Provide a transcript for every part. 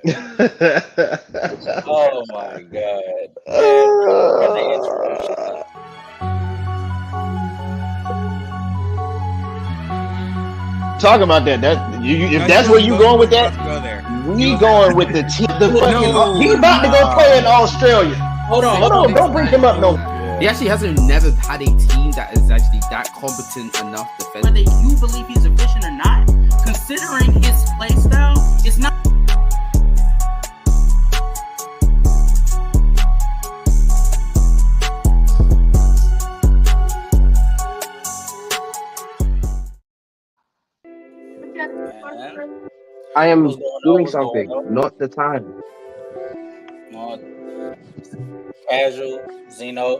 Oh my God, man! Run the intro. Shut up. Talking about that, if No, that's he where you going with was that, about to go there. we going with the fucking. No, He about to go play in Australia. Hold on, Hold on, don't bring him up no. He actually hasn't never had a team that is actually that competent enough Whether defensively. you believe he's efficient or not, considering his play style, it's not. man. I am What's going on? doing What's going something, on? not the time. Casual, Zeno,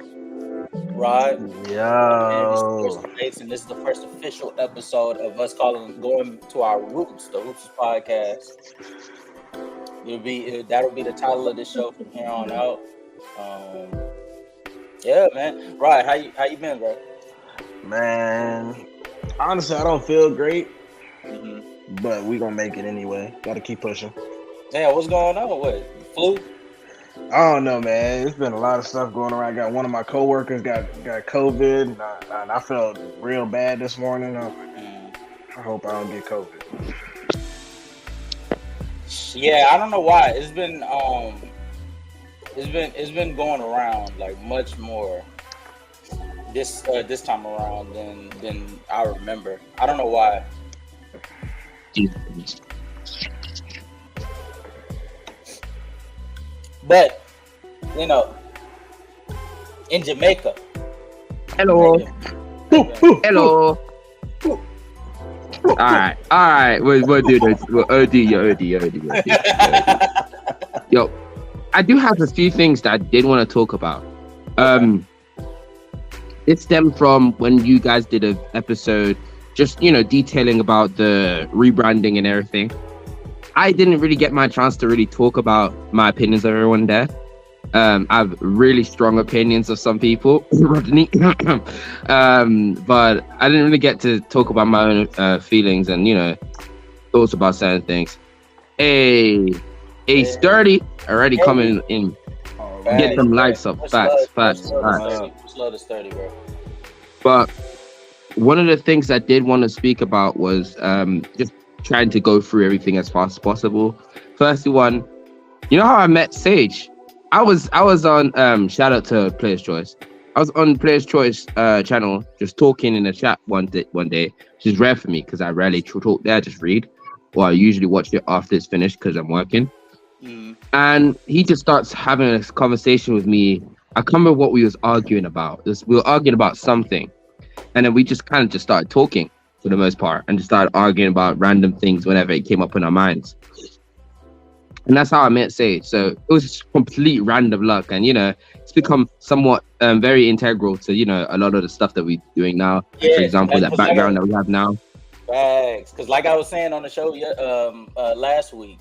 Rod. Yo. And this is the first official episode of us going to our roots, the HOOPSTERS podcast. That'll be the title of this show from here on out. Yeah, man. Rod, how you been, bro? Man, honestly, I don't feel great, Mm-hmm. but we gonna make it anyway. Gotta keep pushing. Yeah, what's going on? What, flu? I don't know, man. It's been a lot of stuff going around. I got one of my coworkers got COVID, and I felt real bad this morning. I hope I don't get COVID. Yeah, I don't know why. It's been going around like much more this time around than I remember. I don't know why. But in Jamaica. Hello. Hello. All right. We'll do this. OD. Yo, I do have a few things that I did want to talk about. It stemmed from when you guys did an episode, just detailing about the rebranding and everything. I didn't really get my chance to really talk about my opinions of everyone there. I have really strong opinions of some people, Rodney. But I didn't really get to talk about my own feelings and thoughts about certain things. A sturdy already coming in. Get some lights up. Facts. Slow to sturdy, bro. But one of the things I did want to speak about was just trying to go through everything as fast as possible. Firstly, one, how I met Sage? I was on shout out to Players Choice. I was on Players Choice channel just talking in the chat one day, which is rare for me because I rarely talk there, just read. Or I usually watch it after it's finished because I'm working. And he just starts having a conversation with me. I can't remember what we was arguing about. We were arguing about something. And then we just kind of just started talking for the most part and just started arguing about random things whenever it came up in our minds. And that's how I met Sage. So it was just complete random luck. And, it's become somewhat very integral to, a lot of the stuff that we're doing now. Yeah, for example, that background that we have now. Thanks. Because like I was saying on the show last week,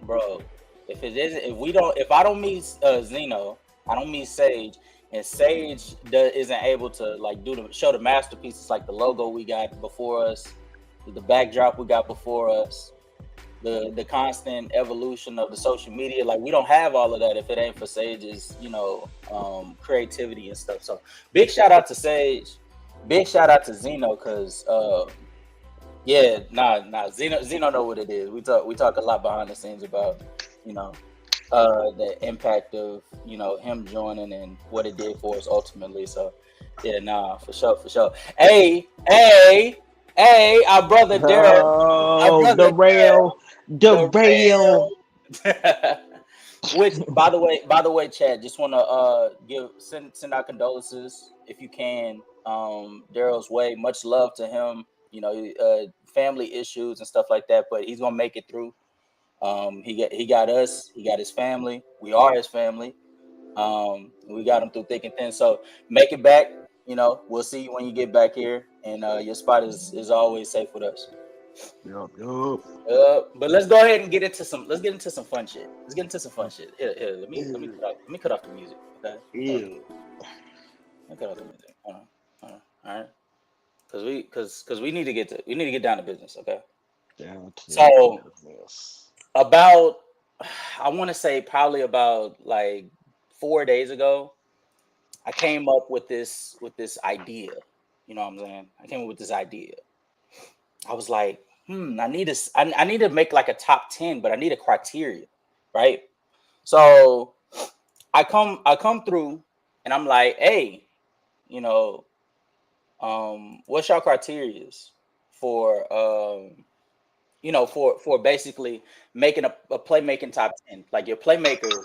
bro, if I don't meet Zeno, I don't meet Sage, and Sage isn't able to like show the masterpieces like the logo we got before us, the backdrop we got before us, the constant evolution of the social media. Like we don't have all of that if it ain't for Sage's, creativity and stuff. So big shout out to Sage, big shout out to Zeno, because Zeno know what it is. We talk a lot behind the scenes about the impact of him joining and what it did for us ultimately. So for sure. Hey, our brother Daryl. Derail. Which, by the way, Chad, just want to send our condolences if you can. Daryl's way. Much love to him. Family issues and stuff like that, but he's gonna make it through. He got us. He got his family. We are his family. We got him through thick and thin. So make it back. We'll see you when you get back here, and your spot is always safe with us. Yup. But let's go ahead and get into some. Let's get into some fun shit. Here. Let me cut off the music. Okay. Ew. Let me cut off the music. Hold on. All right. Because we need to get down to business. Okay. Down to So business. about I want to say probably about like 4 days ago, I came up with this idea. You know what I'm saying? I came up with this idea. I was like, I need to make like a top 10, but I need a criteria, right? So I come through and I'm like, hey, you know, what's your criterias for for basically making a playmaking top 10? Like your playmaker,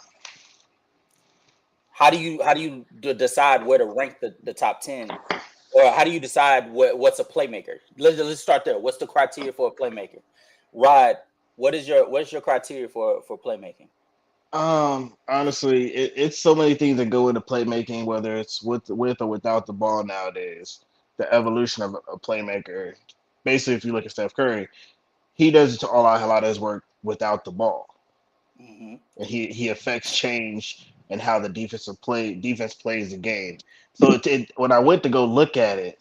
how do you decide where to rank the top 10? Or how do you decide what's a playmaker? Let's start there. What's the criteria for a playmaker? Rod, what's your criteria for playmaking? Honestly, it's so many things that go into playmaking, whether it's with or without the ball nowadays. The evolution of a playmaker. Basically, if you look at Steph Curry, he does a lot of his work without the ball, Hmm. and he affects change and how the defense plays the game. So when I went to go look at it,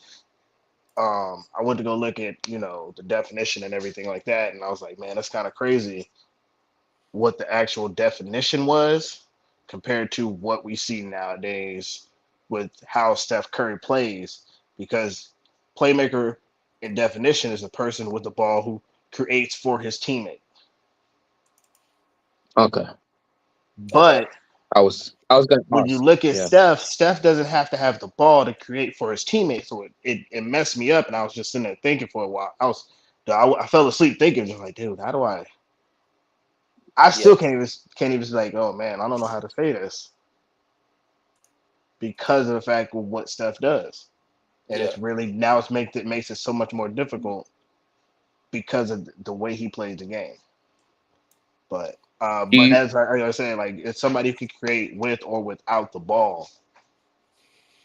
I went to go look at the definition and everything like that, and I was like, man, that's kind of crazy what the actual definition was compared to what we see nowadays with how Steph Curry plays. Because playmaker in definition is a person with the ball who creates for his teammate. Okay. Okay. But I was gonna when you ask. look at Yeah. Steph doesn't have to have the ball to create for his teammate. So it messed me up, and I was just sitting there thinking for a while. I fell asleep thinking, just like, dude, how do I Yeah. still can't even like, oh man, I don't know how to say this because of the fact of what Steph does. And Yeah. it's really now it makes it so much more difficult because of the way he plays the game. Do But you as I was saying, like it's somebody who can create with or without the ball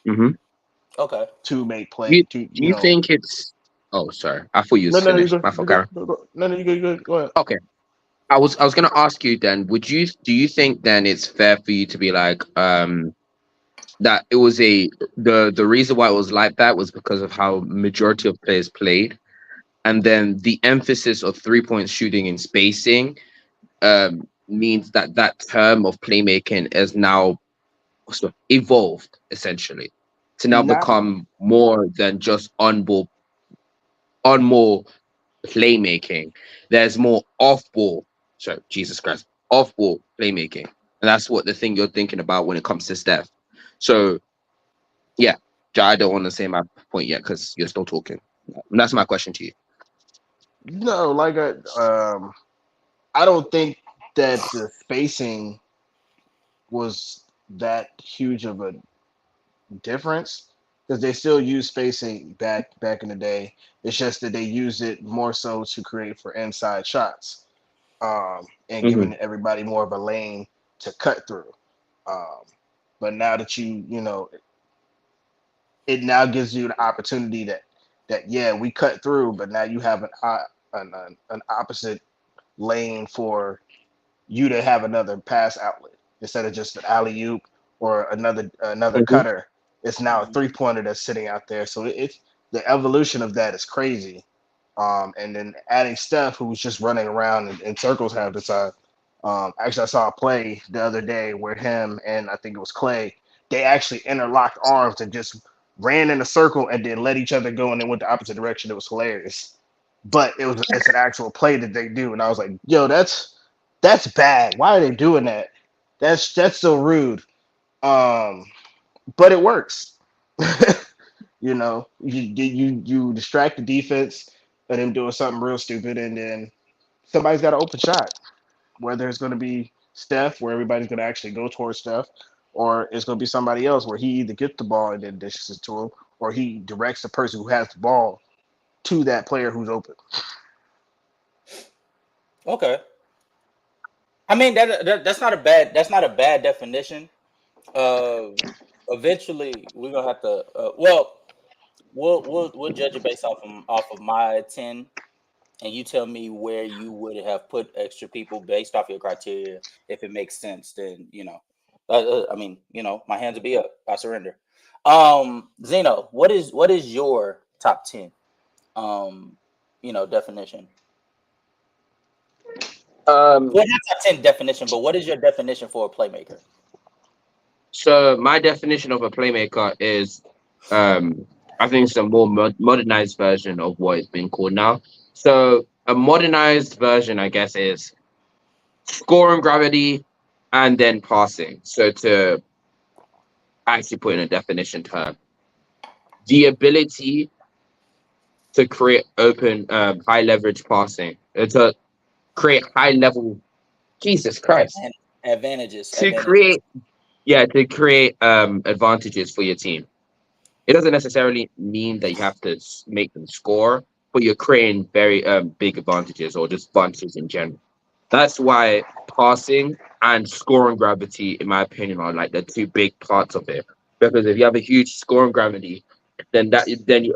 hmm Okay. to make do play you to do you think it's? Oh, sorry. I thought you no was no no you finished. go My fault, you go, Karen. no no you go ahead. Okay. I was gonna ask you then. Do you think then it's fair for you to be like that it was the reason why it was like that was because of how majority of players played, and then the emphasis of 3 point shooting and spacing means that that term of playmaking is now sort of evolved essentially to now Not become more than just on more playmaking. There's more off ball. Sorry, Jesus Christ, off ball playmaking, and that's what the thing you're thinking about when it comes to Steph. So yeah, I don't want to say my point yet because you're still talking. And that's my question to you. no like I don't think that the spacing was that huge of a difference because they still use spacing back in the day. It's just that they use it more so to create for inside shots, and Hmm. giving everybody more of a lane to cut through. Um, but now that it now gives you the opportunity that yeah, we cut through, but now you have an opposite lane for you to have another pass outlet instead of just an alley oop or another Hmm. cutter. It's now a Hmm. 3 pointer that's sitting out there. So it's the evolution of that is crazy. And then adding Steph, who's just running around in circles half the time. Actually, I saw a play the other day where him and I think it was Clay, they actually interlocked arms and just ran in a circle and then let each other go and then went the opposite direction. It was hilarious. But it's an actual play that they do, and I was like, yo, that's bad. Why are they doing that? That's so rude. Um, but it works. You distract the defense and them doing something real stupid, and then somebody's got an open shot. Whether it's going to be Steph, where everybody's going to actually go towards Steph, or it's going to be somebody else where he either gets the ball and then dishes it to him, or he directs the person who has the ball to that player who's open. Okay. I mean that's not a bad definition. Uh, Eventually we're gonna have to. Well, we'll judge it based off of my 10, and you tell me where you would have put extra people based off your criteria. If it makes sense, then I mean, my hands will be up. I surrender. Zeno, what is your top 10? Definition. We have top 10 definition, but what is your definition for a playmaker? So my definition of a playmaker is, I think it's a more modernized version of what it's been called now. So a modernized version, I guess, is scoring gravity and then passing. So to actually put in a definition term, the ability to create open, high leverage passing, to create high level. Jesus Christ! Advantages. To create, to create advantages for your team. It doesn't necessarily mean that you have to make them score, but you're creating very big advantages or just advantages in general. That's why passing and scoring gravity, in my opinion, are like the two big parts of it. Because if you have a huge scoring gravity, then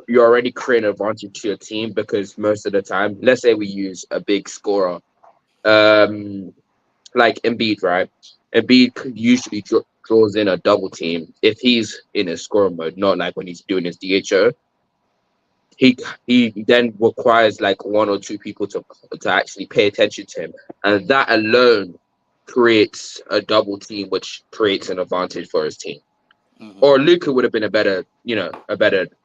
you're already creating an advantage to your team. Because most of the time, let's say we use a big scorer, like Embiid, right? Embiid usually draws in a double team if he's in a scoring mode, not like when he's doing his DHO. He then requires like one or two people to actually pay attention to him, and that alone creates a double team, which creates an advantage for his team. Mm-hmm. Or Luka would have been a better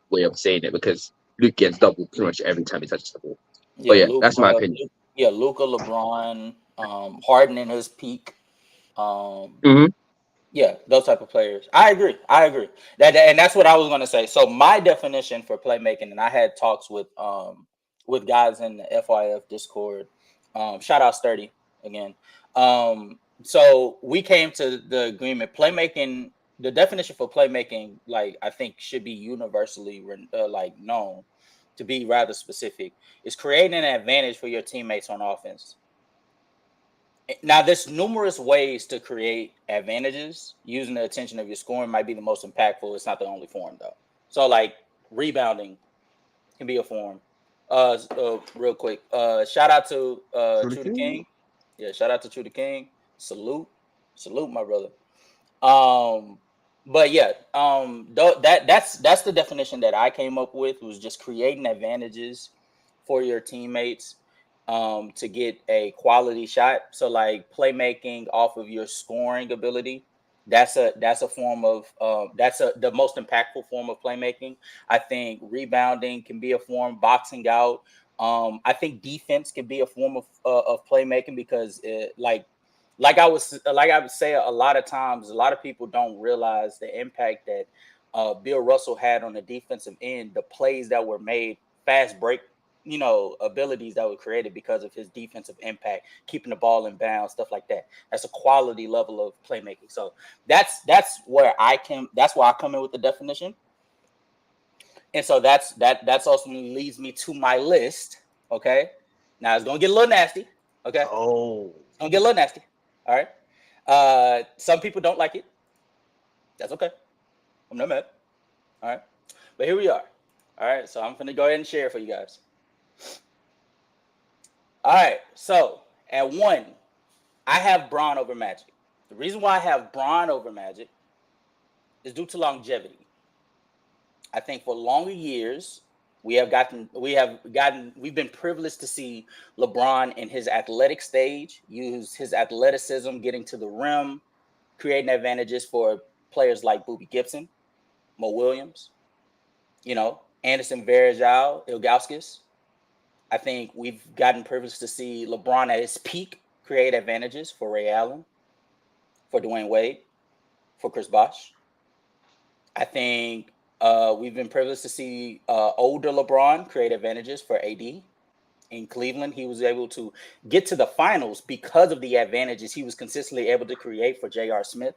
way of saying it, because Luka gets double pretty much every time he touches the ball. Yeah, But yeah, that's my opinion. Luka, LeBron, Harden in his peak. Mhm. Yeah, those type of players. I agree. And that's what I was going to say. So my definition for playmaking, and I had talks with guys in the FYF Discord. Shout out Sturdy again. So we came to the agreement. Playmaking, the definition for playmaking, like I think should be universally like known to be rather specific. Is creating an advantage for your teammates on offense. Now, there's numerous ways to create advantages. Using the attention of your scoring might be the most impactful. It's not the only form, though. So, like, rebounding can be a form. Real quick, shout out to True the King. Yeah, shout out to True the King. Salute, my brother. But yeah, that's the definition that I came up with, was just creating advantages for your teammates. To get a quality shot. So like playmaking off of your scoring ability, that's a form of the most impactful form of playmaking. I think rebounding can be a form, boxing out. I think defense can be a form of playmaking, because like I would say a lot of times, a lot of people don't realize the impact that Bill Russell had on the defensive end, the plays that were made, fast break abilities that were created because of his defensive impact, keeping the ball in bounds, stuff like that. That's a quality level of playmaking. So that's where I come in with the definition. And so that ultimately leads me to my list. Okay. Now it's gonna get a little nasty. Okay. Oh. It's gonna get a little nasty. All right. Some people don't like it. That's okay. I'm not mad. All right. But here we are. All right. So I'm gonna go ahead and share for you guys. All right, so at 1, I have Bron over Magic. The reason why I have Bron over Magic is due to longevity. I think for longer years, we've been privileged to see LeBron in his athletic stage, use his athleticism, getting to the rim, creating advantages for players like Boobie Gibson, Mo Williams, Anderson Varejao, Ilgauskas. I think we've gotten privileged to see LeBron at his peak create advantages for Ray Allen, for Dwayne Wade, for Chris Bosh. I think we've been privileged to see older LeBron create advantages for AD. In Cleveland, he was able to get to the finals because of the advantages he was consistently able to create for J.R. Smith,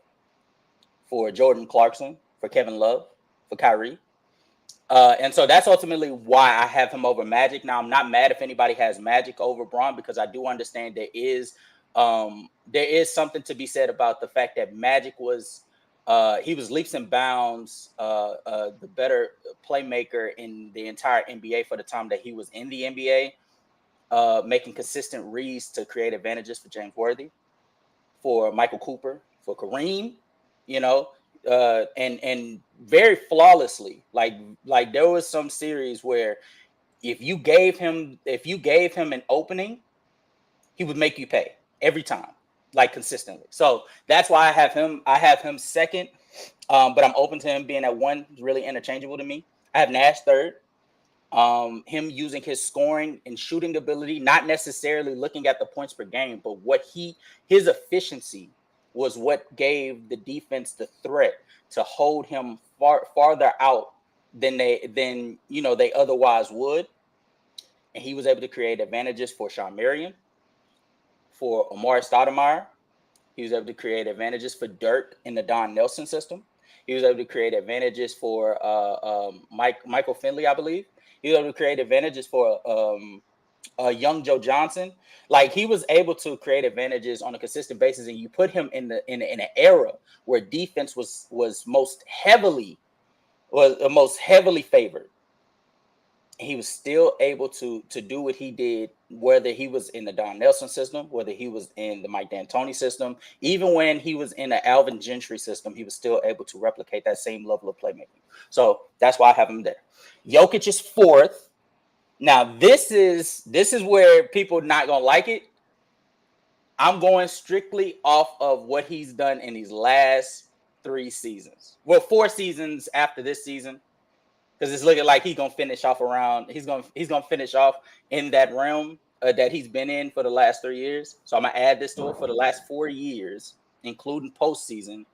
for Jordan Clarkson, for Kevin Love, for Kyrie. And so that's ultimately why I have him over Magic. Now, I'm not mad if anybody has Magic over Bron, because I do understand there is something to be said about the fact that Magic was he was leaps and bounds the better playmaker in the entire NBA for the time that he was in the NBA, making consistent reads to create advantages for James Worthy, for Michael Cooper, for Kareem, and very flawlessly. Like there was some series where if you gave him an opening, he would make you pay. every time, like consistently. So that's why I have him. I have him second, but I'm open to him being at one. Really interchangeable to me. I have Nash third. Him using his scoring and shooting ability, not necessarily looking at the points per game, but his efficiency was what gave the defense the threat to hold him farther out than they otherwise would. And he was able to create advantages for Sean Marion, for Amari Stoudemire. He was able to create advantages for Dirk in the Don Nelson system. He was able to create advantages for Michael Finley, I believe. He was able to create advantages for young Joe Johnson. Like, he was able to create advantages on a consistent basis, and you put him in an era where defense was most heavily favored. He was still able to do what he did, whether he was in the Don Nelson system, whether he was in the Mike D'Antoni system, even when he was in the Alvin Gentry system, he was still able to replicate that same level of playmaking. So that's why I have him there. Jokic is fourth. Now, this is where people not gonna like it. I'm going strictly off of what he's done in these last 3 seasons. Well, 4 seasons after this season. Because it's looking like he's gonna finish off in that realm that he's been in for the last 3 years. So I'm gonna add this to it for the last 4 years, including postseason.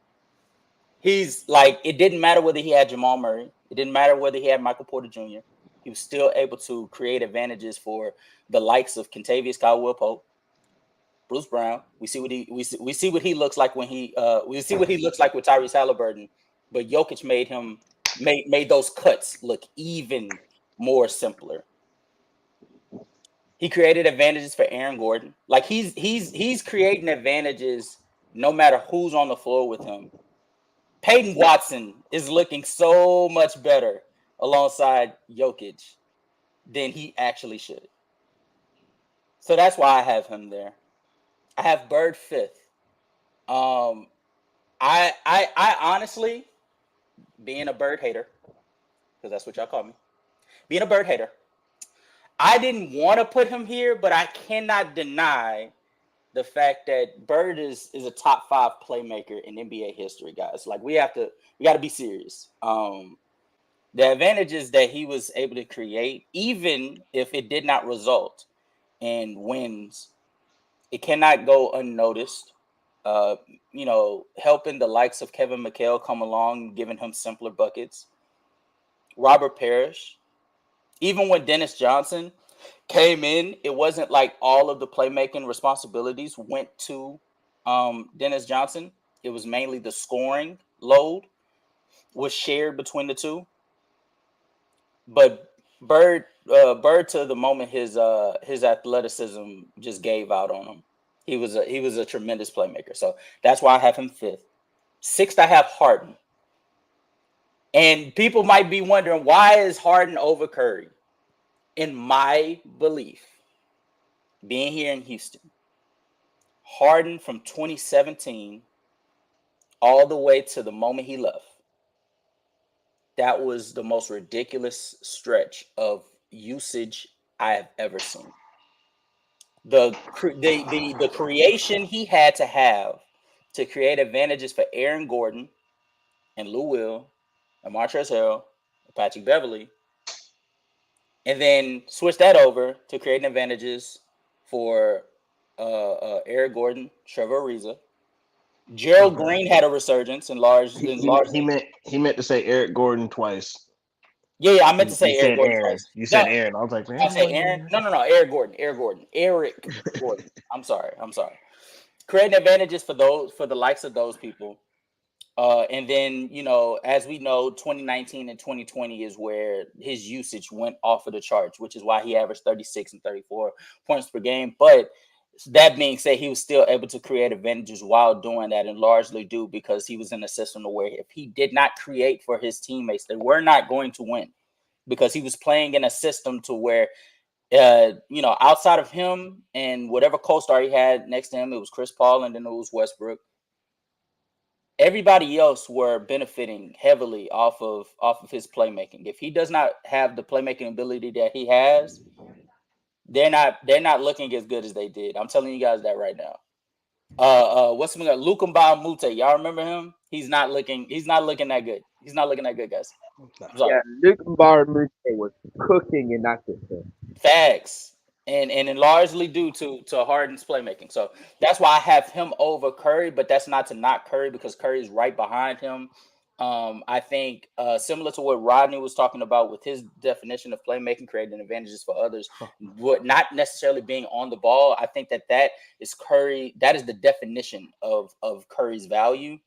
He's like, it didn't matter whether he had Jamal Murray, it didn't matter whether he had Michael Porter Jr. He was still able to create advantages for the likes of Kentavious Caldwell-Pope, Bruce Brown. We see what he looks like when we see what he looks like with Tyrese Halliburton, but Jokic made those cuts look even more simpler. He created advantages for Aaron Gordon. Like, he's creating advantages no matter who's on the floor with him. Peyton Watson is looking so much better alongside Jokic than he actually should. So that's why I have him there. I have Bird fifth. I honestly, being a Bird hater, because that's what y'all call me, being a Bird hater, I didn't want to put him here, but I cannot deny the fact that Bird is a top 5 playmaker in NBA history, guys. Like, we got to be serious. The advantages that he was able to create, even if it did not result in wins, it cannot go unnoticed. Helping the likes of Kevin McHale come along, giving him simpler buckets. Robert Parrish. Even when Dennis Johnson came in, it wasn't like all of the playmaking responsibilities went to Dennis Johnson. It was mainly the scoring load was shared between the two. But Bird to the moment his athleticism just gave out on him. He was a tremendous playmaker. So that's why I have him fifth. Sixth, I have Harden. And people might be wondering, why is Harden over Curry? In my belief, being here in Houston, Harden from 2017 all the way to the moment he left, that was the most ridiculous stretch of usage I have ever seen. The creation he had to have to create advantages for Aaron Gordon and Lou Will and Montrezl Harrell and Patrick Beverley, and then switch that over to creating advantages for Eric Gordon, Trevor Ariza. Gerald Green had a resurgence in large. He meant to say Eric Gordon twice. Yeah, I meant to say Eric Gordon twice. You said Aaron. I was like, man. I said Aaron. No, Eric Gordon. I'm sorry. Creating advantages for the likes of those people. And then, as we know, 2019 and 2020 is where his usage went off of the charts, which is why he averaged 36 and 34 points per game. But that being said, he was still able to create advantages while doing that, and largely due because he was in a system where if he did not create for his teammates, they were not going to win, because he was playing in a system to where, outside of him and whatever co-star he had next to him, it was Chris Paul and then it was Westbrook. Everybody else were benefiting heavily off of his playmaking. If he does not have the playmaking ability that he has, they're not looking as good as they did. I'm telling you guys that right now. What's his name? Lukumba Mute. Y'all remember him? He's not looking that good. He's not looking that good, guys. I'm sorry. Yeah, Luke Mbarumute was cooking in that system. Facts. And largely due to Harden's playmaking. So that's why I have him over Curry, but that's not to knock Curry because Curry is right behind him. I think similar to what Rodney was talking about with his definition of playmaking, creating advantages for others, but not necessarily being on the ball. I think that is Curry. That is the definition of Curry's value.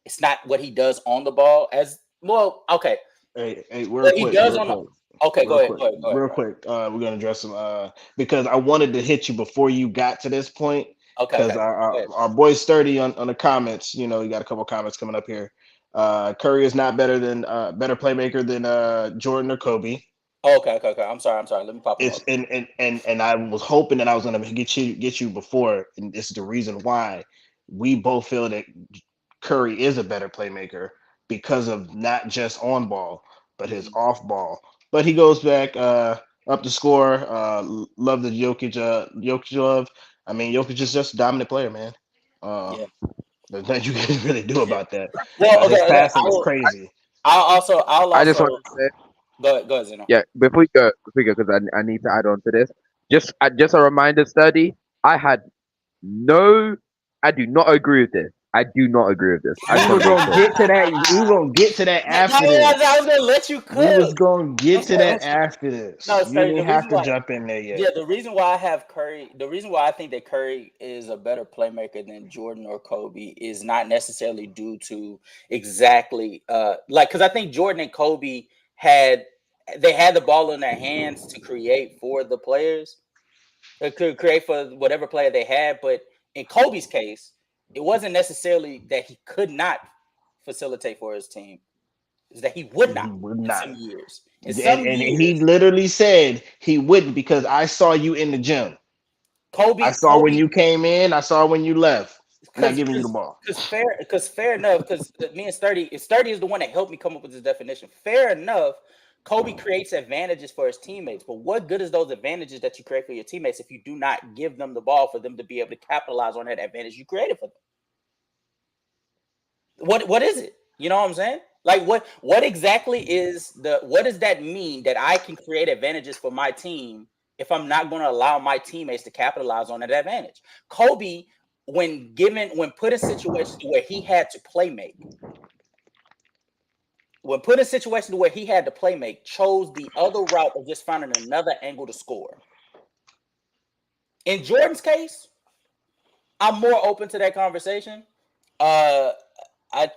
It's not what he does on the ball as well. Okay. Hey, What he does on the okay, go ahead. Real quick. We're gonna address some because I wanted to hit you before you got to this point. Because our boy Sturdy on the comments, you know, you got a couple comments coming up here. Curry is not better playmaker than Jordan or Kobe. Okay. I'm sorry. Let me pop It's and I was hoping that I was gonna get you before, and this is the reason why we both feel that Curry is a better playmaker because of not just on ball, but his off ball. But he goes back up the score. Love the Jokic love. I mean, Jokic is just a dominant player, man. yeah. There's nothing you can really do about that. Well, his passing is crazy. I'll also I just want to say, go ahead, Zeno. yeah, before we go, because I need to add on to this. Just a reminder, Study. I do not agree with this. I do not agree with this. We were gonna get to that. We were gonna get to that after this. I was gonna let you cook. We was gonna get to that after this. No, you didn't have to jump in there yet. Yeah, the reason why I have Curry, the reason why I think that Curry is a better playmaker than Jordan or Kobe is not necessarily due to exactly because I think Jordan and Kobe had the ball in their hands to create for the players. They could create for whatever player they had, but in Kobe's case, it wasn't necessarily that he could not facilitate for his team. It's that he would not. In some years. He literally said he wouldn't because I saw you in the gym. I saw when you came in. I saw when you left. Not giving you the ball. Because fair enough. Because me and Sturdy is the one that helped me come up with this definition. Fair enough. Kobe creates advantages for his teammates, but what good is those advantages that you create for your teammates if you do not give them the ball for them to be able to capitalize on that advantage you created for them? What is it? You know what I'm saying? Like what exactly what does that mean that I can create advantages for my team if I'm not going to allow my teammates to capitalize on that advantage? Kobe, when put in situations where he had to play make. When put in a situation where he had to play make, chose the other route of just finding another angle to score. In Jordan's case, I'm more open to that conversation. I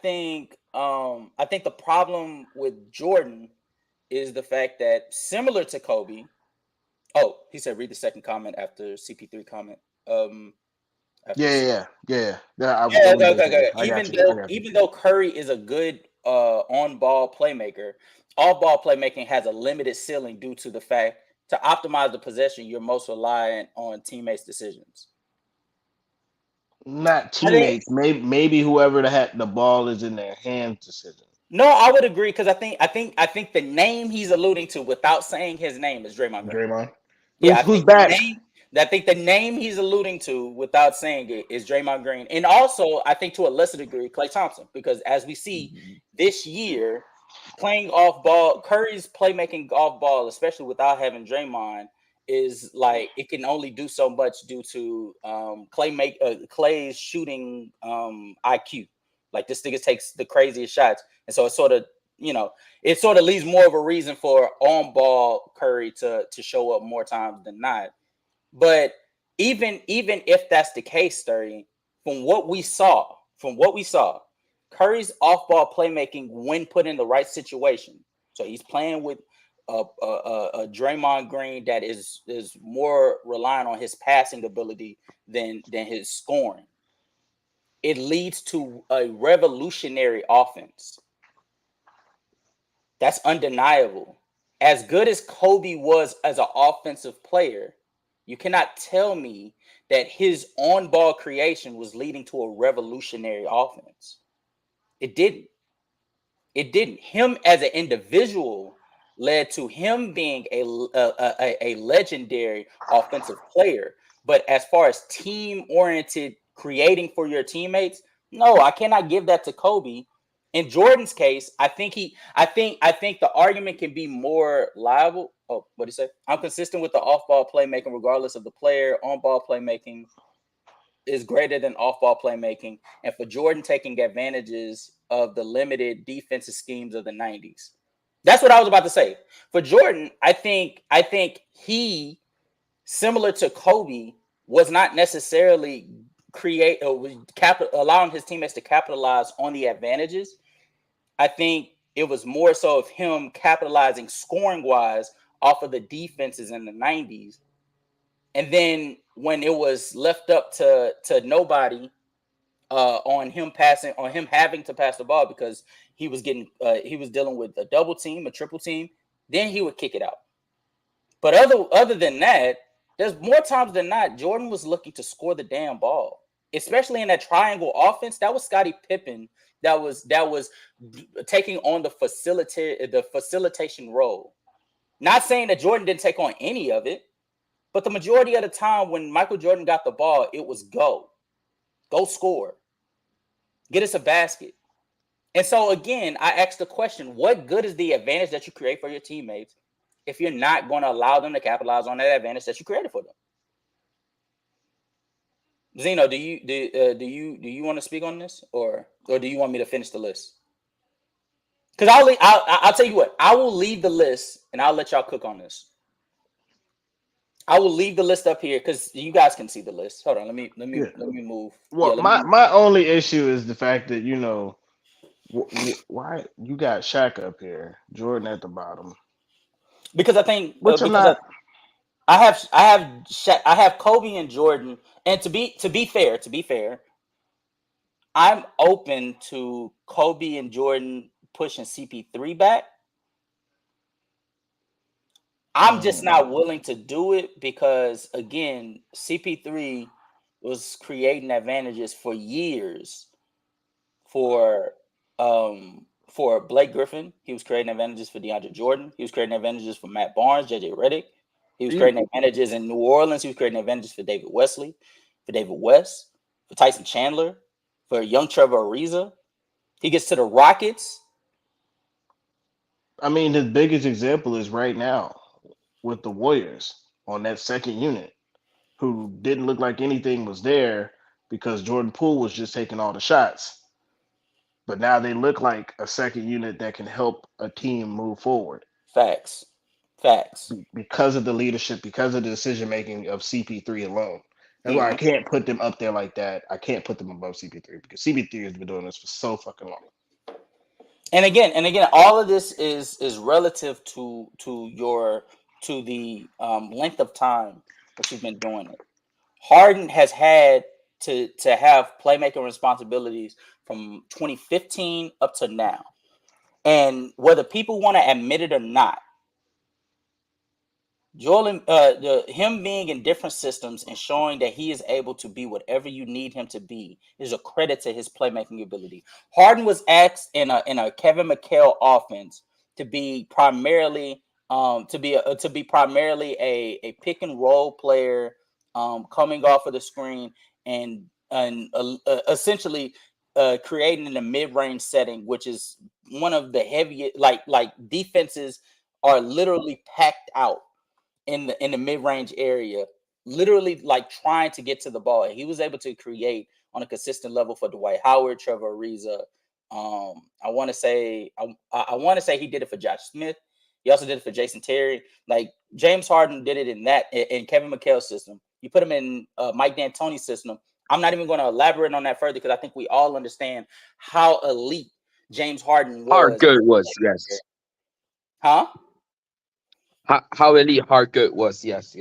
think the problem with Jordan is the fact that similar to Kobe. Oh, he said read the second comment after CP3 comment. Yeah. Even though Curry is a good on-ball playmaker, off-ball playmaking has a limited ceiling due to the fact to optimize the possession, you're most reliant on teammates' decisions. Not teammates, maybe whoever the ball is in their hands decision. No, I would agree because I think the name he's alluding to without saying his name is Draymond Green. Yeah, who's back? I think the name he's alluding to without saying it is Draymond Green. And also, I think to a lesser degree, Klay Thompson, because as we see this year, playing off ball, Curry's playmaking off ball, especially without having Draymond, is like it can only do so much due to Klay's shooting IQ. Like this nigga takes the craziest shots. And so it sort of leaves more of a reason for on-ball Curry to show up more times than not. But even if that's the case, Sturdy, from what we saw, Curry's off-ball playmaking when put in the right situation. So he's playing with a Draymond Green that is more reliant on his passing ability than his scoring. It leads to a revolutionary offense. That's undeniable. As good as Kobe was as an offensive player, you cannot tell me that his on-ball creation was leading to a revolutionary offense. It didn't. Him as an individual led to him being a legendary offensive player. But as far as team-oriented creating for your teammates, no, I cannot give that to Kobe. In Jordan's case, I think the argument can be more liable. Oh, what do you say? I'm consistent with the off-ball playmaking, regardless of the player. On-ball playmaking is greater than off-ball playmaking, and for Jordan taking advantages of the limited defensive schemes of the 90s. That's what I was about to say. For Jordan, I think he, similar to Kobe, was not necessarily allowing his teammates to capitalize on the advantages. I think it was more so of him capitalizing scoring wise off of the defenses in the 90s. And then when it was left up to nobody on him having to pass the ball because he was dealing with a double team, a triple team, then he would kick it out. But other than that, there's more times than not, Jordan was looking to score the damn ball, especially in that triangle offense. That was Scottie Pippen that was taking on the facilitation role. Not saying that Jordan didn't take on any of it, but the majority of the time when Michael Jordan got the ball, it was go score, get us a basket. And so again, I asked the question, what good is the advantage that you create for your teammates if you're not going to allow them to capitalize on that advantage that you created for them? Zeno, do you want to speak on this, or do you want me to finish the list? Because I'll tell you what, I will leave the list and I'll let y'all cook on this. I will leave the list up here because you guys can see the list. Hold on, let me move. Well, my only issue is the fact that why you got Shaq up here, Jordan at the bottom. Because I think I have Kobe and Jordan, and to be fair, I'm open to Kobe and Jordan pushing CP3 back. I'm just not willing to do it because, again, CP3 was creating advantages for years for Blake Griffin. He was creating advantages for DeAndre Jordan. He was creating advantages for Matt Barnes, JJ Redick. He was creating advantages in New Orleans. He was creating advantages for David Wesley, for David West, for Tyson Chandler, for young Trevor Ariza. He gets to the Rockets. I mean, his biggest example is right now with the Warriors on that second unit, who didn't look like anything was there because Jordan Poole was just taking all the shots. But now they look like a second unit that can help a team move forward. Facts. Because of the leadership, because of the decision making of CP3 alone. That's why I can't put them up there like that. I can't put them above CP3 because CP3 has been doing this for so fucking long. And again, all of this is relative to the length of time that you've been doing it. Harden has had to have playmaking responsibilities from 2015 up to now. And whether people want to admit it or not, him being in different systems and showing that he is able to be whatever you need him to be is a credit to his playmaking ability. Harden was asked in a Kevin McHale offense to be primarily a pick and roll player, coming off of the screen and essentially creating in a mid-range setting, which is one of the heaviest. Like defenses are literally packed out in the mid-range area, literally like trying to get to the ball. And he was able to create on a consistent level for Dwight Howard, Trevor Ariza. I want to say he did it for Josh Smith. He also did it for Jason Terry. Like James Harden did it in Kevin McHale's system. You put him in Mike D'Antoni's system. I'm not even going to elaborate on that further because I think we all understand how elite James Harden was. Harden was, yes. Huh? How elite Harden was, yes.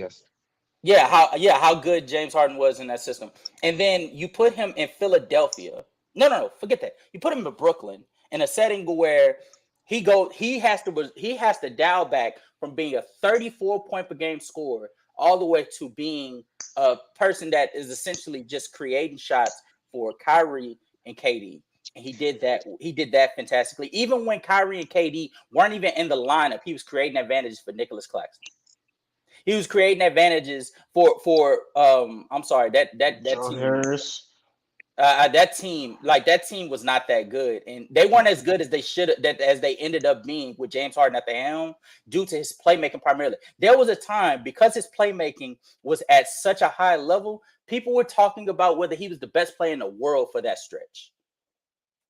Yeah, how good James Harden was in that system. And then you put him in Philadelphia. No, forget that. You put him in Brooklyn in a setting where he has to dial back from being a 34 point per game scorer all the way to being a person that is essentially just creating shots for Kyrie and KD. And he did that fantastically. Even when Kyrie and KD weren't even in the lineup, he was creating advantages for Nicholas Claxton. He was creating advantages for I'm sorry, that Joe team. Harris. That team was not that good, and they weren't as good as they should as they ended up being with James Harden at the helm due to his playmaking primarily. There was a time because his playmaking was at such a high level, people were talking about whether he was the best player in the world for that stretch.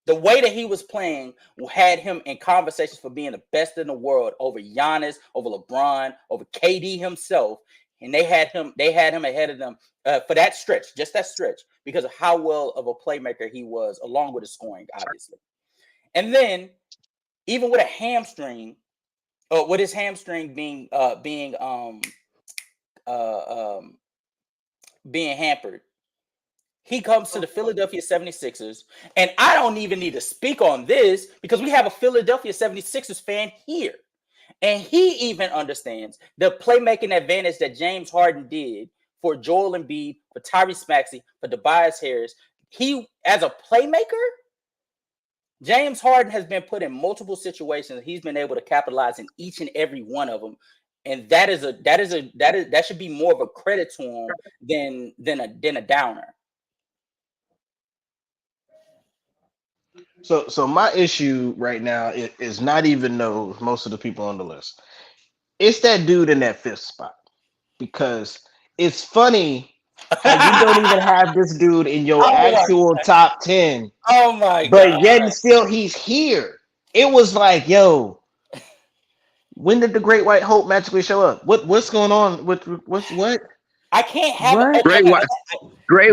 The way that he was playing had him in conversations for being the best in the world over Giannis, over LeBron, over KD himself. And they had him ahead of them for that stretch, just that stretch, because of how well of a playmaker he was, along with his scoring, obviously. And then, even with a hamstring, with his hamstring being hampered, he comes to the Philadelphia 76ers, and I don't even need to speak on this because we have a Philadelphia 76ers fan here. And he even understands the playmaking advantage that James Harden did for Joel Embiid, for Tyrese Maxey, for Tobias Harris. He, as a playmaker, James Harden has been put in multiple situations. He's been able to capitalize in each and every one of them. And that should be more of a credit to him than a downer. So my issue right now is not even most of the people on the list. It's that dude in that fifth spot, because it's funny how you don't even have this dude in your actual top 10. Oh my god! But yet still he's here. It was like, yo, when did the Great White Hope magically show up? What's going on with what? I can't have Great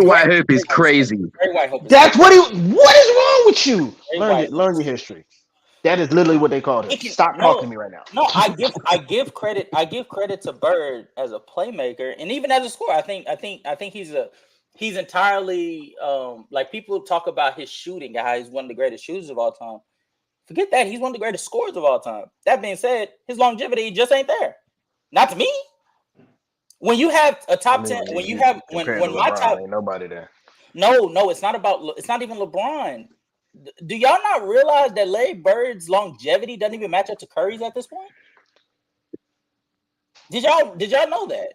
White Hope is crazy. Great White Hope. That's what is wrong with you? Learn your history. That is literally what they called him. Stop talking to me right now. No, I give credit to Bird as a playmaker and even as a scorer. I think he's entirely like people talk about his shooting, how he's one of the greatest shooters of all time. Forget that, he's one of the greatest scorers of all time. That being said, his longevity just ain't there. Not to me. When you have a top 10, when my top, ain't nobody there. No, it's not even LeBron. Do y'all not realize that Larry Bird's longevity doesn't even match up to Curry's at this point? Did y'all know that?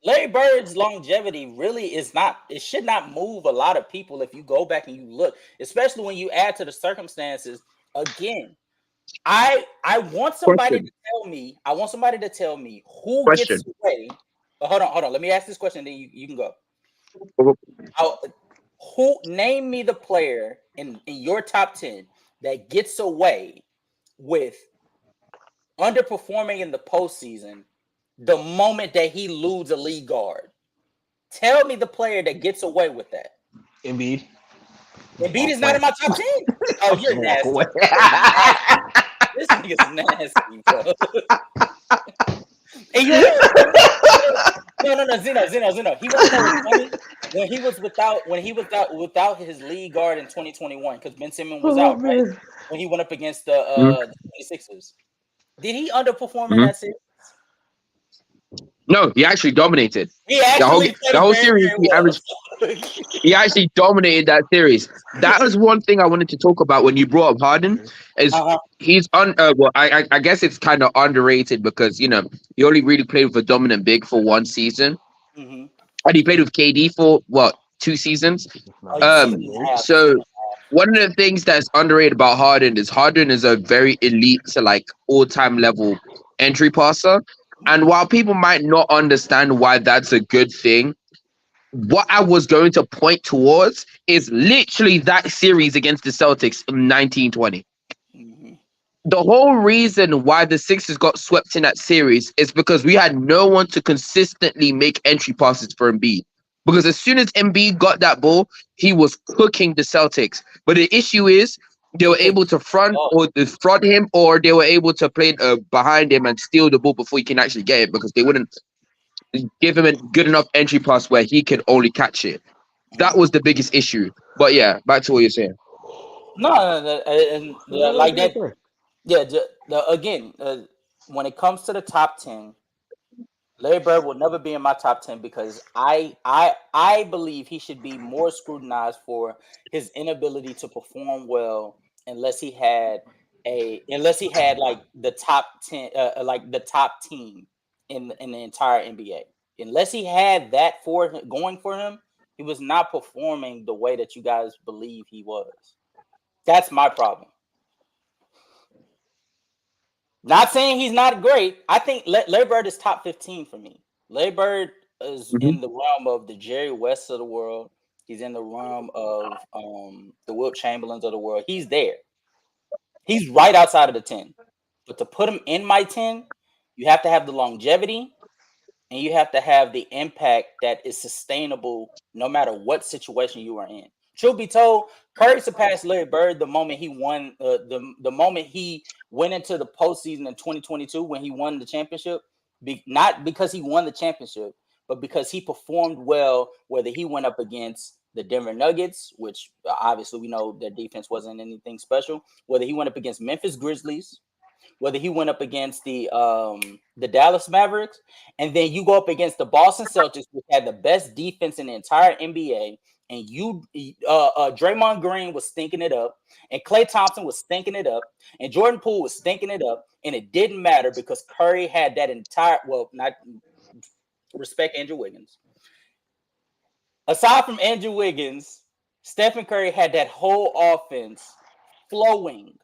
Larry Bird's longevity really is not, it should not move a lot of people if you go back and you look, especially when you add to the circumstances. Again, I want somebody to tell me who gets away. Hold on. Let me ask this question, then you can go. Name me the player in your top 10 that gets away with underperforming in the postseason the moment that he loses a lead guard. Tell me the player that gets away with that. Embiid. Embiid is not in my top 10. Oh, you're nasty. This nigga's nasty, bro. And Zeno. He wasn't when he was without his lead guard in 2021 because Ben Simmons was out, right? When he went up against the 26ers. Did he underperform in that series? No, he actually dominated. The whole series. He actually dominated that series. That was one thing I wanted to talk about when you brought up Harden. Is he's I guess it's kind of underrated because he only really played with a dominant big for one season, and he played with KD for 2 seasons. So one of the things that's underrated about Harden is a very elite to all-time level entry passer. And while people might not understand why that's a good thing, what I was going to point towards is literally that series against the Celtics in 1920. The whole reason why the Sixers got swept in that series is because we had no one to consistently make entry passes for Embiid. Because as soon as Embiid got that ball, he was cooking the Celtics. But the issue is they were able to front him, or they were able to play behind him and steal the ball before he can actually get it because they wouldn't give him a good enough entry pass where he could only catch it. That was the biggest issue. But yeah, back to what you're saying. Like that. Yeah, again, when it comes to the top 10, Larry Bird will never be in my top 10 because I believe he should be more scrutinized for his inability to perform well unless he had the top 10 the top team in the entire NBA. Unless he had that going for him, He was not performing the way that you guys believe he was. That's my problem. Not saying he's not great. I think Larry Bird is top 15 for me. Larry Bird is in the realm of the Jerry West of the world. He's in the realm of the Wilt Chamberlains of the world. He's there. He's right outside of the 10. But to put him in my 10, you have to have the longevity and you have to have the impact that is sustainable no matter what situation you are in. Truth be told, Curry surpassed Larry Bird the moment he won. The moment he went into the postseason in 2022 when he won the championship. Not because he won the championship, but because he performed well. Whether he went up against the Denver Nuggets, which obviously we know their defense wasn't anything special. Whether he went up against Memphis Grizzlies, whether he went up against the Dallas Mavericks, and then you go up against the Boston Celtics, which had the best defense in the entire NBA. And Draymond Green was stinking it up, and Klay Thompson was stinking it up, and Jordan Poole was stinking it up, and it didn't matter because Curry had that entire not respect Andrew Wiggins. Aside from Andrew Wiggins, Stephen Curry had that whole offense flowing,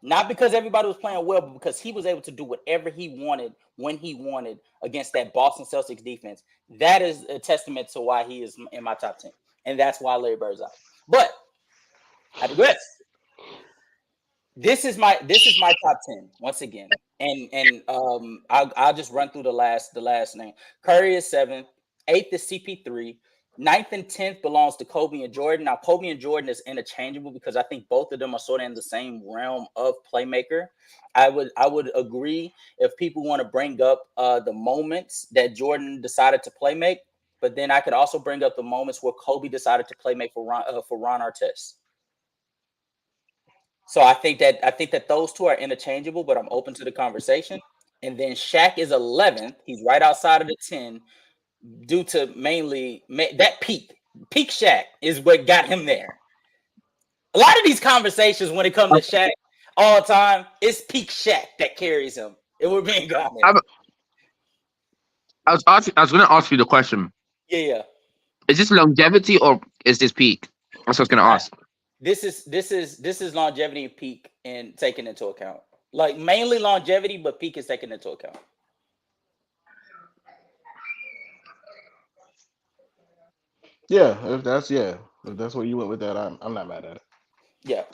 not because everybody was playing well, but because he was able to do whatever he wanted when he wanted against that Boston Celtics defense. That is a testament to why he is in my top 10. And that's why Larry Bird's out. But I digress. This is my top 10 once again. And I'll just run through the last name. Curry is 7th, 8th is CP3, 9th and 10th belongs to Kobe and Jordan. Now, Kobe and Jordan is interchangeable because I think both of them are sort of in the same realm of playmaker. I would agree if people want to bring up the moments that Jordan decided to play make, but then I could also bring up the moments where Kobe decided to play make for Ron Artest. So I think that those two are interchangeable, but I'm open to the conversation. And then Shaq is 11th. He's right outside of the 10 due to mainly that peak Shaq is what got him there. A lot of these conversations when it comes to Shaq all the time, it's peak Shaq that carries him. If we're being honest. I was going to ask you the question. Yeah. Is this longevity or is this peak? That's what I was going to ask. This is longevity and peak and taken into account. Like mainly longevity, but peak is taken into account. Yeah, if that's where you went with that, I'm not mad at it. Yeah.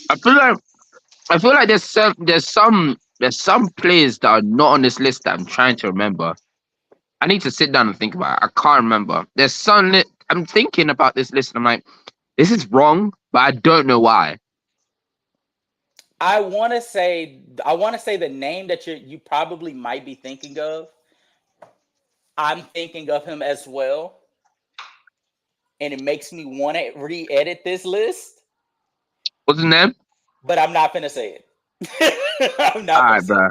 I feel like there's some players that are not on this list that I'm trying to remember. I need to sit down and think about it. I can't remember. There's some I'm thinking about this list and I'm like, this is wrong, but I don't know why. I want to say the name that you probably might be thinking of. I'm thinking of him as well. And it makes me want to re-edit this list. What's his name? But I'm not going to say it. I'm not going to say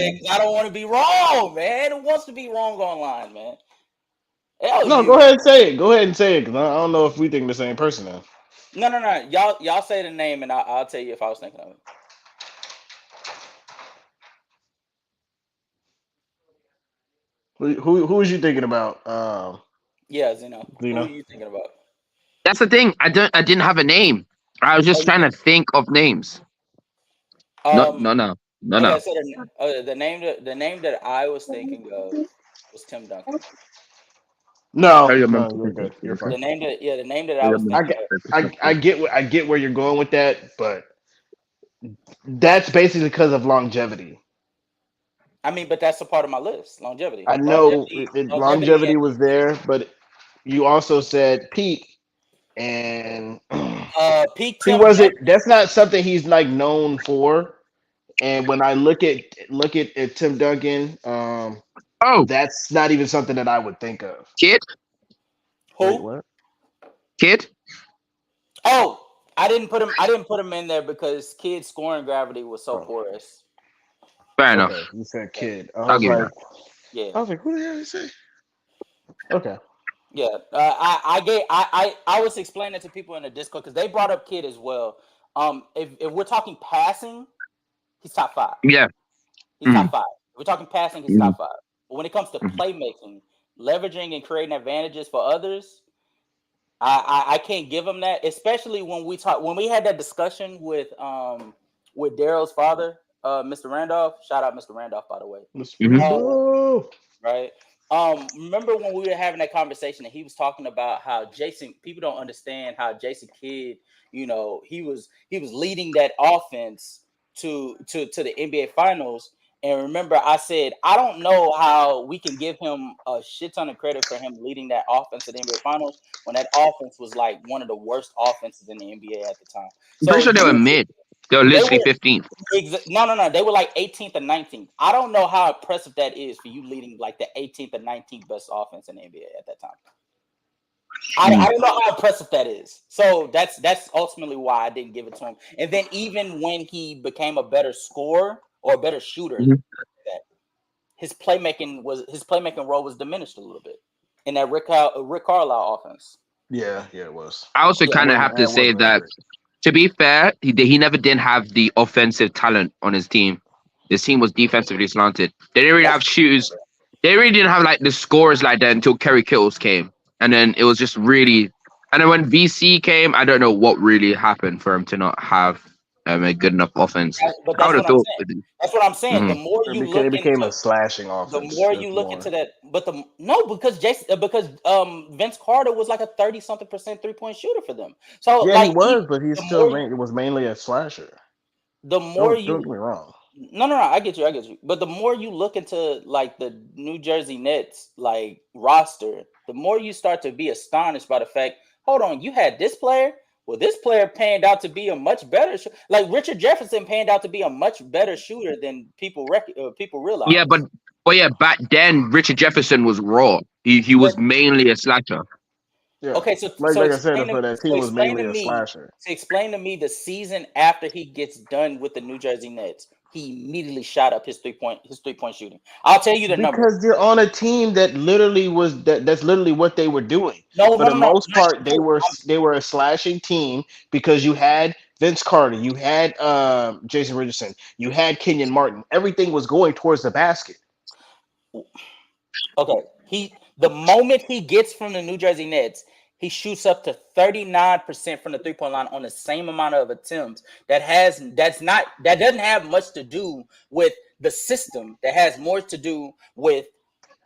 it. I don't want to be wrong, man. Who wants to be wrong online, man? No, go ahead and say it. Go ahead and say it, because I don't know if we think the same person now. No. Y'all say the name, and I'll tell you if I was thinking of it. Who was you thinking about? Yeah, Zeno. Who are you thinking about? That's the thing. I didn't have a name. I was just trying to think of names. No. So the name that I was thinking of was Tim Duncan. No, you're good. You're fine. The name that I was thinking of. I get where you're going with that, but that's basically because of longevity. I mean, but that's a part of my list. Longevity. I know longevity was there, but you also said peak, and peak. He wasn't. That's not something he's like known for. And when I look at Tim Duncan, that's not even something that I would think of. Kid? Who? Wait, what? Kid? Oh, I didn't put him in there because Kid's scoring gravity was so porous. Fair enough. You said Kid. I'll give you that. Yeah. I was like, who the hell did you say? Okay. Yeah. I was explaining it to people in the Discord because they brought up Kid as well. If we're talking passing, he's top 5. Yeah. He's top 5. If we're talking passing, he's top 5. But when it comes to playmaking, leveraging and creating advantages for others, I can't give him that, especially when we had that discussion with Daryl's father, Mr. Randolph. Shout out Mr. Randolph, by the way. Mm-hmm. Right. Remember when we were having that conversation and he was talking about how people don't understand how Jason Kidd, he was leading that offense to the NBA Finals. And remember, I said, I don't know how we can give him a shit ton of credit for him leading that offense to the NBA Finals when that offense was like one of the worst offenses in the NBA at the time. I'm pretty sure they were mid. They were literally 15th. No. They were like 18th and 19th. I don't know how impressive that is for you leading like the 18th and 19th best offense in the NBA at that time. I don't know how impressive that is. So that's ultimately why I didn't give it to him. And then even when he became a better scorer or a better shooter, his playmaking role was diminished a little bit in that Rick Carlisle offense. Yeah, it was. I also kind of have to say that, to be fair, he never did have the offensive talent on his team. His team was defensively slanted. They didn't really have shooters. They really didn't have like the scorers like that until Kerry Kittles came. And then it was just really... And then when VC came, I don't know what really happened for him to not have a good enough offense. But that's what I'm saying. Mm-hmm. The more you look it became into a slashing offense. The more you look into that, because Vince Carter was like a 30-something% 3-point shooter for them. So yeah, like, he was, but he still it was mainly a slasher. The more don't get me wrong. No, I get you. But the more you look into like the New Jersey Nets like roster, the more you start to be astonished by the fact, hold on, you had this player. Well, this player panned out to be a much better like Richard Jefferson panned out to be a much better shooter than people realize. Yeah, but back then Richard Jefferson was raw. He was mainly a slasher. Yeah. Okay, so like I said, for that team was mainly a slasher. To explain to me the season after he gets done with the New Jersey Nets, he immediately shot up his 3-point shooting. I'll tell you the number. Because you're on a team that literally was that's literally what they were doing. For the most part, they were a slashing team because you had Vince Carter, you had Jason Richardson, you had Kenyon Martin. Everything was going towards the basket. Okay, the moment he gets from the New Jersey Nets, he shoots up to 39% from the 3-point line on the same amount of attempts. That doesn't have much to do with the system. That has more to do with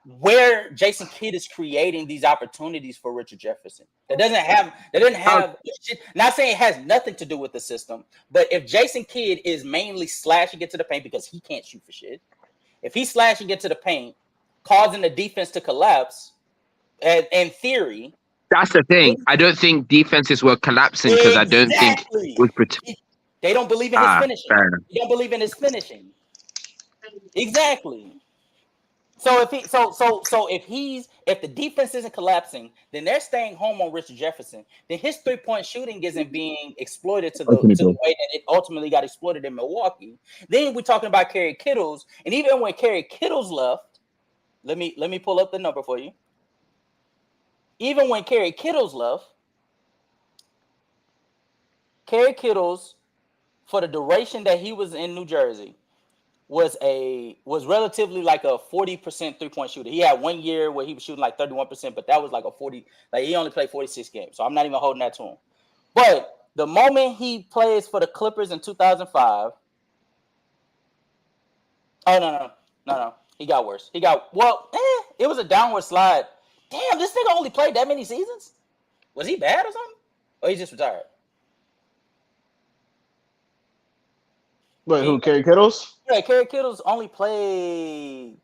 where Jason Kidd is creating these opportunities for Richard Jefferson. That doesn't have not saying it has nothing to do with the system, but if Jason Kidd is mainly slashing it to the paint because he can't shoot for shit, if he's slashing it to the paint, causing the defense to collapse, in theory. That's the thing. I don't think defenses were collapsing because I don't think they don't believe in his finishing. They don't believe in his finishing. Exactly. So if the defense isn't collapsing, then they're staying home on Richard Jefferson. Then his 3-point shooting isn't being exploited to the way that it ultimately got exploited in Milwaukee. Then we're talking about Kerry Kittles, and even when Kerry Kittles left, let me pull up the number for you. Even when Kerry Kittles left, Kerry Kittles, for the duration that he was in New Jersey, was relatively like a 40% 3-point shooter. He had 1 year where he was shooting like 31%, but that was like a 40. Like he only played 46 games, so I'm not even holding that to him. But the moment he plays for the Clippers in 2005, no, he got worse. It was a downward slide. Damn, this nigga only played that many seasons? Was he bad or something? Or he just retired? Wait, who? Kerry Kittles? Yeah, Kerry Kittles only played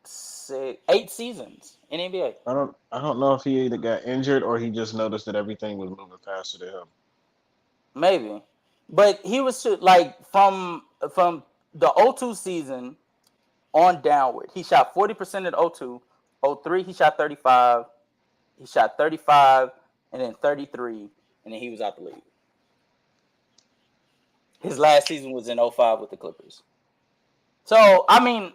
8 seasons in NBA. I don't know if he either got injured or he just noticed that everything was moving faster than him. Maybe. But he was like from the 02 season on downward. He shot 40% at 02. 03, he shot 35. He shot 35 and then 33, and then he was out the league. His last season was in 05 with the Clippers. So, I mean,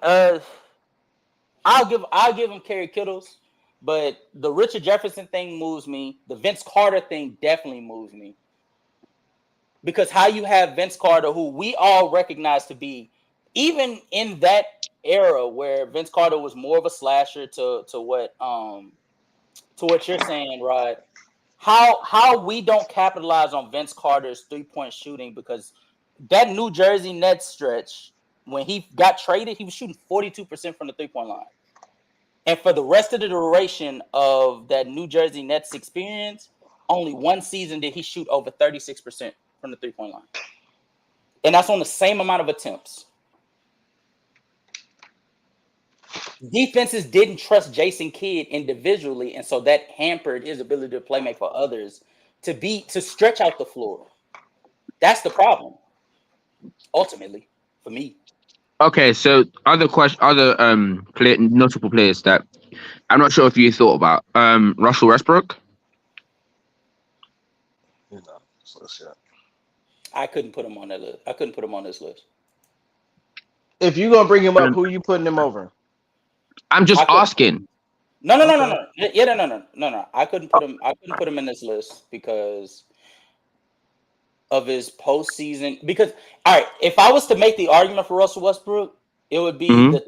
I'll give him Kerry Kittles, but the Richard Jefferson thing moves me. The Vince Carter thing definitely moves me. Because how you have Vince Carter, who we all recognize to be, even in that era where Vince Carter was more of a slasher to what to what you're saying, Rod. How we don't capitalize on Vince Carter's 3-point shooting, because that New Jersey Nets stretch, when he got traded, he was shooting 42% from the 3-point line. And for the rest of the duration of that New Jersey Nets experience, only one season did he shoot over 36% from the 3-point line. And that's on the same amount of attempts. Defenses didn't trust Jason Kidd individually, and so that hampered his ability to play make for others, to stretch out the floor. That's the problem, ultimately, for me. Okay, so other notable players that I'm not sure if you thought about. Russell Westbrook. I couldn't put him on that list. I couldn't put him on this list. If you're gonna bring him up, who are you putting him over? I'm just asking. No. Yeah, no. I couldn't put him in this list because of his postseason. Because all right, if I was to make the argument for Russell Westbrook, it would be the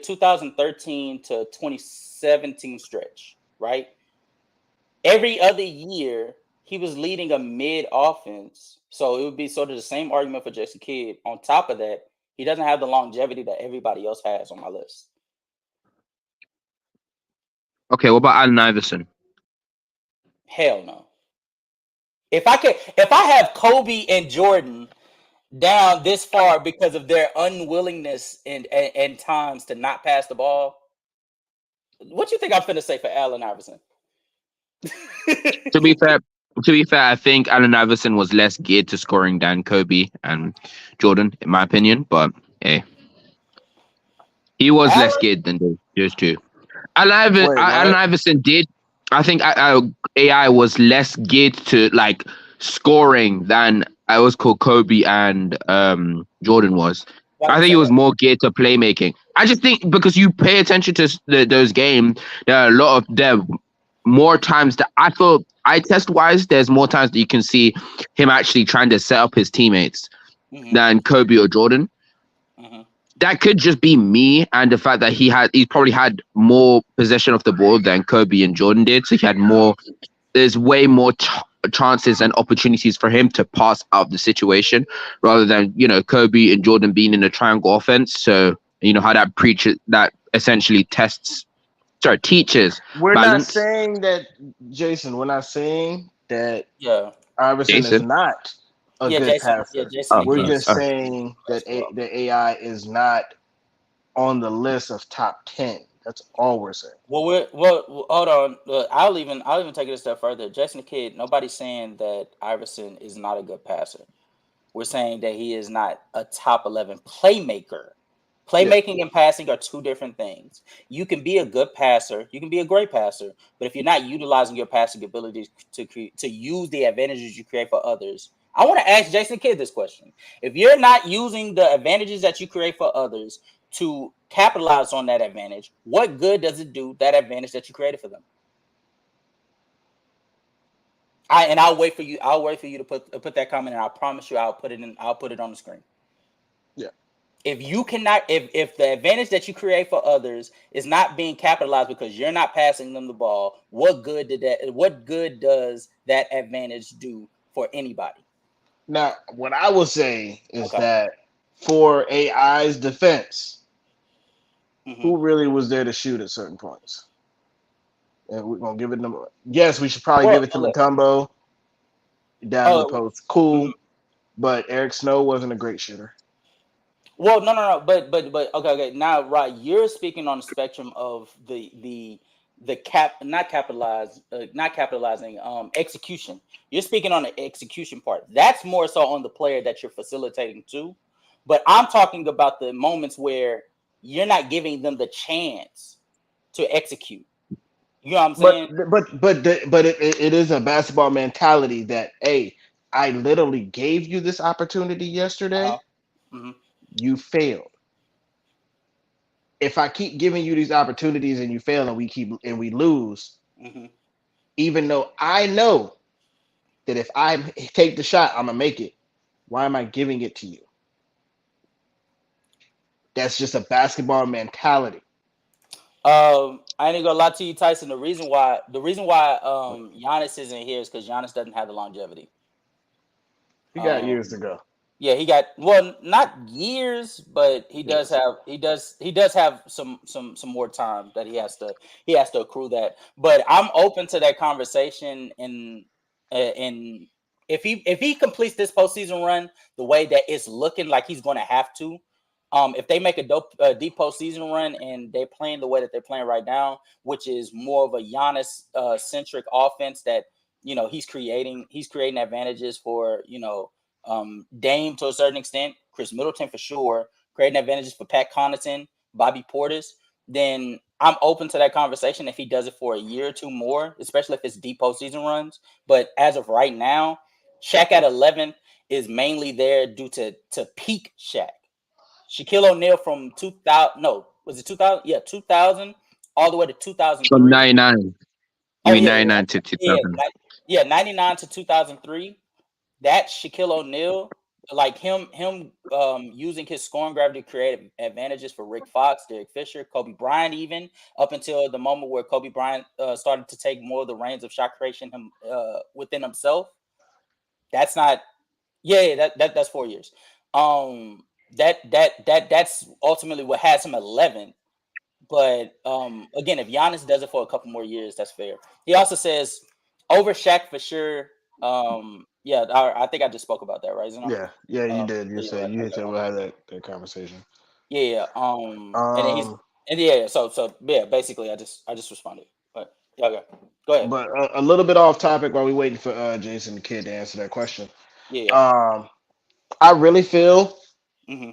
2013 to 2017 stretch, right? Every other year he was leading a mid offense, so it would be sort of the same argument for Jason Kidd. On top of that, he doesn't have the longevity that everybody else has on my list. Okay, what about Allen Iverson? Hell no. If I have Kobe and Jordan down this far because of their unwillingness and times to not pass the ball, what you think I'm finna say for Allen Iverson? To be fair, I think Allen Iverson was less geared to scoring than Kobe and Jordan, in my opinion. But hey, he was less geared than those two. Allen Iverson did. I think AI was less geared to like scoring than I was called Kobe and Jordan was. I think he was more geared to playmaking. I just think because you pay attention to those games, there are a lot of them. More times that I feel eye test wise, there's more times that you can see him actually trying to set up his teammates than Kobe or Jordan. That could just be me and the fact that he probably had more possession of the ball than Kobe and Jordan did. So he had more. There's way more chances and opportunities for him to pass out of the situation rather than Kobe and Jordan being in a triangle offense. So how that essentially teaches. We're balance. not saying that, Jason. We're not saying that. Yeah, Iverson is not a good passer. We're just saying that the AI is not on the list of top 10. That's all we're saying. Well, hold on. I'll even take it a step further. Jason Kidd, nobody's saying that Iverson is not a good passer. We're saying that he is not a top 11 playmaker. Playmaking and passing are two different things. You can be a good passer, you can be a great passer, but if you're not utilizing your passing abilities to use the advantages you create for others, I want to ask Jason Kidd this question. If you're not using the advantages that you create for others to capitalize on that advantage, what good does it do that advantage that you created for them? I'll wait for you. I'll wait for you to put that comment, and I promise you, I'll put it on the screen. Yeah. If you cannot, if the advantage that you create for others is not being capitalized because you're not passing them the ball, what good does that advantage do for anybody? Now, what I will say is that for AI's defense, who really was there to shoot at certain points? And we're gonna give it to. Yes, we should probably give it to Mutombo down the post. Cool, but Eric Snow wasn't a great shooter. Well, no. But okay. Now, right, you're speaking on the spectrum of the not capitalizing execution. You're speaking on the execution part. That's more so on the player that you're facilitating to. But I'm talking about the moments where you're not giving them the chance to execute. You know what I'm saying? But it is a basketball mentality that, hey, I literally gave you this opportunity yesterday. You failed. If I keep giving you these opportunities and you fail and we lose, even though I know that if I take the shot, I'm gonna make it. Why am I giving it to you? That's just a basketball mentality. I ain't gonna lie to you, Tyson. The reason why Giannis isn't here is because Giannis doesn't have the longevity. He got years to go. Yeah, he got not years, but he does have some more time that he has to accrue that. But I'm open to that conversation in if he completes this postseason run the way that it's looking like he's going to have to. If they make a deep postseason run and they're playing the way that they're playing right now, which is more of a Giannis centric offense that he's creating advantages for Dame to a certain extent, Chris Middleton for sure, creating advantages for Pat Connaughton, Bobby Portis, then I'm open to that conversation if he does it for a year or two more, especially if it's deep postseason runs. But as of right now, Shaq at 11 is mainly there due to peak Shaq. Shaquille O'Neal from 2000, no, was it 2000? Yeah, 2000 all the way to 2003. From 99. Oh, You mean yeah, 99 to 2000. Yeah, 99 to 2003. That Shaquille O'Neal, like him using his scoring gravity to create advantages for Rick Fox, Derek Fisher, Kobe Bryant, even up until the moment where Kobe Bryant started to take more of the reins of shot creation within himself. That's not, that's 4 years. That's ultimately what has him 11. But again, if Giannis does it for a couple more years, that's fair. He also says over Shaq for sure. I think I just spoke about that, right? Zeno? Yeah, you did. You yeah, said we'll have that conversation. Yeah. And then basically, I just responded. But yeah, go ahead. But a little bit off topic while we waiting for Jason the Kid to answer that question. Yeah. I really feel Mm-hmm.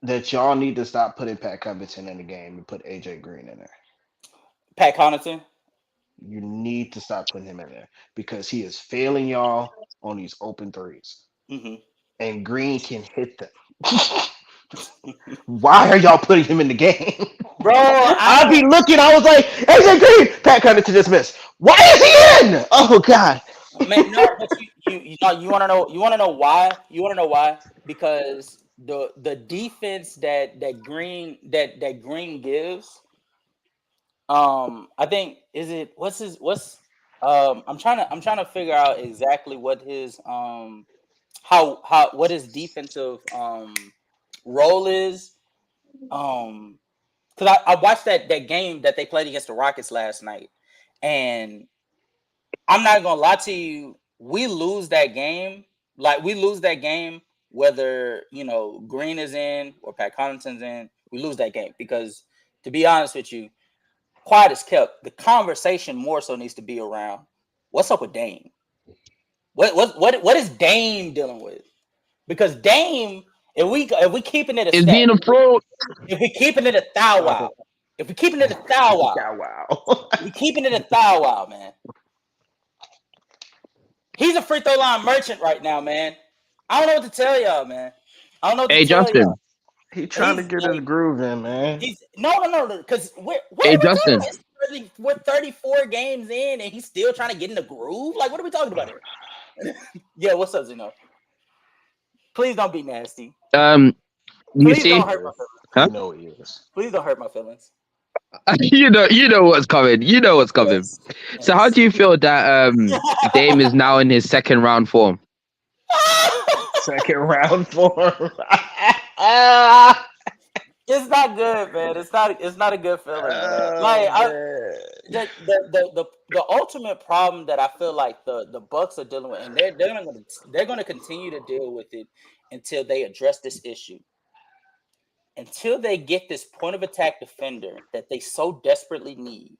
that y'all need to stop putting Pat Covington in the game and put AJ Green in there. Pat Connaughton. You need to stop putting him in there because he is failing y'all on these open threes. Mm-hmm. And Green can hit them. Why are y'all putting him in the game? Bro, I'll be looking. I was like, AJ Green, Pat Covington dismissed. Why is he in? Oh God. Man, no, but you want to know? You want to know why? You want to know why? Because the defense that Green gives. I think I'm trying to figure out exactly what his what his defensive role is. Because I watched that game that they played against the Rockets last night, and I'm not gonna lie to you, we lose that game. Like we lose that game whether Green is in or Pat Connaughton's in. We lose that game because, to be honest with you, quiet is kept. The conversation more so needs to be around what's up with Dame. What is Dame dealing with? Because Dame, if we keeping it a It's stat, being a pro. if we keeping it a thou wow, if we keeping it a thou wow, wow. we keeping it a thou wow, man. He's a free throw line merchant right now, man. I don't know what to tell y'all, man. I don't know what to tell Justin. y'all. He trying to get his groove in, man. No, because we're Justin. we're 34 games in, and he's still trying to get in the groove. Like, what are we talking about here? Yeah, what's up, Zeno? Please don't be nasty. You Please see, don't hurt my feelings. huh? You know he is. Please don't hurt my feelings. you know what's coming. You know what's coming. Yes. So, how do you feel that Dame is now in his second round form? Second round form. It's not good, man. It's not a good feeling. The ultimate problem that I feel like the Bucks are dealing with, and they're going to continue to deal with it until they address this issue. Until they get this point of attack defender that they so desperately need,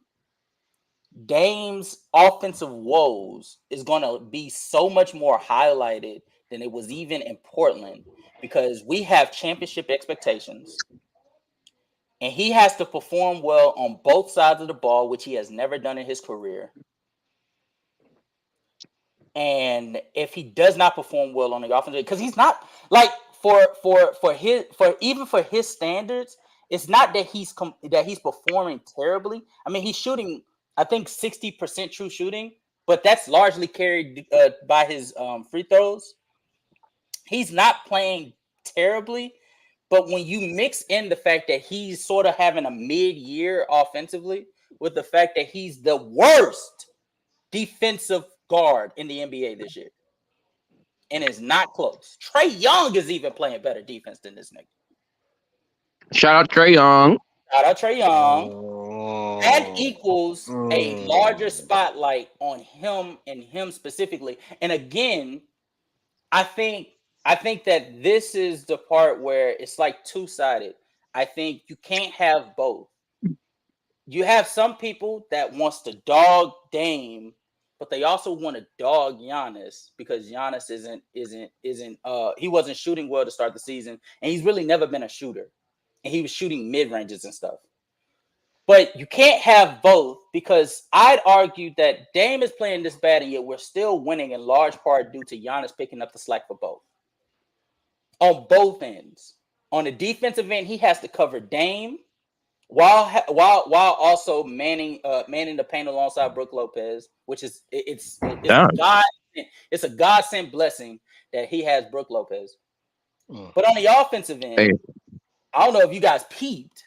Dame's offensive woes is going to be so much more highlighted than it was even in Portland, because we have championship expectations. And he has to perform well on both sides of the ball, which he has never done in his career. And if he does not perform well on the offense, because he's not like for his standards, it's not that he's performing terribly. I mean, he's shooting, I think 60% true shooting, but that's largely carried by his free throws. He's not playing terribly. But when you mix in the fact that he's sort of having a mid-year offensively with the fact that he's the worst defensive guard in the NBA this year, and it's not close. Trae Young is even playing better defense than this nigga. Shout out Trae Young. Shout out Trae Young. That equals a larger spotlight on him and him specifically. And again, I think that this is the part where it's like two-sided. I think you can't have both. You have some people that wants to dog Dame, but they also want to dog Giannis because Giannis isn't he wasn't shooting well to start the season, and he's really never been a shooter. And he was shooting mid-ranges and stuff. But you can't have both because I'd argue that Dame is playing this bad, and yet we're still winning in large part due to Giannis picking up the slack for both. On both ends. On the defensive end, he has to cover Dame while also manning the paint alongside Brook Lopez, which is it's a godsend blessing that he has Brook Lopez. But on the offensive end, I don't know if you guys peeped,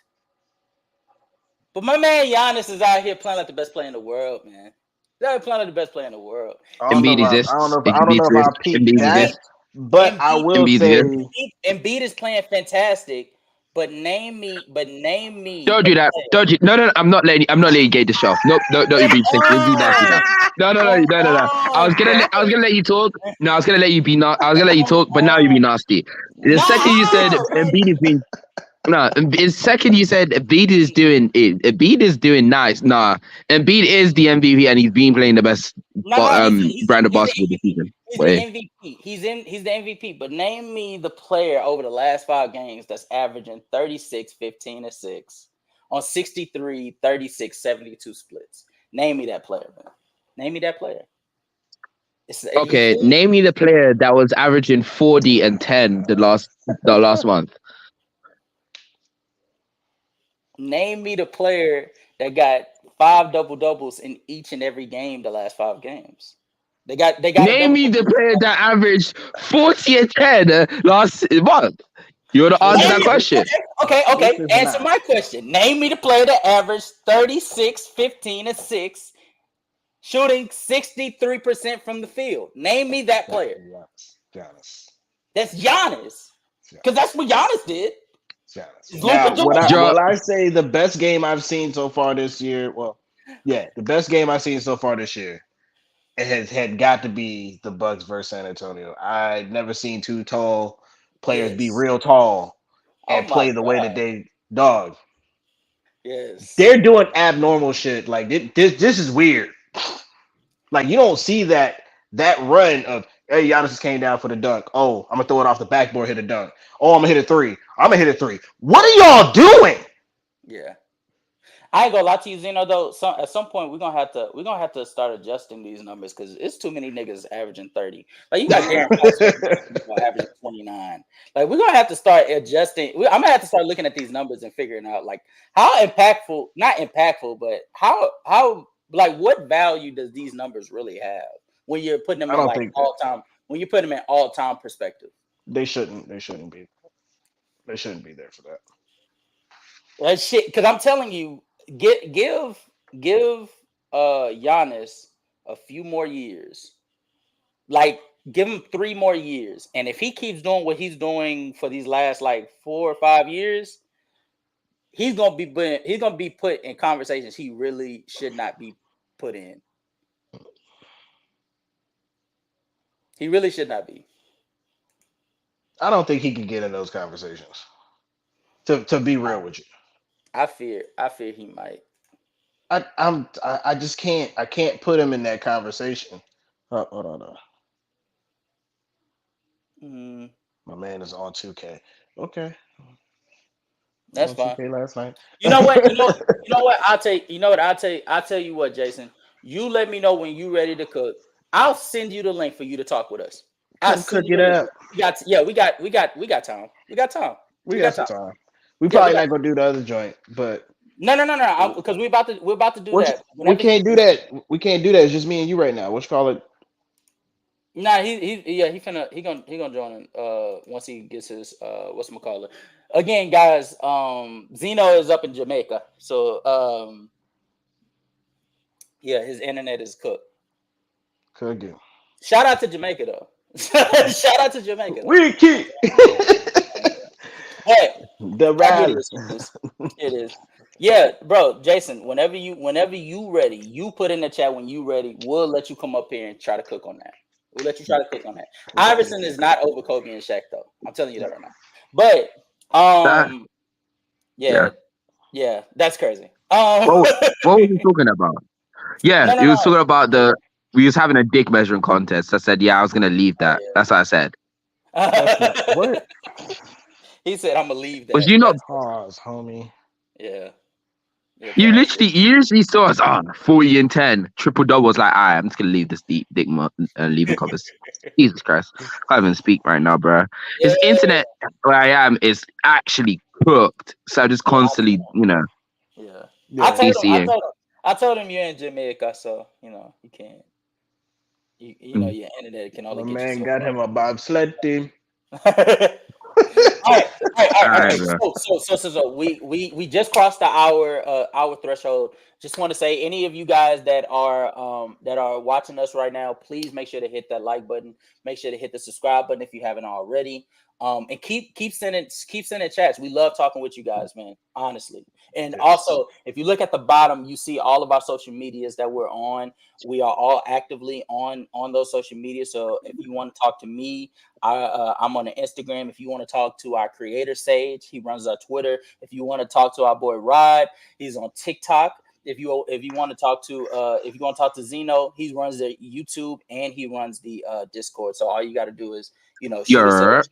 but my man Giannis is out here playing like the best player in the world, man. He's out here playing like the best player in the world. Embiid exists. I don't know if I peeped that, but Embiid, I will say Embiid is playing fantastic. But name me. Don't do that. Don't you? No. I'm not letting you gate the show. Nope. Don't you be sick. No. I was gonna let you talk. No, I was gonna let you be not. I was gonna let you talk, but now you be nasty. The second you said Embiid is being. No, the second you said Embiid is doing it. Embiid is doing nice. Nah, Embiid is the MVP and he's been playing the best brand of basketball this season. He's the MVP. He's the MVP. But name me the player over the last 5 games that's averaging 36, 15, and 6 on 63, 36, 72 splits. Name me that player, man. Name me that player. Okay, name me the player that was averaging 40 and 10 the last month. Name me the player that got 5 double-doubles in each and every game the last 5 games. They got. Name me the player that averaged 40 and 10 last month. You want to answer that question? Okay. Answer my question. Name me the player that averaged 36, 15, and 6, shooting 63% from the field. Name me that player. Giannis. That's Giannis. Because that's what Giannis did. Now, when I say the best game I've seen so far this year, the best game I've seen so far this year, it had got to be the Bucks versus San Antonio. I've never seen 2 tall players be real tall and play the way that they dog. Yes, they're doing abnormal shit. Like this is weird. Like you don't see that run of. Hey, Giannis just came down for the dunk. Oh, I'm gonna throw it off the backboard, hit a dunk. Oh, I'm gonna hit a 3. I'm gonna hit a 3. What are y'all doing? Yeah, I ain't gonna lie to you, Zeno. Though, at some point we're gonna have to start adjusting these numbers because it's too many niggas averaging 30. Like you got Darren Fox averaging 29. Like we're gonna have to start adjusting. I'm gonna have to start looking at these numbers and figuring out like how impactful, not impactful, but how like what value does these numbers really have? When you're putting them in like all time, when you put them in all time perspective, they shouldn't be. They shouldn't be there for that. That shit, because I'm telling you, give Giannis a few more years. Like give him 3 more years, and if he keeps doing what he's doing for these last like 4 or 5 years, he's gonna be put in conversations he really should not be put in. He really should not be. I don't think he can get in those conversations. To be real with you, I fear he might. I just can't. I can't put him in that conversation. Hold on. My man is on 2K. Okay, that's fine. 2K last night. You know what? You know what? I'll tell you what, Jason. You let me know when you're ready to cook. I'll send you the link for you to talk with us. I'll cook it up. We got time. We got time. We got time. We probably not gonna do the other joint, but no. Because we're about to do that. We can't do that. We can't do that. It's just me and you right now. What you call it? Nah, he gonna join once he gets his whatchamacallit. Again, guys, Zeno is up in Jamaica, so yeah, his internet is cooked. Could get. Shout out to Jamaica though. Shout out to Jamaica though. We keep Hey, the fuck it rally. is. It is. It is. Yeah, bro, Jason. Whenever you ready, you put in the chat when you ready. We'll let you come up here and try to cook on that. We'll let you try to cook on that. Iverson is not over Kobe and Shaq though. I'm telling you that right now. But That, yeah, yeah. yeah, that's crazy. What was he talking about? Yeah, No, no, he was no. talking about we was having a dick measuring contest. I said, yeah, I was gonna leave Oh that. That's what I said. That's not yeah. what. He said, "I'm gonna leave Was that." you not? That's Pause, homie. yeah, yeah. You Pause. usually saw us on 40 and 10, triple double. Was like, all right, I'm just gonna leave this leaving covers. Jesus Christ, can't even speak right now, bro. Yeah, His internet where I am is actually cooked, so I just yeah, constantly, yeah. I Yeah. told him. I CCing. told him. I told him you're in Jamaica, so you can't. Your internet can My only get you man so got him a bobsled team. far. All right. Alright, bro. So we just crossed the hour threshold. Just want to say, any of you guys that are watching us right now, please make sure to hit that like button. Make sure to hit the subscribe button if you haven't already. And keep sending chats. We love talking with you guys, man. Honestly. And Yes. also, if you look at the bottom, you see all of our social medias that we're on. We are all actively on those social media. So if you want to talk to me, I'm on the Instagram. If you want to talk to our creator Sage, he runs our Twitter. If you want to talk to our boy Rod, he's on TikTok. If you want to talk to Zeno, he runs the YouTube and he runs the Discord. So all you got to do is You're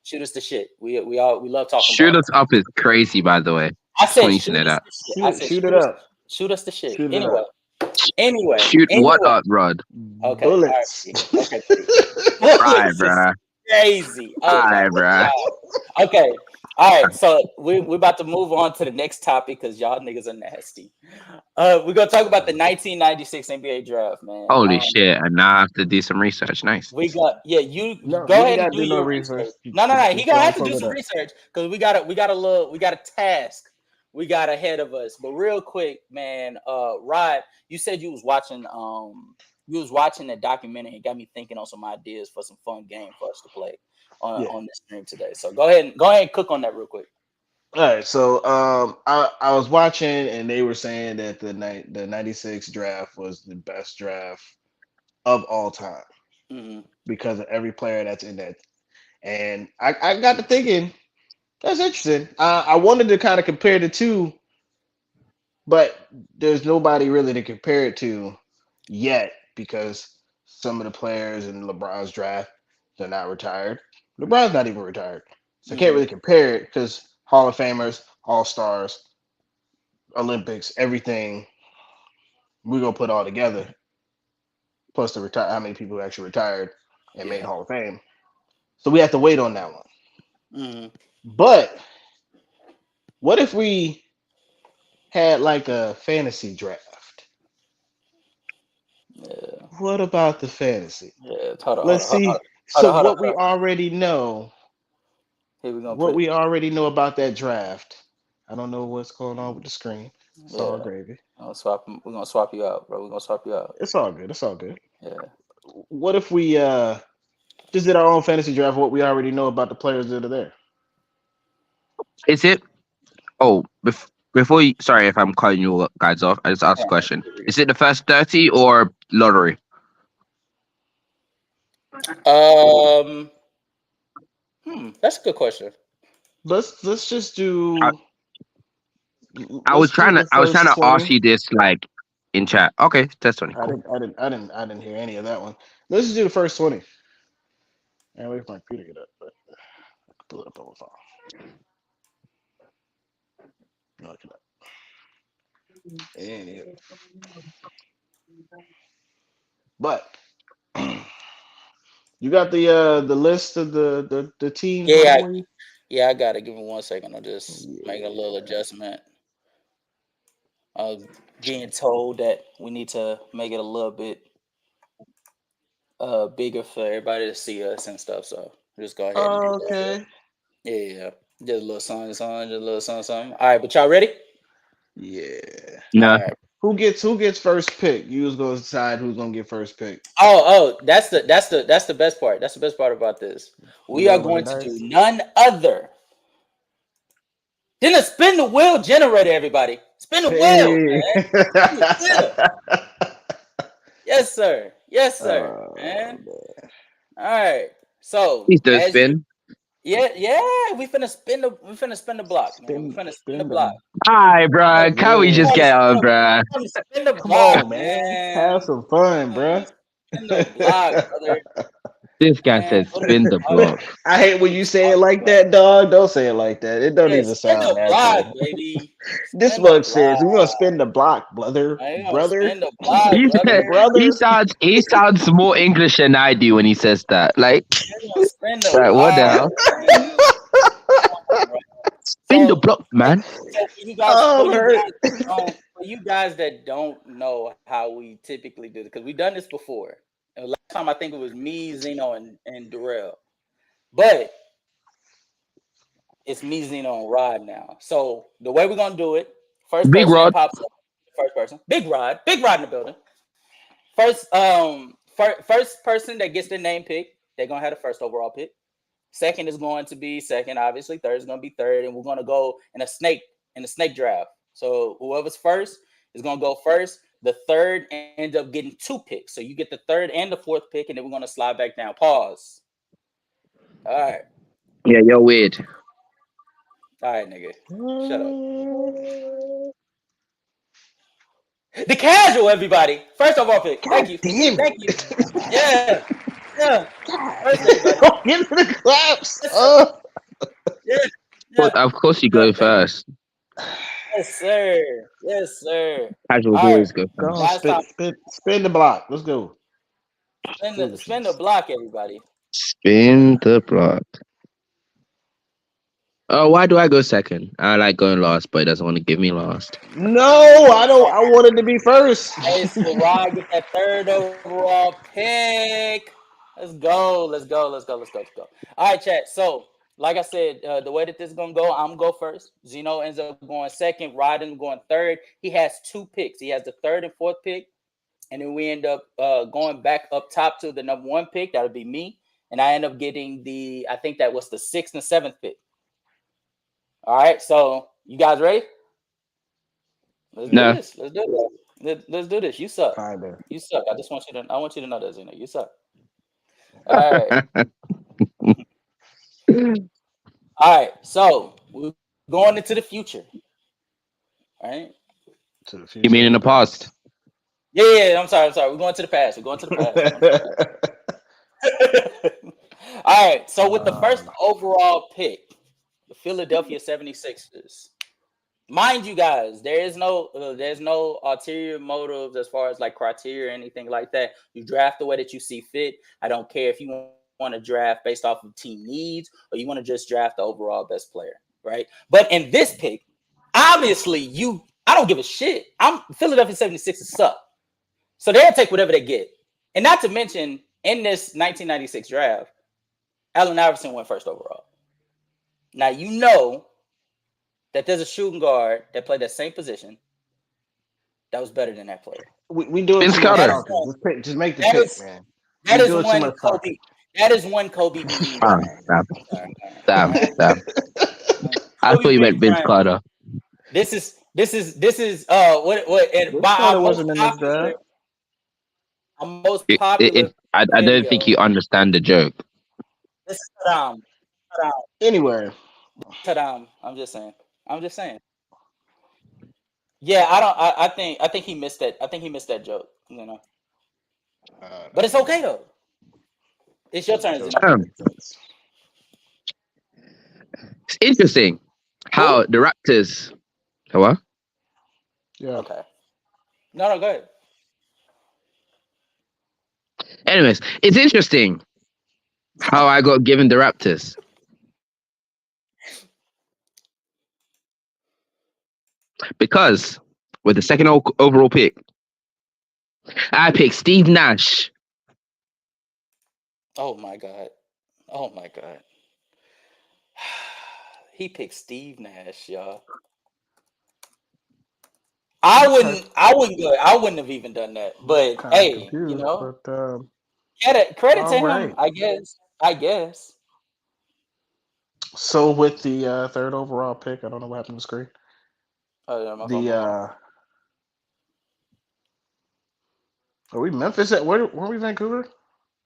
shoot us the shit. We love talking shoot ball. us up is crazy, by the way. I Just want said you to shoot know us that. the shit. I said Shoot it up. shoot us the shit. Shoot it Anyway. up. Shoot what Anyway. up, Rod? Okay. Bullets. All right. Okay. Alright, Bullets is bruh. crazy. Oh my Alright, bruh. God. Okay. All right. So we're about to move on to the next topic because y'all niggas are nasty. We're gonna talk about the 1996 NBA draft, man. Holy shit! And now I have to do some research. Nice. We got you No, go you ain't ahead and gotta do do no your research. research. No. He Just gonna go have and to do pull it some up. research because we got a task we got ahead of us. But real quick, man, Rod, you said you was watching that documentary and got me thinking on some ideas for some fun game for us to play on this stream today. So go ahead and cook on that real quick. All right, so I was watching and they were saying that the 96 draft was the best draft of all time Mm-hmm. because of every player that's in that. And I got to thinking, that's interesting. I wanted to kind of compare the two, but there's nobody really to compare it to yet because some of the players in LeBron's draft, they're not retired. LeBron's not even retired. So I can't Mm-hmm. really compare it because Hall of Famers, All Stars, Olympics, everything we're gonna put all together, plus the retire how many people actually retired and made Yeah. Hall of Fame. So we have to wait on that one. Mm-hmm. But what if we had like a fantasy draft? Yeah. What about the fantasy? Yeah. Hold on. Let's see. So what we already know, Here we gonna what put. we already know about that draft. I don't know what's going on with the screen. It's all Yeah. gravy. We're gonna swap you out, bro. We're gonna swap you out. It's all good. It's all good. Yeah. What if we just did our own fantasy draft? What we already know about the players that are there. Is it? Oh, before you, sorry if I'm cutting you guys off. I just asked a question. Is it the first 30 or lottery? That's a good question. Let's just do. I was Let's do trying to the I was trying first to ask 20. you this like in chat. Okay, that's funny. I Cool. didn't hear any of that one. Let's just do the first 20. And wait for my computer to get up, but I can pull it up on my phone. No, I cannot. Any but you got the list of the teams Yeah, before you? yeah, I got it. Give me 1 second. I'll just make a Yeah. little adjustment. I was being told that we need to make it a little bit bigger for everybody to see us and stuff. So just go ahead and Oh, do that. okay. Yeah. Just a little song, just a little song. All right, but y'all ready? Yeah. Nah. All right. Who gets first pick? You was gonna decide who's gonna get first pick. Oh, that's the best part. That's the best part about this. We are Rolling the going to do dice. none other than a spin the wheel generator, everybody. Spin the wheel, Hey. man. Spin the wheel. Yes, sir. Yes, sir. Oh, Man. man. All right. So Please don't as you spin. yeah, we finna spin the block, man. We finna spin the Spin block. them. Alright, bro. Can't we Yeah. just get on, bro? We're gonna spin the Come block, on, man. man. Have some fun, We're bruh. gonna spin the block, brother. This guy Man, said spin the block. I hate when you say it like that, dog. Don't say it like that. It don't Yeah, even spin sound the block, natural. baby. This Spin the mug says block. we're gonna spin the block, brother. Man, you gonna Brother. spin the block, He brother. said he sounds more English than I do when he says that. Like, You gonna spin the like what the block, hell? man. Come on, bro. Spin the block, man. So Oh, I'm hurt. for you guys that don't know how we typically do it, because we've done this before. And last time I think it was me, Zeno, and Darrell. But it's me, Zeno, and Rod now. So the way we're gonna do it, first Big person Rod. that pops up, first person. Big Rod in the building. First, first person that gets their name picked, they're gonna have the first overall pick. Second is going to be second, obviously. Third is gonna be third, and we're gonna go in a snake draft. So whoever's first is gonna go first. The third ends up getting 2 picks. So you get the third and the fourth pick, and then we're gonna slide back down. Pause. All right. Yeah, you're weird. All right, nigga. Shut up. The casual, everybody. First overall pick. Thank you. Damn Thank you. it. Yeah. Yeah. First, everybody. Don't give me the claps. Oh. Yeah. Yeah. Of course you go first. Yes, sir. Yes, sir. Casuals All always right. go Go first. on, Last time. spin the block. Let's go. Spin the block, everybody. Spin the block. Oh, why do I go second? I like going last, but it doesn't want to give me last. No, I don't. I wanted to be first. Hey, so Rod get that third overall pick. Let's go. All right, chat. So, like I said, the way that this is gonna go, I'm go first. Zeno ends up going second. Rod ends up going third. He has 2 picks. He has the third and fourth pick, and then we end up going back up top to the number 1 pick. That would be me, and I end up getting I think that was the 6th and 7th pick. All right, so you guys ready? Let's do this. Let's do this. You suck. Kinda. You suck. I want you to know that, Zeno. You suck. All right. All right. So we're going into the future. All right. To the future. You mean in the past? Yeah. I'm sorry. We're going to the past. All right. So with the first overall pick, the Philadelphia 76ers. Mind you guys, there's no ulterior motives as far as like criteria or anything like that. You draft the way that you see fit. I don't care if you want to draft based off of team needs or you want to just draft the overall best player, right? But in this pick, obviously I don't give a shit. Philadelphia 76ers suck. So they'll take whatever they get. And not to mention, in this 1996 draft, Allen Iverson went first overall. Now you know that there's a shooting guard that played that same position that was better than that player. We doing Vince too much Carter. talking. Just make the pick, man. That We is doing too one much Kobe. talking. That is one Kobe BB. Damn. I thought you meant Vince Carter. This is what and Vince by Carter our wasn't most in this popular. draft. Our most popular. I don't think you understand the joke. This is Saddam. Anyway, Saddam. I'm just saying. Yeah, I think he missed that. I think he missed that joke. You know. But it's okay though. It's your turn. It's interesting how the Raptors. What? yeah. Okay. No, go ahead. Anyways, it's interesting how I got given the Raptors. Because with the second overall pick, I picked Steve Nash Oh my god. Oh my god. He picked Steve Nash, y'all. I Okay. wouldn't. I wouldn't go. I wouldn't have even done that. But Kind of hey, you confused, know, but credit all to him. right. I guess. I guess. So with the third overall pick, I don't know what happened to the screen. Oh yeah, my fault. The My fault. are we Memphis at where were we Vancouver?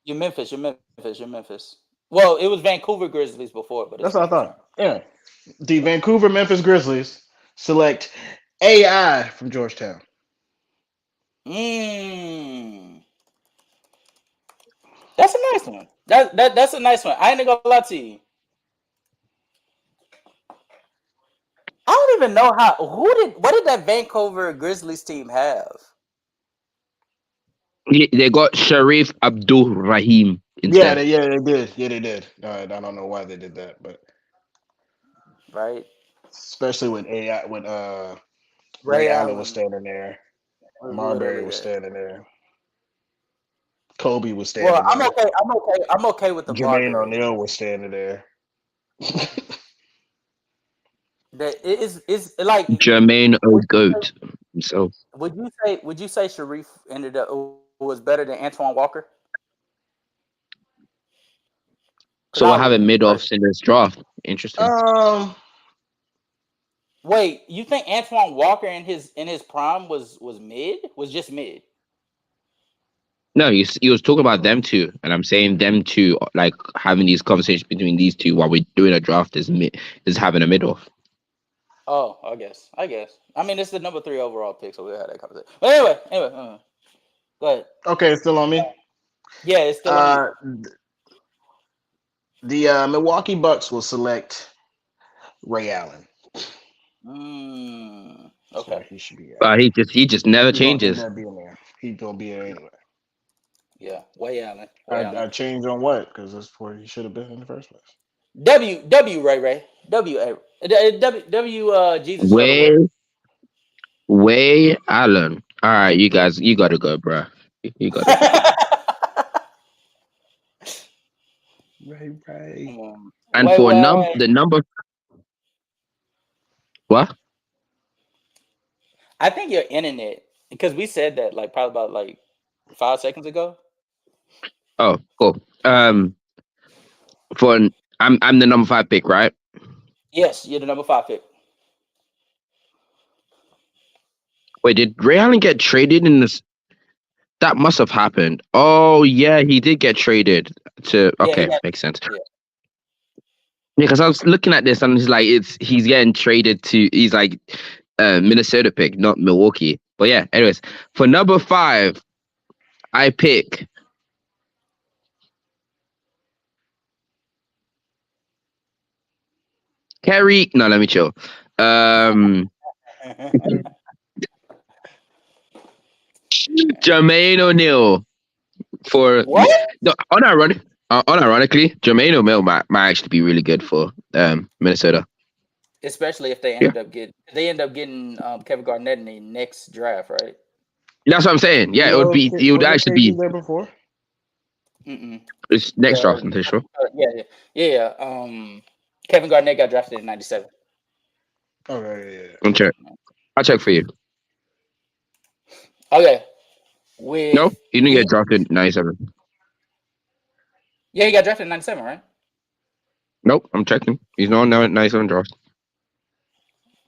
You're Memphis. You're Memphis. You're Memphis. Well, it was Vancouver Grizzlies before, but it's That's what I Memphis thought. now. Yeah. The Vancouver Memphis Grizzlies select AI from Georgetown. Mmm. That's a nice one. That's a nice one. I ain't gonna lie to you. I don't even know what did that Vancouver Grizzlies team have? They got Sharif Abdul Rahim instead. They did. Yeah, they did. I don't know why they did that, but Right? especially when AI when Ray Ray Allen was Allen standing there, was Marbury literally was there. standing there, Kobe was Well, standing I'm there, okay. I'm okay. I'm okay with the Jermaine Marbury. O'Neal was standing there. That it is like Jermaine would you say O'Goat. So would you say Sharif ended up was better than Antoine Walker? Because so I we're having would mid personally. offs in this draft. Interesting. um, Wait, you think Antoine Walker in his prime was mid? Was just mid? No, you was talking about them two, and I'm saying them two, like having these conversations between these two while we're doing a draft is having a mid off. Oh, I guess. I guess. I mean, it's the number 3 overall pick, so we'll have that conversation. But anyway, go ahead. okay, it's still on me. Yeah, it's still on you. Uh, the Milwaukee Bucks will select Ray Allen, so Okay. he should be. He just never He changes. better be in there. He's gonna be there anyway. Yeah. Way Allen. Way Allen. I changed on what because that's where he should have been in the first place. Ray. Jesus Trevor Way. Way Allen. All right, you guys, you gotta go, bro. You gotta go. Ray. And Way for Way. the number what? I think your internet, because we said that like probably about like 5 seconds ago. Oh, cool. For I'm the number 5 pick, right? Yes, you're the number 5 pick. Wait, did Ray Allen get traded in this? That must have happened. Oh yeah, he did get traded to. Yeah, Okay, yeah, makes sense. yeah. Yeah, because I was looking at this and he's getting traded to. He's like Minnesota pick, not Milwaukee. But yeah, anyways, for number 5, I pick Kerry. No, let me chill. Jermaine O'Neal for What? no, unironically, Jermaine O'Neal might actually be really good for Minnesota. Especially if they Yeah, end up getting Kevin Garnett in the next draft, right? that's what I'm saying. Yeah, it would Was actually be there before? it's next draft. I'm pretty sure. Yeah. Kevin Garnett got drafted in '97. Okay, I'll check for you. Okay. No, he didn't get drafted in 97. Yeah, he got drafted in '97, right? Nope, I'm checking. He's not now at 97 draft.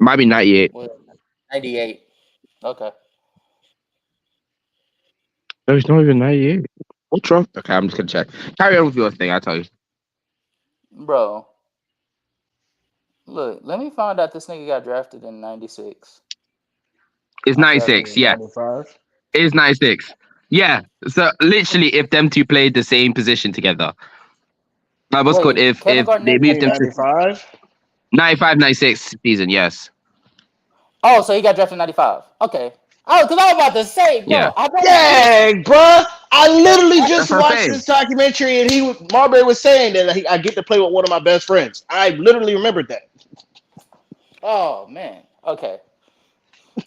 Might be 98. Well, 98. Okay. No, he's not even 98. What draft? Okay, I'm just gonna check. Carry on with your thing. I'll tell you. Bro, look, let me find out this nigga got drafted in '96. It's 96. Yeah, 95. it's 96. Yeah. So literally, if them two played the same position together, what's called if Kevin they Garnett. moved them to 95. 95, 96 season. Yes. Oh, so he got drafted in '95. Okay. Oh, because I was about to say, bro. Yeah. Dang, bruh. I literally just That's what I'm watched saying. this documentary and Marbury was saying that I get to play with one of my best friends. I literally remembered that. Oh man. Okay.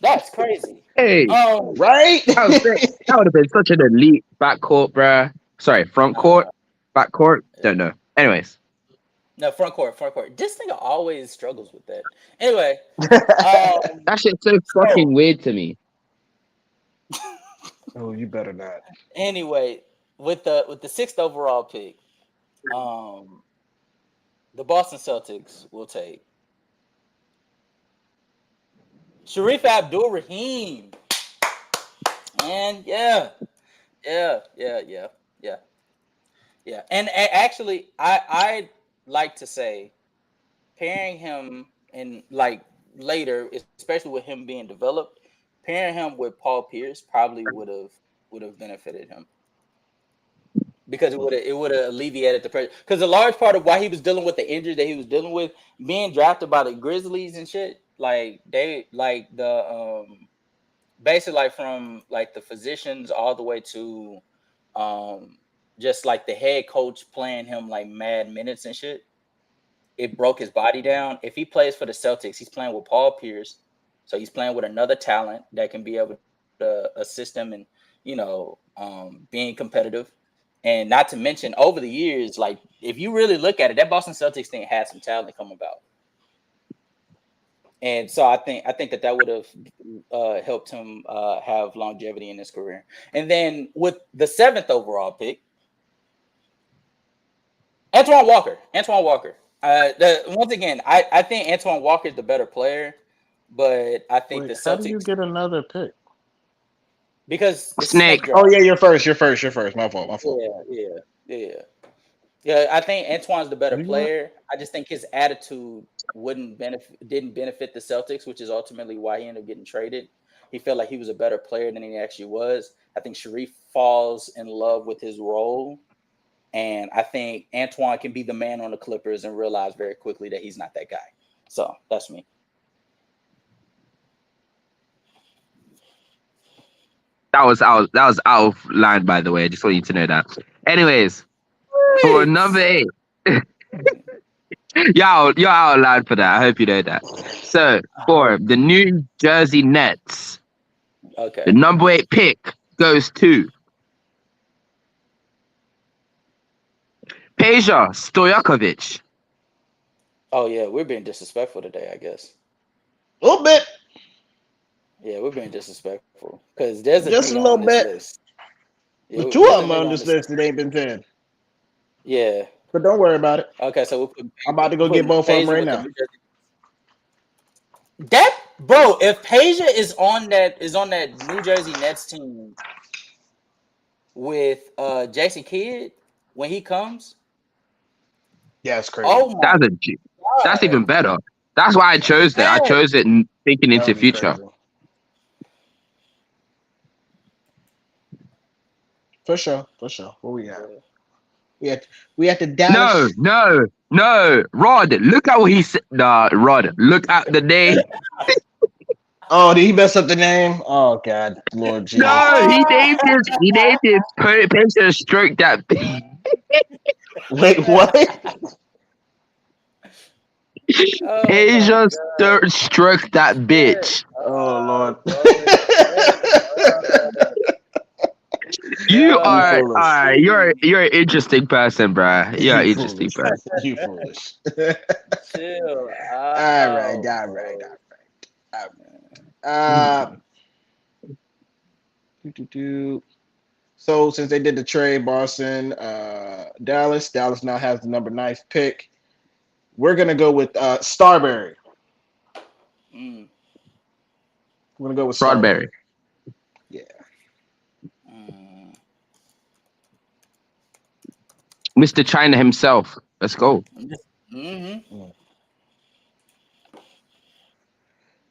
That's crazy. Hey, Right? that would have been such an elite backcourt, bruh. Sorry, front court. Backcourt? Don't know. Anyways. No, front court. This nigga always struggles with that. Anyway, That shit's so fucking weird to me. Oh, you better not. Anyway, with the 6th overall pick, the Boston Celtics will take Sharif Abdul-Rahim. And yeah. And actually, I'd like to say pairing him and like later, especially with him being developed, pairing him with Paul Pierce probably would have benefited him. Because it would have alleviated the pressure. Because a large part of why he was dealing with the injuries that he was dealing with, being drafted by the Grizzlies and shit, like they like the basically like from like the physicians all the way to just like the head coach playing him like mad minutes and shit. It broke his body down. If he plays for the Celtics, he's playing with Paul Pierce, so he's playing with another talent that can be able to assist him in, being competitive. And not to mention, over the years, like if you really look at it, that Boston Celtics thing had some talent come about. And so I think that would have helped him have longevity in his career. And then with the 7th overall pick, Antoine Walker. Once again, I think Antoine Walker is the better player, but I think the Celtics. How do you get another pick? Because Snake. Oh yeah, you're first. My fault. Yeah. I think Antoine's the better player. I just think his attitude didn't benefit the Celtics, which is ultimately why he ended up getting traded. He felt like he was a better player than he actually was. I think Sharif falls in love with his role, and I think Antoine can be the man on the Clippers and realize very quickly that he's not that guy. So that's me. That was out of line, by the way. I just want you to know that. Anyways, for number 8. You're out of line for that. I hope you know that. So, for the New Jersey Nets, okay, the number 8 pick goes to Peja Stojakovic. Oh, yeah, we're being disrespectful today, I guess. A little bit. Yeah, we're being disrespectful. Because there's just a little bit. List. Yeah, but 2 of them on this list that ain't been pinned. Yeah. But don't worry about it. Okay, so I'm about to go get both of them right now. That bro, if Peja is on that New Jersey Nets team with Jason Kidd when he comes, yeah, it's crazy. Oh my that's even better. That's why I chose that. I chose it thinking into future. Crazy. For sure. What we got? We at the Dallas. No. Rod, look at what he said. Nah, Rod, look at the name. Oh, did he mess up the name? Oh God, Lord Jesus. No, he named his Peja stroke that. Wait, what? Peja stroke that bitch. Oh Lord. You're an interesting person, bruh. You're an interesting person. You foolish. Chill. All right. So since they did the trade, Boston, Dallas now has the number 9 pick. We're gonna go with Starberry. We're gonna go with Strawberry. Yeah. Mr. China himself. Let's go. Mm-hmm.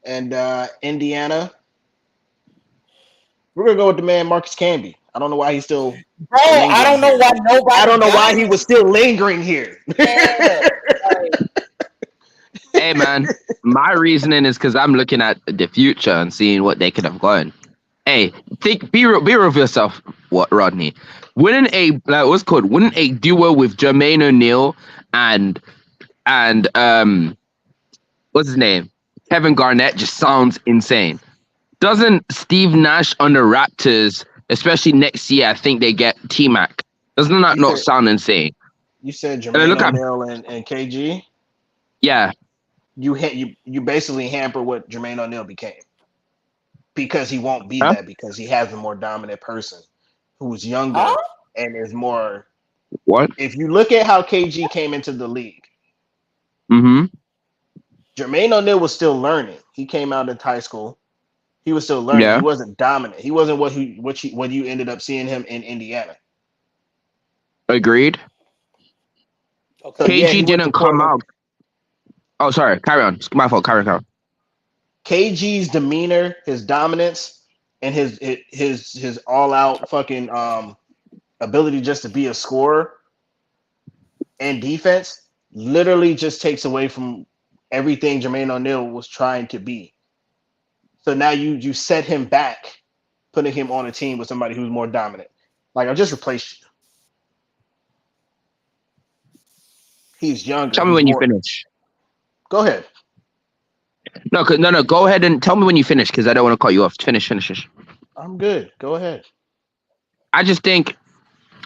And Indiana, we're gonna go with the man Marcus Camby. I don't know why he's still. Bro, I don't know why nobody. I don't know why he was still lingering here. Yeah. Hey man, my reasoning is because I'm looking at the future and seeing what they could have gone. Hey, be real with yourself, Rodney. Wouldn't a duo with Jermaine O'Neal and what's his name? Kevin Garnett just sounds insane. Doesn't Steve Nash on the Raptors, especially next year, I think they get T-Mac. Doesn't that You not said sound insane? you said And then Jermaine look at O'Neal and KG. yeah, You basically hamper what Jermaine O'Neal became because he won't be huh? that because he has a more dominant person who's Huh? younger and is more. What? If you look at how KG came into the league, Mm-hmm. Jermaine O'Neal was still learning. He came out in high school. He was still learning. He Yeah, wasn't dominant. He wasn't what you ended up seeing him in Indiana. agreed. So Okay. yeah, KG he went to didn't come Portland. out. Oh, sorry. Carry on. It's my fault. Carry on. KG's demeanor, his dominance, and his all out fucking ability just to be a scorer and defense literally just takes away from everything Jermaine O'Neal was trying to be. So now you set him back, putting him on a team with somebody who's more dominant. Like I just replaced you. He's younger. Tell me He's when you more. finish. Go ahead. No, no. Go ahead and tell me when you finish because I don't want to cut you off. Finish. I'm good. Go ahead. I just think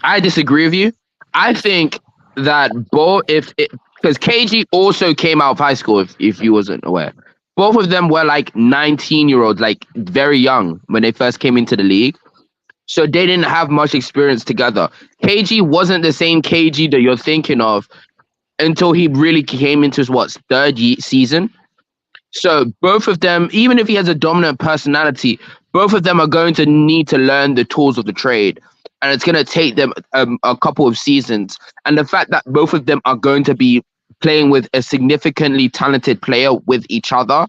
I disagree with you. I think that both because KG also came out of high school if you wasn't aware. Both of them were like 19-year-olds, like very young when they first came into the league. So they didn't have much experience together. KG wasn't the same KG that you're thinking of until he really came into his season. So both of them, even if he has a dominant personality, both of them are going to need to learn the tools of the trade. And it's going to take them a couple of seasons. And the fact that both of them are going to be playing with a significantly talented player with each other,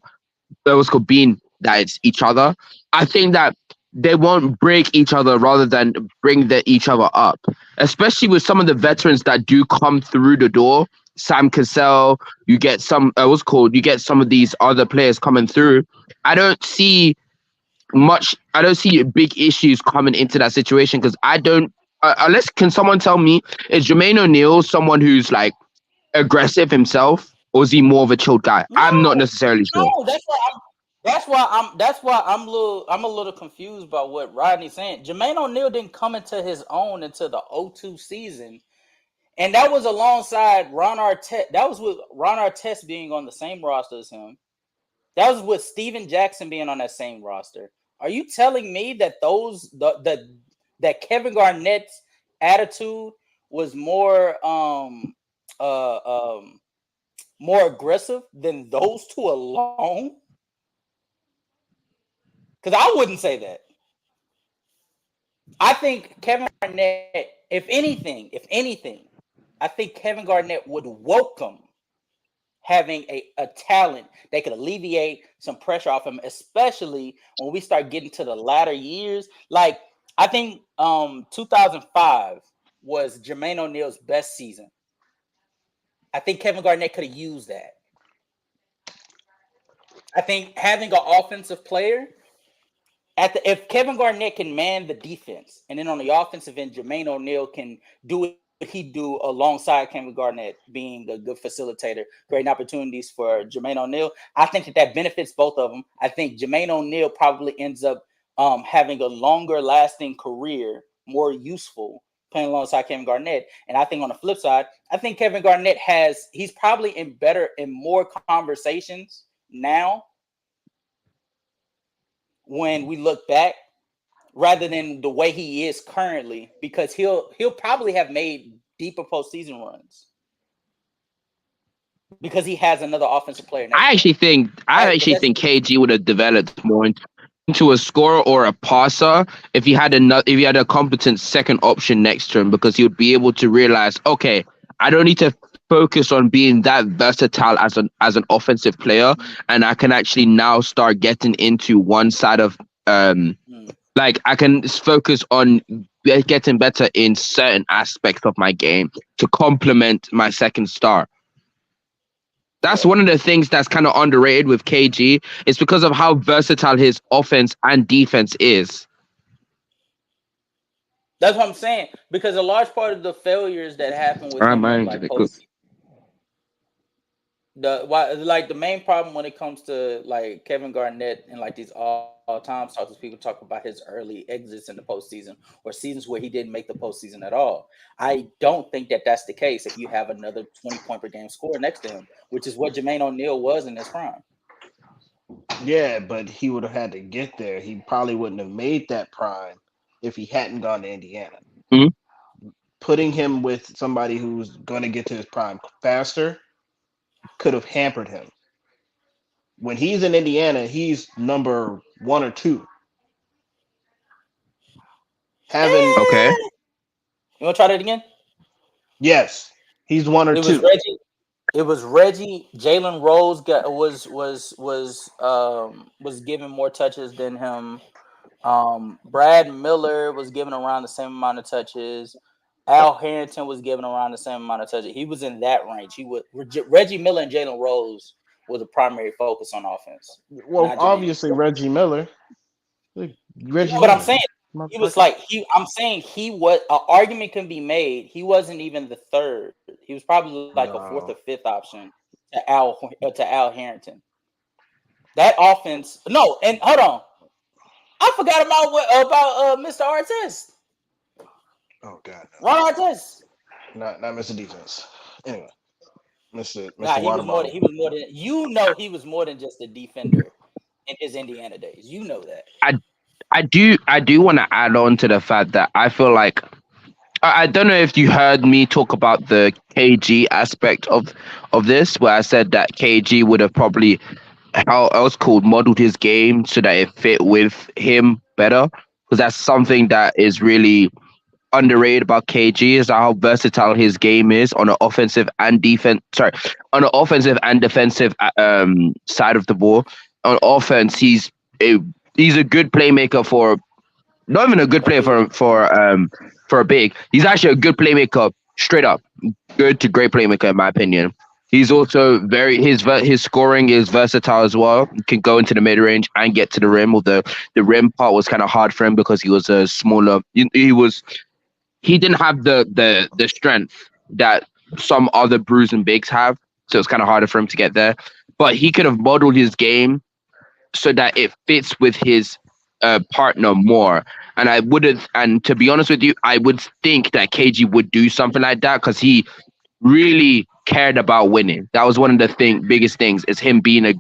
those could be that it's each other. I think that they won't break each other rather than bring each other up, especially with some of the veterans that do come through the door. Sam Cassell, you get some. You get some of these other players coming through. I don't see much. I don't see big issues coming into that situation because I don't. Unless can someone tell me is Jermaine O'Neal someone who's like aggressive himself, or is he more of a chilled guy? I'm not No, necessarily sure. no. That's why I'm a little confused by what Rodney's saying. Jermaine O'Neal didn't come into his own until the '02 season. And that was alongside Ron Artest. That was with Ron Artest being on the same roster as him. That was with Steven Jackson being on that same roster. Are you telling me that that Kevin Garnett's attitude was uh, um, more aggressive than those two alone? Because I wouldn't say that. I think Kevin Garnett, if anything, I think Kevin Garnett would welcome having a talent that could alleviate some pressure off him, especially when we start getting to the latter years. Like I think 2005 was Jermaine O'Neal's best season. I think Kevin Garnett could have used that. I think having an offensive player if Kevin Garnett can man the defense, and then on the offensive end, Jermaine O'Neal can do what he do alongside Kevin Garnett, being a good facilitator, creating opportunities for Jermaine O'Neal. I think that benefits both of them. I think Jermaine O'Neal probably ends up having a longer lasting career, more useful playing alongside Kevin Garnett. And I think on the flip side, I think Kevin Garnett he's probably in more conversations now when we look back rather than the way he is currently, because he'll probably have made deeper postseason runs because he has another offensive player. I actually think KG would have developed more into a scorer or a passer if he had a competent second option next to him, because he would be able to realize, okay, I don't need to focus on being that versatile as an offensive player, and I can actually now start getting into one side of like I can focus on getting better in certain aspects of my game to complement my second star. That's one of the things that's kind of underrated with KG. It's because of how versatile his offense and defense is. That's what I'm saying. Because a large part of the failures that happen with him, like the main problem when it comes to like Kevin Garnett and like these times. Talk to people talk about his early exits in the postseason or seasons where he didn't make the postseason at all. I don't think that that's the case if you have another 20-point per game scorer next to him, which is what Jermaine O'Neal was in his prime. Yeah, but he would have had to get there. He probably wouldn't have made that prime if he hadn't gone to Indiana. Mhm. Putting him with somebody who's going to get to his prime faster could have hampered him. When he's in Indiana, he's number 1 or 2. Having Okay. You want to try that again? yes, he's 1 or 2. It was Reggie. Jalen Rose was given more touches than him. Brad Miller was given around the same amount of touches. Al Harrington was given around the same amount of touches. He was in that range. Reggie Miller and Jalen Rose was the primary focus on offense. Well, obviously Reggie Miller. But I'm saying he was like I'm saying he was. An argument can be made. He wasn't even the third. He was probably like a fourth or fifth option to Al Harrington. That offense. No, and hold on. I forgot about Mr. Artest. Oh God. Ron Artest. Not Mr. Defense. Anyway, Mr. Nah, he was more than he was more than just a defender in his Indiana days. You know that. I do want to add on to the fact that I feel like I don't know if you heard me talk about the KG aspect of this, where I said that KG would have probably modeled his game so that it fit with him better, because that's something that is really underrated about KG is how versatile his game is on an offensive and defensive side of the ball. On offense, he's a good playmaker for not even a good player for a big. He's actually a good playmaker, straight up good to great playmaker in my opinion. He's also his scoring is versatile as well. He can go into the mid range and get to the rim. Although the rim part was kind of hard for him because he was a smaller. He didn't have the strength that some other bruising bigs have, so it's kind of harder for him to get there. But he could have modeled his game so that it fits with his partner more. And to be honest with you, I would think that KG would do something like that because he really cared about winning. That was one of the biggest things is him being a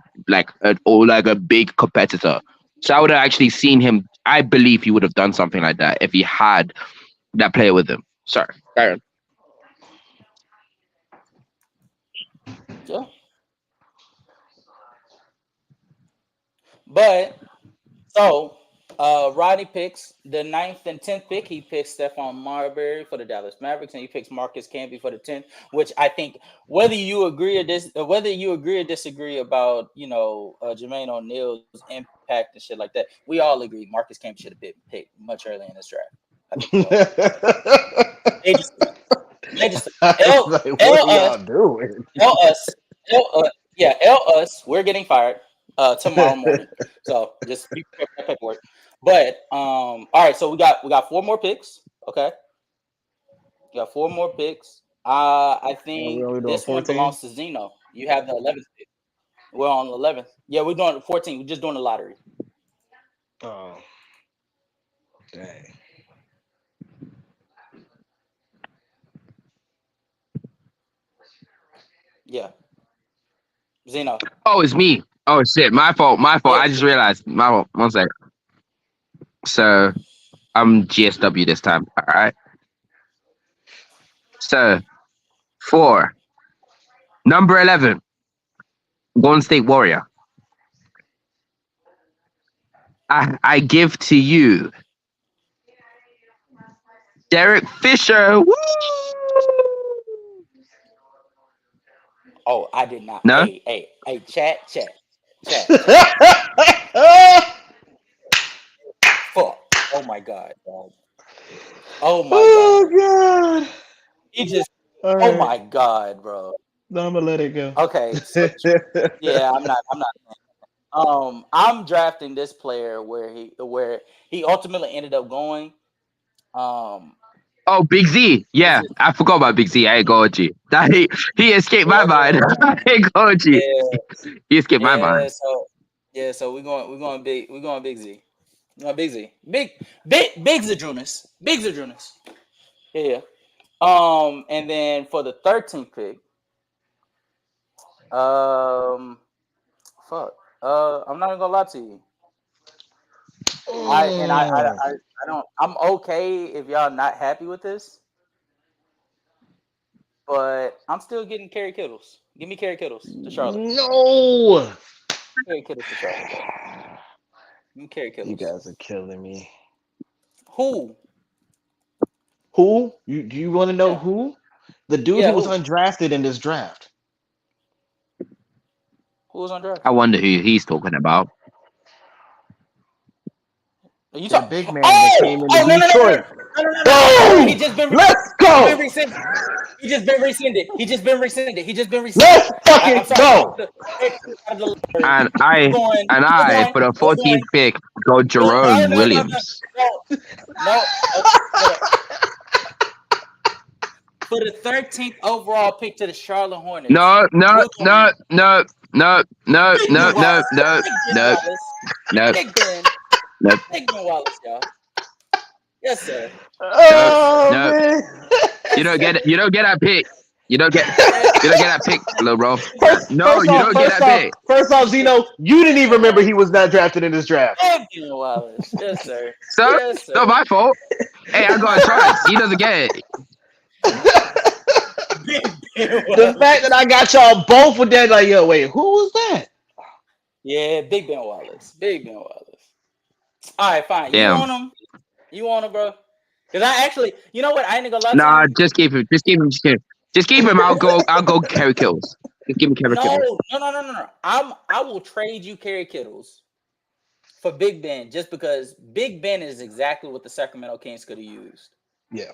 big competitor. So I would have actually seen him. I believe he would have done something like that if he had that player with him. Sorry, Aaron. Yeah. But so Rodney picks the 9th and 10th pick. He picks Stephon Marbury for the Dallas Mavericks, and he picks Marcus Camby for the 10th. Which I think, whether you agree or disagree about Jermaine O'Neal's impact and shit like that, we all agree Marcus Camby should have been picked much earlier in this draft. L us. We're getting fired tomorrow morning. So just be prepared for paperwork. But all right. So we got 4 more picks. Okay, we got 4 more picks. I think this 14? One belongs to Zeno. You have the 11th pick. We're on the 11th. Yeah, we're doing 14. We're just doing the lottery. Oh, dang. Yeah. Zeno. Oh, it's me. Oh, shit. My fault. Yeah. I just realized. My fault. 1 second. So, I'm GSW this time. All right. So, 4. Number 11. Golden State Warrior. I give to you Derek Fisher. Woo! Oh, I did not. No? Hey, chat. Fuck. Oh my God, dog. Oh my God. He just. Right. Oh my God, bro. No, I'm gonna let it go. Okay. So, yeah, I'm not. I'm drafting this player where he ultimately ended up going. Oh, Big Z. Yeah, I forgot about Big Z. I ain't going to. He escaped my mind. I ain't going to. He escaped my mind. Yeah, so we're going big. We're going Big Z. We're going Big Z. Big Zadrunas. Big Zadrunas. Yeah. And then for the 13th pick, fuck. I'm not gonna lie to you. I don't. I'm okay if y'all not happy with this, but I'm still getting Kerry Kittles. Give me Kerry Kittles to Charlotte. No. Kerry Kittles to Charlotte, bro. Give me Kerry You Kittles. guys are killing me. Who? Who? Do you want to know Yeah. who? The dude Yeah, who was who? undrafted in this draft. Who was I undrafted? wonder who he's talking about. Are you That talking? big man that Oh! came into Oh no! Detroit. He Boom! just been. Let's He just go! been rescinded. He just been rescinded. He just been rescinded. He just been rescinded. Let's fucking I'm sorry. go! And We're I going. and We're I going. for the We're 14th going. pick go Jerome No. Williams. No. For the 13th overall pick to the Charlotte Hornets. No. Big Ben Wallace, y'all. Yes, sir. Oh No. man! You don't get it. You don't get that pick. You don't get that pick, little bro. No, you don't get that pick. First off, Zeno, you didn't even remember he was not drafted in this draft. Big Ben Wallace. Yes, sir. So, Yes, sir. not my fault. Hey, I got a chance. He doesn't get it. Big Ben The Wallace. fact that I got y'all both with that, like, yo, wait, who was that? Yeah, Big Ben Wallace. Big Ben Wallace. All right, fine. Damn. You want him? You want him, bro? Because I actually, you know what? I ain't gonna lie to Nah, you. just keep him. Just keep him. Just keep him. I'll go Kerry Kills. Just give me Kerry Kills. No. I will trade you Kerry Kittles for Big Ben just because Big Ben is exactly what the Sacramento Kings could have used. Yeah.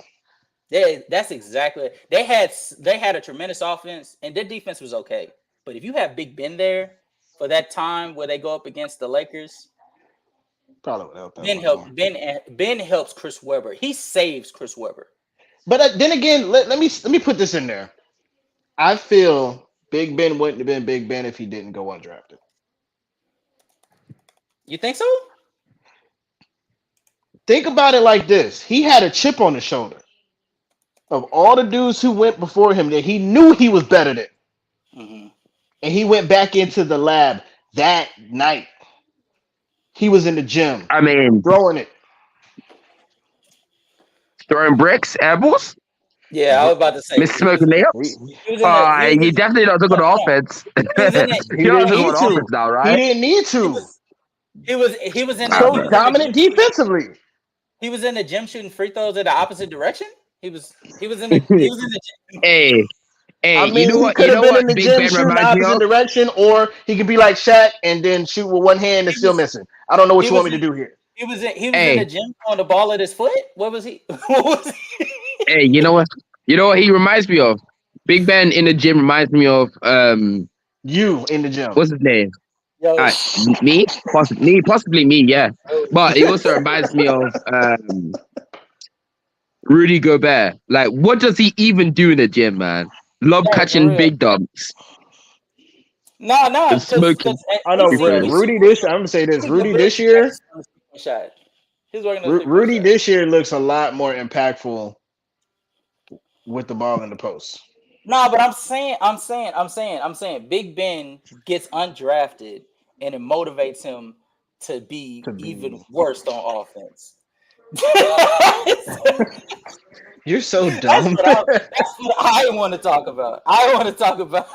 That's exactly. They had a tremendous offense and their defense was okay. But if you have Big Ben there for that time where they go up against the Lakers, Probably would help that. Ben helps Chris Webber. He saves Chris Webber. But then again, let me put this in there. I feel Big Ben wouldn't have been Big Ben if he didn't go undrafted. You think so? Think about it like this. He had a chip on his shoulder. Of all the dudes who went before him that he knew he was better than. Mm-hmm. And he went back into the lab that night. He was in the gym. I mean, throwing it. Throwing bricks, apples. Yeah, I was about to say. Miss Smoking Nails. He definitely not took on offense. He didn't need to now, right? He didn't need to. He was in so dominant defensively. He was in the gym shooting free throws in the opposite direction. He was in the gym. Hey, I mean, you know what? He could have been in the Big gym Ben shooting the reminds me opposite of? direction, or he could be like Shaq and then shoot with one hand and still missing. I don't know what you want me to do here. He was in the gym on the ball at his foot. What was he? Hey, you know what? You know what he reminds me of? Big Ben in the gym reminds me of you in the gym. What's his name? Yo. Me? Possibly me, yeah. But it also reminds me of Rudy Gobert. Like, what does he even do in the gym, man? Love catching big dunks. No. Smoking. I know Rudy this. I'm gonna say this. Rudy this year. Rudy this year looks a lot more impactful with the ball in the post. No, but I'm saying Big Ben gets undrafted and it motivates him to be even worse on offense. You're so dumb. That's what I want to talk about. I want to talk about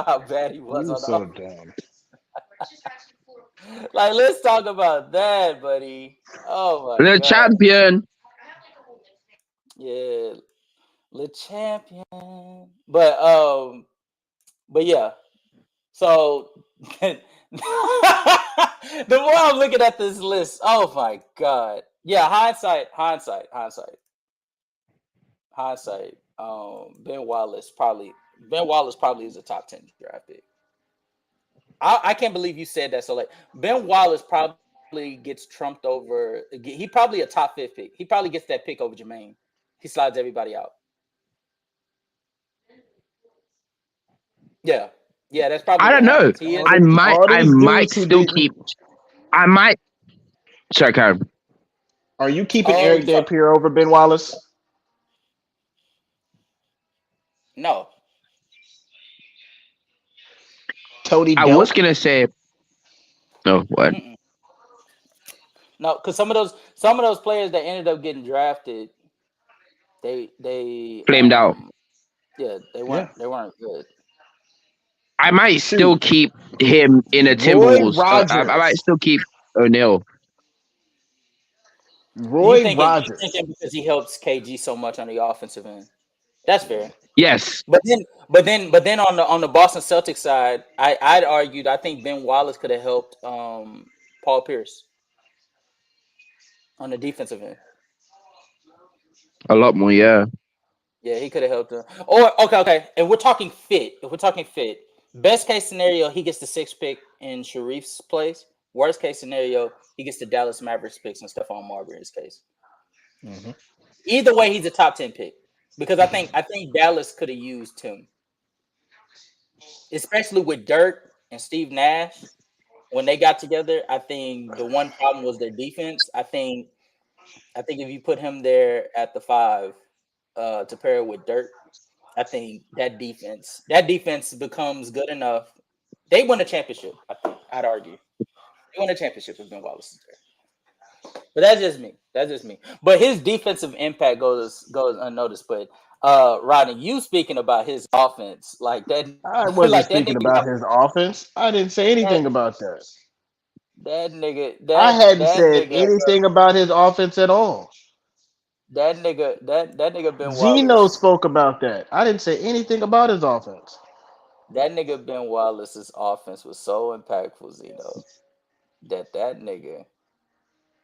how bad he was on so offense. dumb. Like, let's talk about that, buddy. Oh my The God. champion. Yeah, the champion. But yeah. So the more I'm looking at this list, oh my God. Yeah, hindsight. Ben Wallace probably is a top 10 draft pick. I can't believe you said that. So like Ben Wallace probably gets trumped over. He probably a top 5 pick. He probably gets that pick over Jermaine. He slides everybody out. Yeah. Yeah, that's probably I what don't know. happens. He is. All I these might dudes who still didn't. keep. I might. Sorry, Karen. Are you keeping Oh, Eric Dampier over Ben Wallace? no, Tony I was Delk? gonna say no. What? mm-mm. No, because some of those players that ended up getting drafted, they Flamed out. yeah, they Yeah. weren't good. I might Shoot. still keep him in a Roy Timberwolves. I might Rogers. still keep O'Neal. You Roy thinking Rogers. because he helps KG so much on the offensive end. That's fair. Yes. But then on the Boston Celtics side, I'd argued I think Ben Wallace could have helped Paul Pierce on the defensive end. A lot more. Yeah. Yeah, he could have helped him. Or okay. And we're talking fit. If we're talking fit, best case scenario, he gets the sixth pick in Sharif's place. Worst case scenario, he gets the Dallas Mavericks picks and Stephon Marbury's case. Mhm. Either way, he's a top 10 pick because I think Dallas could have used him, especially with Dirk and Steve Nash when they got together. I think the one problem was their defense. I think if you put him there at the 5 to pair it with Dirk, I think that defense becomes good enough. They win a championship. I think I'd argue they win a championship if Ben Wallace is there. But that's just me. That's just me. But his defensive impact goes unnoticed. But Rodney, you speaking about his offense like that, I wasn't like that speaking nigga about got his offense. I didn't say that, anything about that. that nigga I that hadn't that said nigga anything about his offense at all. that nigga Ben Zeno Wallace. spoke about that. I didn't say anything about his offense. That nigga Ben Wallace's offense was so impactful, Zeno, that nigga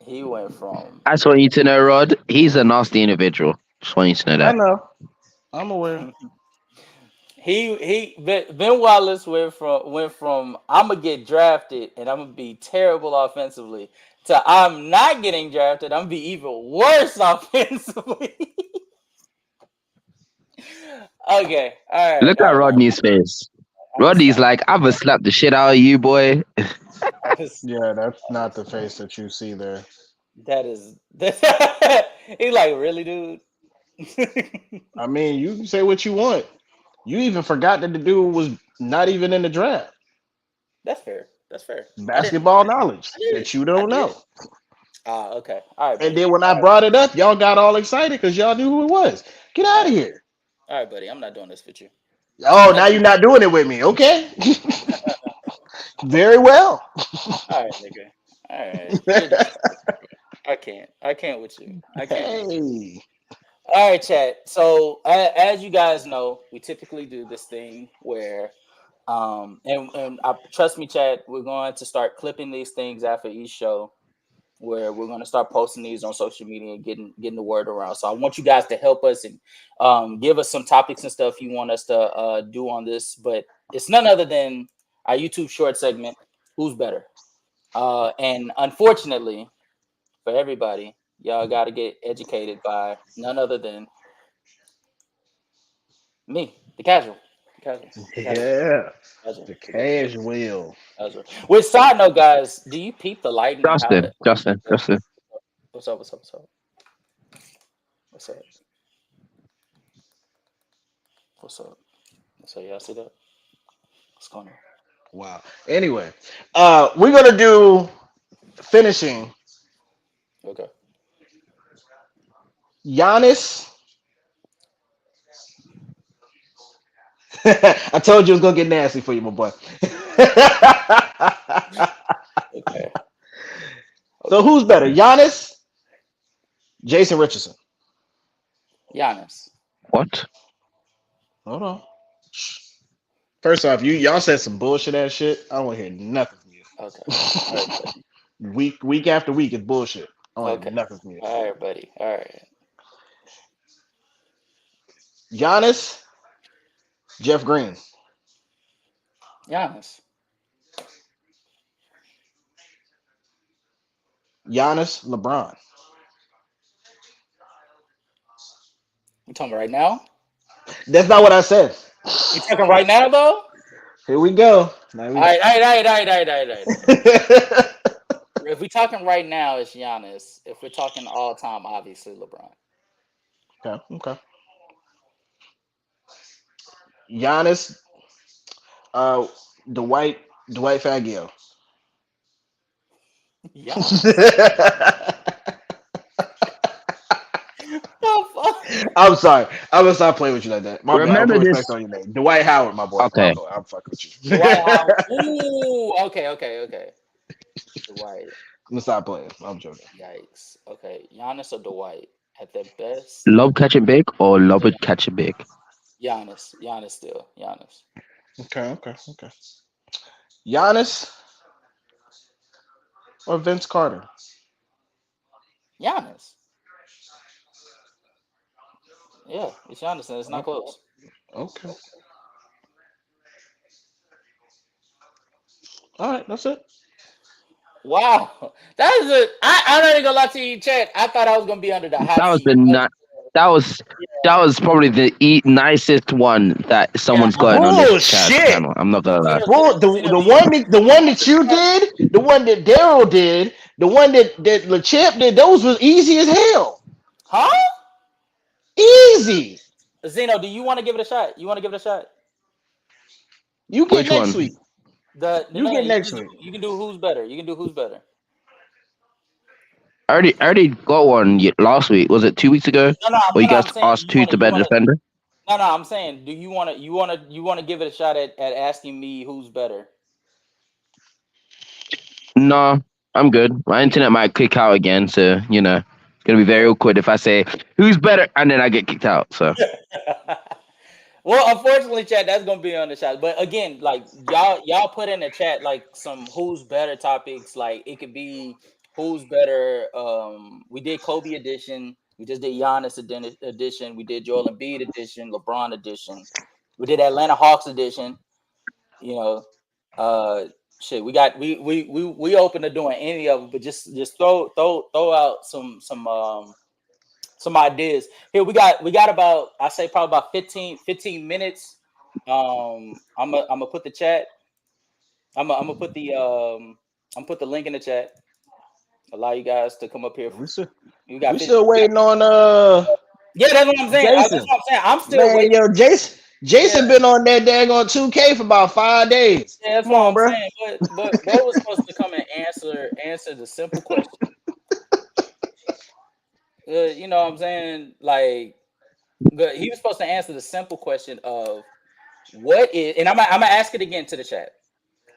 he went from I just want you to know, Rod. He's a nasty individual. Just want you to know I that. know. I'm aware. Ben Wallace went from I'm gonna get drafted and I'm gonna be terrible offensively to I'm not getting drafted. I'm gonna be even worse offensively. Okay, all right, Look all at right. Rodney's face. I'm gonna Rodney's stop. like, I've slapped the shit out of you, boy. Yeah, that's not the face that you see there. That is he's like, really, dude. I mean, you can say what you want. You even forgot that the dude was not even in the draft. That's fair. That's fair. I didn't. Basketball knowledge I did. that you I don't did. know. Okay. All right, And buddy. then when I brought it up, y'all got all excited because y'all knew who it was. Get out of here. All right, buddy. I'm not doing this with you. Oh, now you're not doing it with me. Okay. Very well. All right, nigga. All right. You're disrespectful. I can't with you. I can't. Hey. All right, chat. So as you guys know, we typically do this thing where, and trust me, chat, we're going to start clipping these things after each show, where we're going to start posting these on social media and getting the word around. So I want you guys to help us and give us some topics and stuff you want us to do on this. But it's none other than our YouTube short segment, Who's Better? And unfortunately for everybody, y'all got to get educated by none other than me, the casual. Yeah. Casual. The cash wheel. With side note, guys, do you peep the lighting? And how Justin. What's up? So y'all see that? What's going on? Wow. Anyway, we're gonna do finishing. Okay. Giannis. I told you it was gonna get nasty for you, my boy. Okay. So who's better, Giannis, Jason Richardson? Giannis. What? Hold on. First off, y'all said some bullshit ass shit. I don't want to hear nothing from you. Okay. All right, buddy. Week after week is bullshit. I don't want to hear Okay. nothing from you. All right, buddy. All right. Giannis, Jeff Green. Giannis. Giannis, LeBron. You talking right now? That's not what I said. You talking right now though? Here we go. All right. If we're talking right now, it's Giannis. If we're talking all time, obviously LeBron. Okay. Giannis, uh, Dwight Fangio. Giannis. The fuck? I'm sorry. I'm gonna stop playing with you like that. My bad. I'll Remember put this. respect on your name. Dwight Howard, my boy. Okay. I'm fucking with you. Dwight I'm Howard. Ooh, okay. Dwight. gonna stop playing. I'm joking. Yikes. Okay, Giannis or Dwight at their best? Lob catch it big or lob it catch it big? Giannis. Still. Giannis. Okay. Giannis or Vince Carter? Giannis. Yeah, it's Giannis. And it's not close. Okay. All right, that's it. Wow, that is a. I'm not even gonna lie to you, Chad. I thought I was gonna be under the hot That was seat. the that was probably the nicest one that someone's gotten on this chat Bullshit. channel. I'm not gonna lie. Well, the one that you did, the one that Daryl did, the one that LeChamp did, those was easy as hell. Huh? Easy. Zeno, do you want to give it a shot? You want to give it a shot? You get Which next one? week. You get next week. You can do who's better. I already got one last week. Was it 2 weeks ago? No, Or you guys I'm saying, asked who's the better defender? No, I'm saying, do you want to give it a shot at asking me who's better? No, I'm good. My internet might kick out again, so it's gonna be very awkward if I say who's better and then I get kicked out. So Well, unfortunately, chat, that's gonna be on the shot. But again, like y'all put in the chat like some who's better topics. Like it could be who's better. We did Kobe edition. We just did Giannis edition. We did Joel Embiid edition. LeBron edition. We did Atlanta Hawks edition. Shit. We got we open to doing any of them, but just throw out some ideas. Here we got about, I say probably about 15 minutes. I'm gonna put the chat. I'm gonna put the link in the chat. Allow you guys to come up here. We still waiting on Yeah, that's what I'm saying. Jason. That's what I'm saying. I'm still waiting. Yo, Jason been on that daggone 2K for about 5 days. Yeah, that's Come what on, I'm bro. saying. But Bo was supposed to come and answer the simple question. You know what I'm saying? Like, he was supposed to answer the simple question of what is, and I'm gonna ask it again to the chat.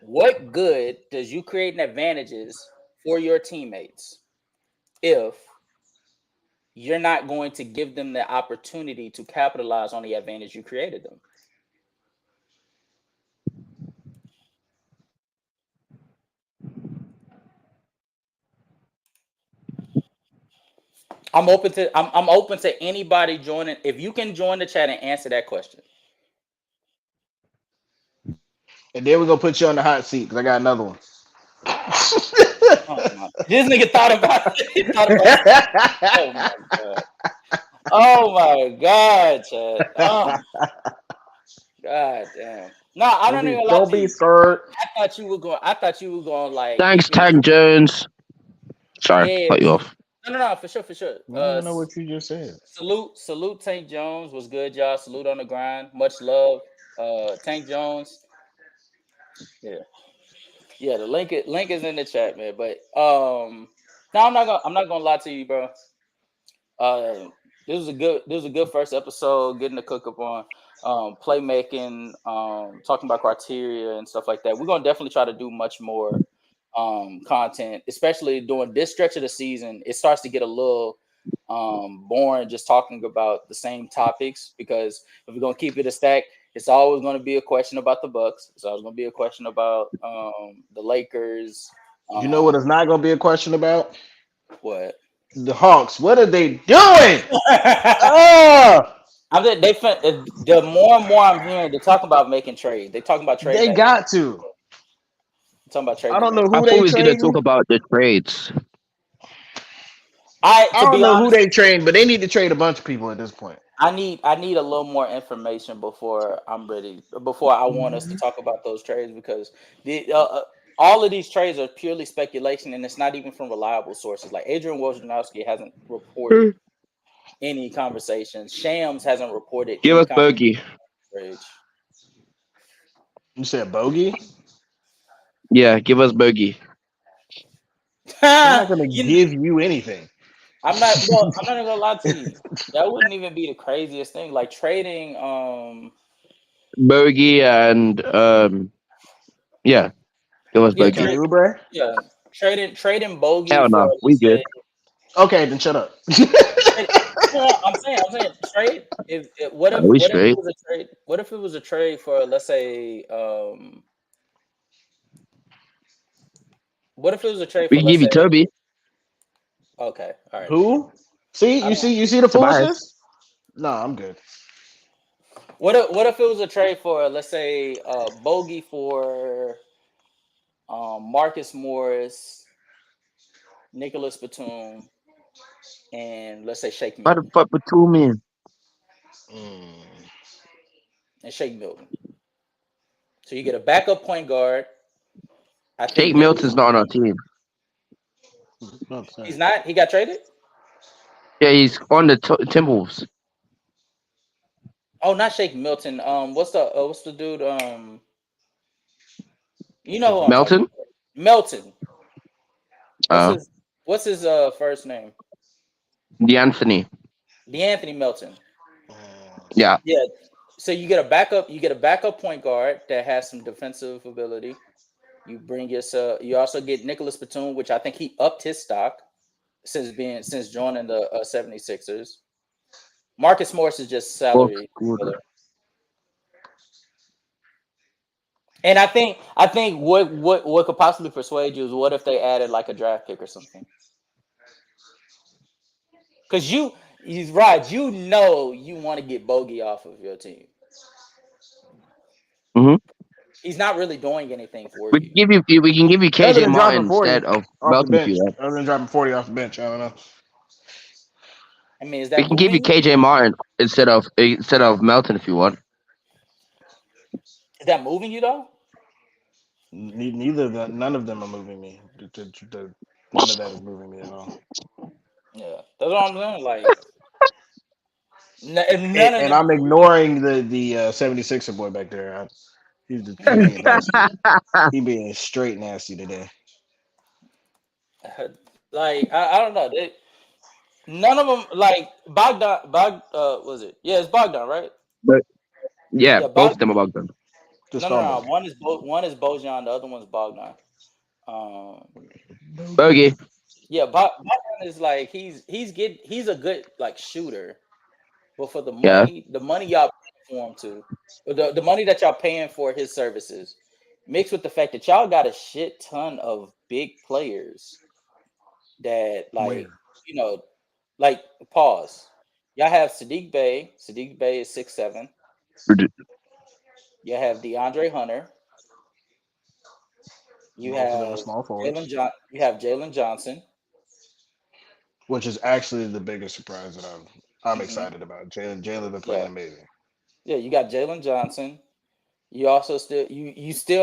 What good does you creating advantages for your teammates if you're not going to give them the opportunity to capitalize on the advantage you created them? I'm open to anybody joining. If you can join the chat and answer that question. And then we're gonna put you on the hot seat because I got another one. This nigga thought about it. Oh my god, Chad. Oh. God damn. No, I don't even Don't be scared. I thought you were going like. thanks, Tank Jones. Sorry, cut you off. No, for sure. I don't know what you just said. Salute Tank Jones. Was good, y'all. Salute on the grind. Much love. Tank Jones. Yeah, the link is in the chat, man. But no, I'm not gonna lie to you, bro. This was a good first episode, getting the cook up on playmaking, talking about criteria and stuff like that. We're gonna definitely try to do much more content, especially during this stretch of the season. It starts to get a little boring just talking about the same topics, because if we're gonna keep it a stack, it's always going to be a question about the Bucks. It's always going to be a question about the Lakers. You know what it's not going to be a question about? What? The Hawks. What are they doing? The more and more I'm hearing, they're talking about making trades. They're talking about trades. They got to. Talking about trades. I don't know who I they thought we was going to trading. talk about the trades. I don't know who they trained, but they need to trade a bunch of people at this point. I need a little more information before I'm ready. Before I want us to talk about those trades because all of these trades are purely speculation and it's not even from reliable sources. Like Adrian Wojnarowski hasn't reported any conversations. Shams hasn't reported Give any us Bogey. trades. You said bogey? Yeah, give us Bogey. I'm not gonna You- give you anything. I'm not. Well, I'm not even gonna lie to you. That wouldn't even be the craziest thing. Like trading. Bogey and yeah, give us Yeah, Bogey. Kelly Oubre? yeah. Trading Bogey Hell for no, we let's good. say. Okay, then shut up. No, I'm saying trade. What if We what if it straight. was a trade? What if it was a trade for let's say what if it was a trade We for can let's give you say Toby. okay, all right. Who? See, I don't, you see the Tobias. foolishness? No, I'm good. what if it was a trade for let's say Bogey for Marcus Morris, Nicholas Batum, and let's say Shake What the Milton. fuck with two men? And Shake Milton. So you get a backup point guard. I think Shake Milton's not on our team. he's not. He got traded. Yeah, he's on the Timberwolves. Oh, not Shake Milton. What's the dude? You know who I'm talking Melton. about. Melton. What's his first name? DeAnthony. DeAnthony Melton. Yeah. Yeah. So you get a backup point guard that has some defensive ability. You bring you also get Nicholas Batum, which I think he upped his stock since joining the 76ers. Marcus Morris is just salary filler. And I think what could possibly persuade you is what if they added like a draft pick or something? Because he's right. You know you want to get Bogey off of your team. Mm-hmm. He's not really doing anything for We you. can give you KJ Martin instead of off the Melton. bench. Other than dropping 40 off the bench, I don't know. I mean, is that We can give you moving KJ Martin instead of Melton if you want. Is that moving you though? None of them are moving me. None of that is moving me at all. Yeah, that's what I'm saying. Like, none of And them. I'm ignoring the 76er boy back there. He being nasty. He being straight nasty today. Like, I don't know. None of them like Bogdan. Was it? Yeah, it's Bogdan, right? But yeah, both of them are Bogdan. No. One is Bojan. The other one's Bogdan. Bogey. Yeah, Bogdan is like he's a good like shooter, but for the money y'all paying for him the money that y'all paying for his services, mixed with the fact that y'all got a shit ton of big players that like pause. Y'all have Sadiq Bey. Sadiq Bey is 6'7". You have DeAndre Hunter. You have Jalen Johnson, which is actually the biggest surprise that I'm excited about. Jalen been playing amazing. Yeah, you got Jalen Johnson. You also still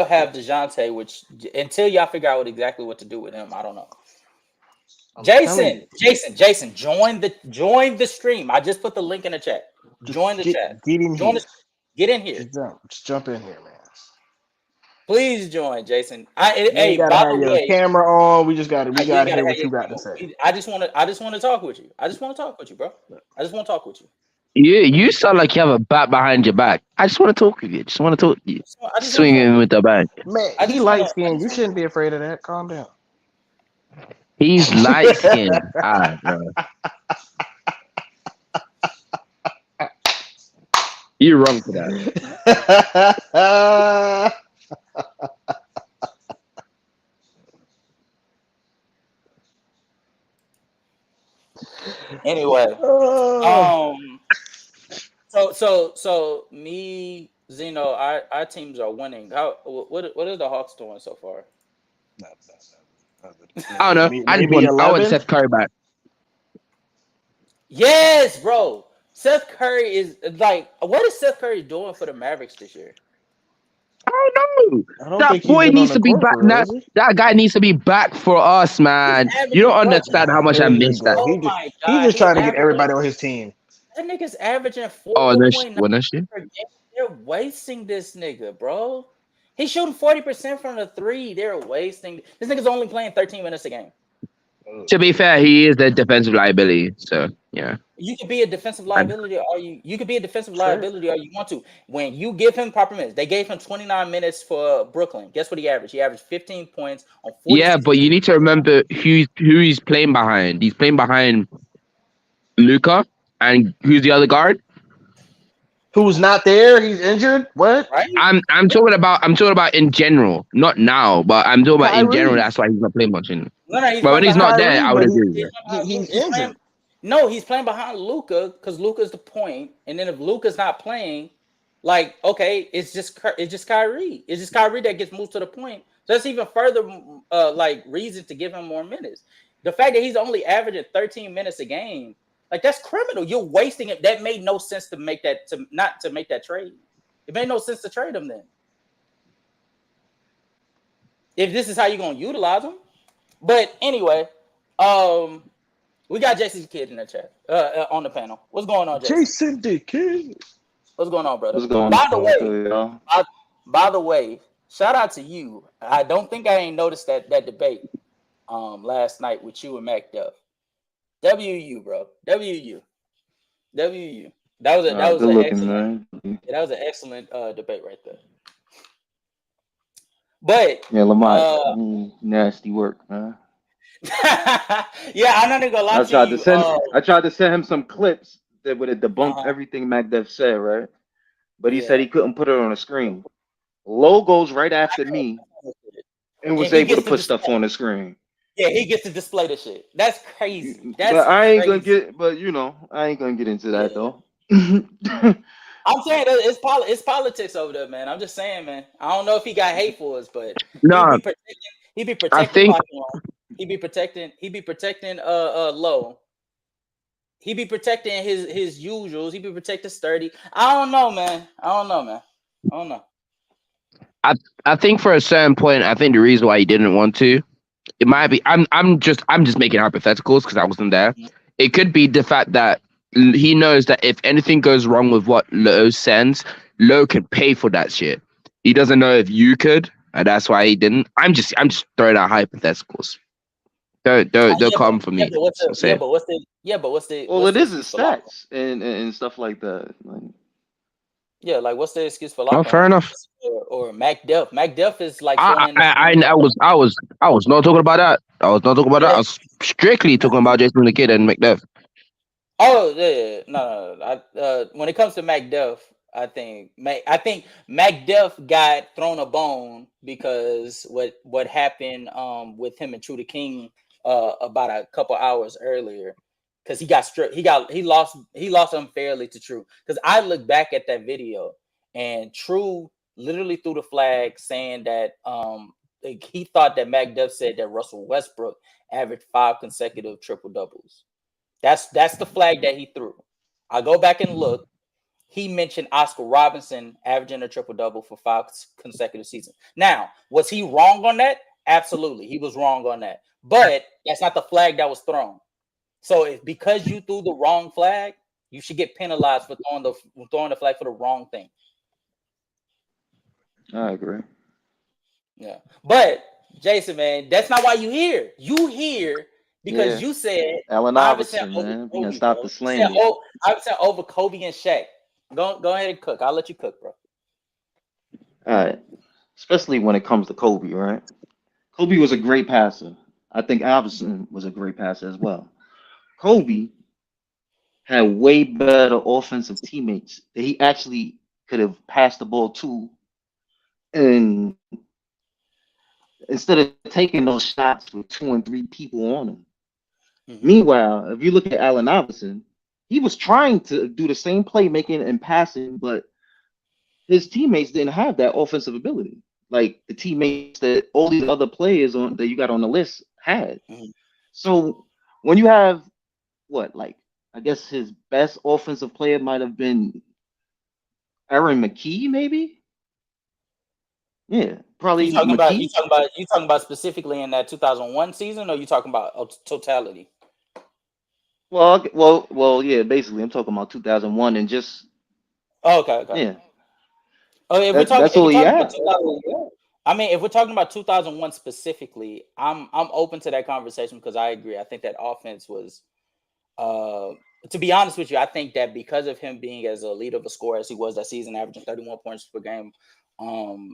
have DeJounte, which until y'all figure out exactly what to do with him, I don't know. Jason, join the stream. I just put the link in the chat. Join the chat. Get in here. Get in here. Just jump in here, man. Please join, Jason. Hey, gotta have your camera on. We gotta hear what you got to say. I just want to talk with you. I just want to talk with you, bro. I just want to talk with you. You sound like you have a bat behind your back. I just want to talk with you. Just want to talk to you. Swinging with the bat. Man, he light skinned. You shouldn't be afraid of that. Calm down. He's light skinned. You're wrong for that. Anyway, so me, Zeno, our teams are winning. What are the Hawks doing so far? I don't know. I want Seth Curry back. Yes, bro. Seth Curry is like, what is Seth Curry doing for the Mavericks this year? I don't know. I don't That think he's boy been on needs the to be court back. for real, is he? That guy needs to be back for us, man. He's You averaging don't what understand how now? much I Crazy, missed that. bro. Oh my He's God, just he's trying to get averaging. everybody on his team. That nigga's averaging Oh, no, 4.9 well, shit. per game. They're wasting this nigga, bro. He's shooting 40% from the three. They're wasting. This nigga's only playing 13 minutes a game. To be fair, he is the defensive liability. So yeah. You could be a defensive liability, or you could be a defensive Sure. liability, or you want to. When you give him proper minutes, they gave him 29 minutes for Brooklyn. Guess what he averaged? He averaged 15 points on 46. Yeah, but you need to remember who he's playing behind. He's playing behind Luka, and who's the other guard? Who's not there? He's injured. What? Right? I'm talking about in general, not now, but I'm talking about in Kyrie. general. That's why he's not playing much in. No, he's But when playing he's not behind- there, I would but agree. he's playing- injured. No, he's playing behind Luka because Luka's the point, and then if Luka's not playing, like okay, it's just Kyrie. It's just Kyrie that gets moved to the point. So that's even further like reason to give him more minutes. The fact that he's only averaging 13 minutes a game, like that's criminal. You're wasting it. That made no sense to make that not to make that trade. It made no sense to trade him then. If this is how you're gonna utilize him. But anyway, we got Jason Kidd in the chat, on the panel. What's going on, Jason? Jason the Kid. What's going on, brother? What's going By on? the way, y'all? by the way, shout out to you. I don't think I ain't noticed that debate last night with you and Mac Duff. WU, bro. WU. That was Good an looking, excellent, man. that was an excellent debate right there. But Yeah, Lamont, nasty work, man. yeah, I'm not even gonna lie I to tried you. to send I tried to send him some clips that would have debunked Uh-huh. everything MacDev said, right? But he Yeah. said he couldn't put it on the screen. Logos right after me and was he able to gets to put stuff display. on the screen. Yeah, he gets to display the shit. That's crazy. That's But I ain't crazy. I ain't gonna get into that Yeah. though. I'm saying that it's politics over there, man. I'm just saying, man. I don't know if he got hate for us, but No, he be protecting I think- Pokemon. He be protecting Low. He be protecting his usuals. He be protecting Sturdy. I don't know, man. I don't know. I think for a certain point, I think the reason why he didn't want to, it might be. I'm just making hypotheticals because I wasn't there. It could be the fact that he knows that if anything goes wrong with what Lowe sends, Lowe could pay for that shit. He doesn't know if you could, and that's why he didn't. I'm just throwing out hypotheticals. Don't come for me. Yeah, but what's I'm the saying. Well, what's it the is excuse for Lock? stats and stuff like that. Like, Yeah, like what's the excuse for Lock? Oh, fair enough. Or Mac Duff. Mac Duff is like I was not talking about that. I was not talking about that. I was strictly talking about Jason the Kid and McDuff. Oh yeah, no. When it comes to Mac Duff, I think Mac Duff got thrown a bone because what happened with him and True the King about a couple hours earlier, because he got stripped. He lost unfairly to True. Because I look back at that video and True literally threw the flag saying that he thought that Mac Duff said that Russell Westbrook averaged 5 consecutive triple doubles. That's the flag that he threw. I go back and look. He mentioned Oscar Robinson averaging a triple double for 5 consecutive seasons. Now, was he wrong on that? Absolutely, he was wrong on that. But that's not the flag that was thrown. So because you threw the wrong flag, you should get penalized for throwing the flag for the wrong thing. I agree. Yeah, but Jason, man, that's not why you here. You here because Yeah. you said Allen Iverson, over man. We Kobe, gonna stop bro. the slander. Iverson over Kobe and Shaq. Go ahead and cook. I'll let you cook, bro. All right. Especially when it comes to Kobe, right? Kobe was a great passer. I think Iverson was a great passer as well. Kobe had way better offensive teammates that he actually could have passed the ball to. And instead of taking those shots with 2 and 3 people on him. Mhm. Meanwhile, if you look at Allen Iverson, he was trying to do the same playmaking and passing, but his teammates didn't have that offensive ability. Like the teammates that all these other players that you got on the list had. Mhm. So when you have like I guess his best offensive player might have been Aaron McKee, maybe. Yeah, probably McKee. You talking about specifically in that 2001 season, or you talking about totality? Well, yeah. Basically, I'm talking about 2001 and just Oh, okay. yeah. Oh, That's if all we're he talking about had. 2001, I mean, if we're talking about 2001 specifically, I'm open to that conversation because I agree. I think that offense was, to be honest with you, I think that because of him being as elite of a scorer as he was that season, averaging 31 points per game,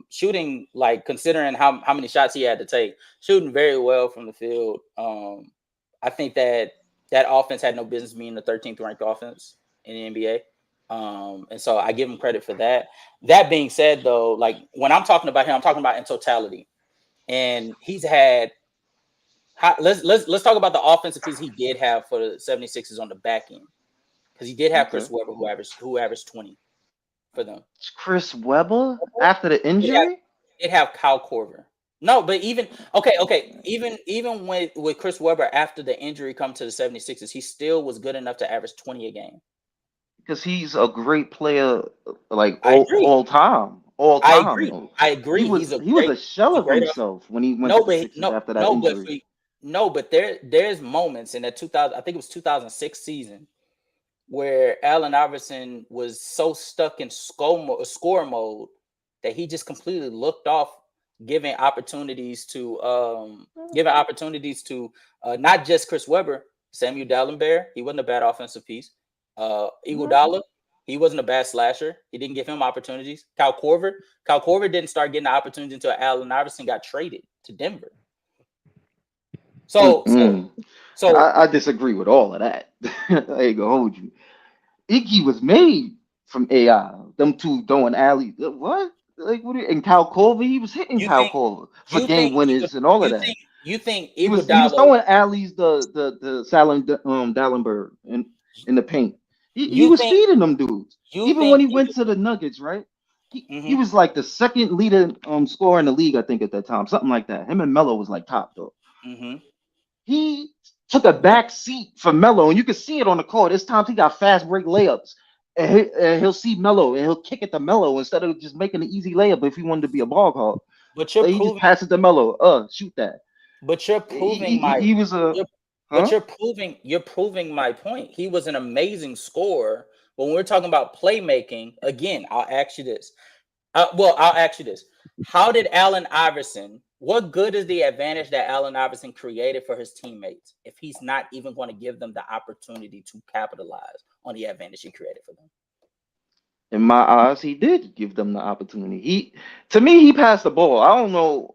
shooting, like, considering how many shots he had to take, shooting very well from the field. I think that offense had no business being the 13th ranked offense in the NBA. And so I give him credit for that. That being said, though, like, when I'm talking about him, I'm talking about in totality. And he's had let's talk about the offensive piece he did have for the 76ers on the back end. Because he did have Okay. Chris Webber who averaged 20 for them. It's Chris Webber after the injury. They'd have Kyle Korver. No, but even even with Chris Webber after the injury come to the 76ers, he still was good enough to average 20 a game. Because he's a great player, like I agree. all time. I agree. He was a shell of himself when he went to the Sixers after that injury. But there's moments in that 2000, I think it was 2006 season, where Allen Iverson was so stuck in score mode that he just completely looked off, giving opportunities to not just Chris Webber, Samuel Dallenberg. He wasn't a bad offensive piece. Iguodala, he wasn't a bad slasher. He didn't give him opportunities. Kyle Korver didn't start getting the opportunity until Allen Iverson got traded to Denver. So I disagree with all of that. I ain't gonna hold you. Iggy was made from AI. Them two throwing alley. What? Like what? And Kyle Korver, he was hitting Kyle Korver for game winners and all of that. You think he was throwing alleys the Salem Dallenberg in the paint. He was feeding them dudes. Even when he went to the Nuggets, right? He was like the second leader scorer in the league, I think, at that time, something like that. Him and Melo was like top dog. He took a back seat for Melo, and you can see it on the court. This time he got fast break layups, and he'll see Melo, and he'll kick it to Melo instead of just making an easy layup if he wanted to be a ball hog. But he just passed it to Melo. Shoot that. But you're proving you're proving my point. He was an amazing scorer. But when we're talking about playmaking, again, I'll ask you this. How did Allen Iverson? What good is the advantage that Allen Iverson created for his teammates if he's not even going to give them the opportunity to capitalize on the advantage he created for them? In my eyes, he did give them the opportunity. To me, he passed the ball. I don't know.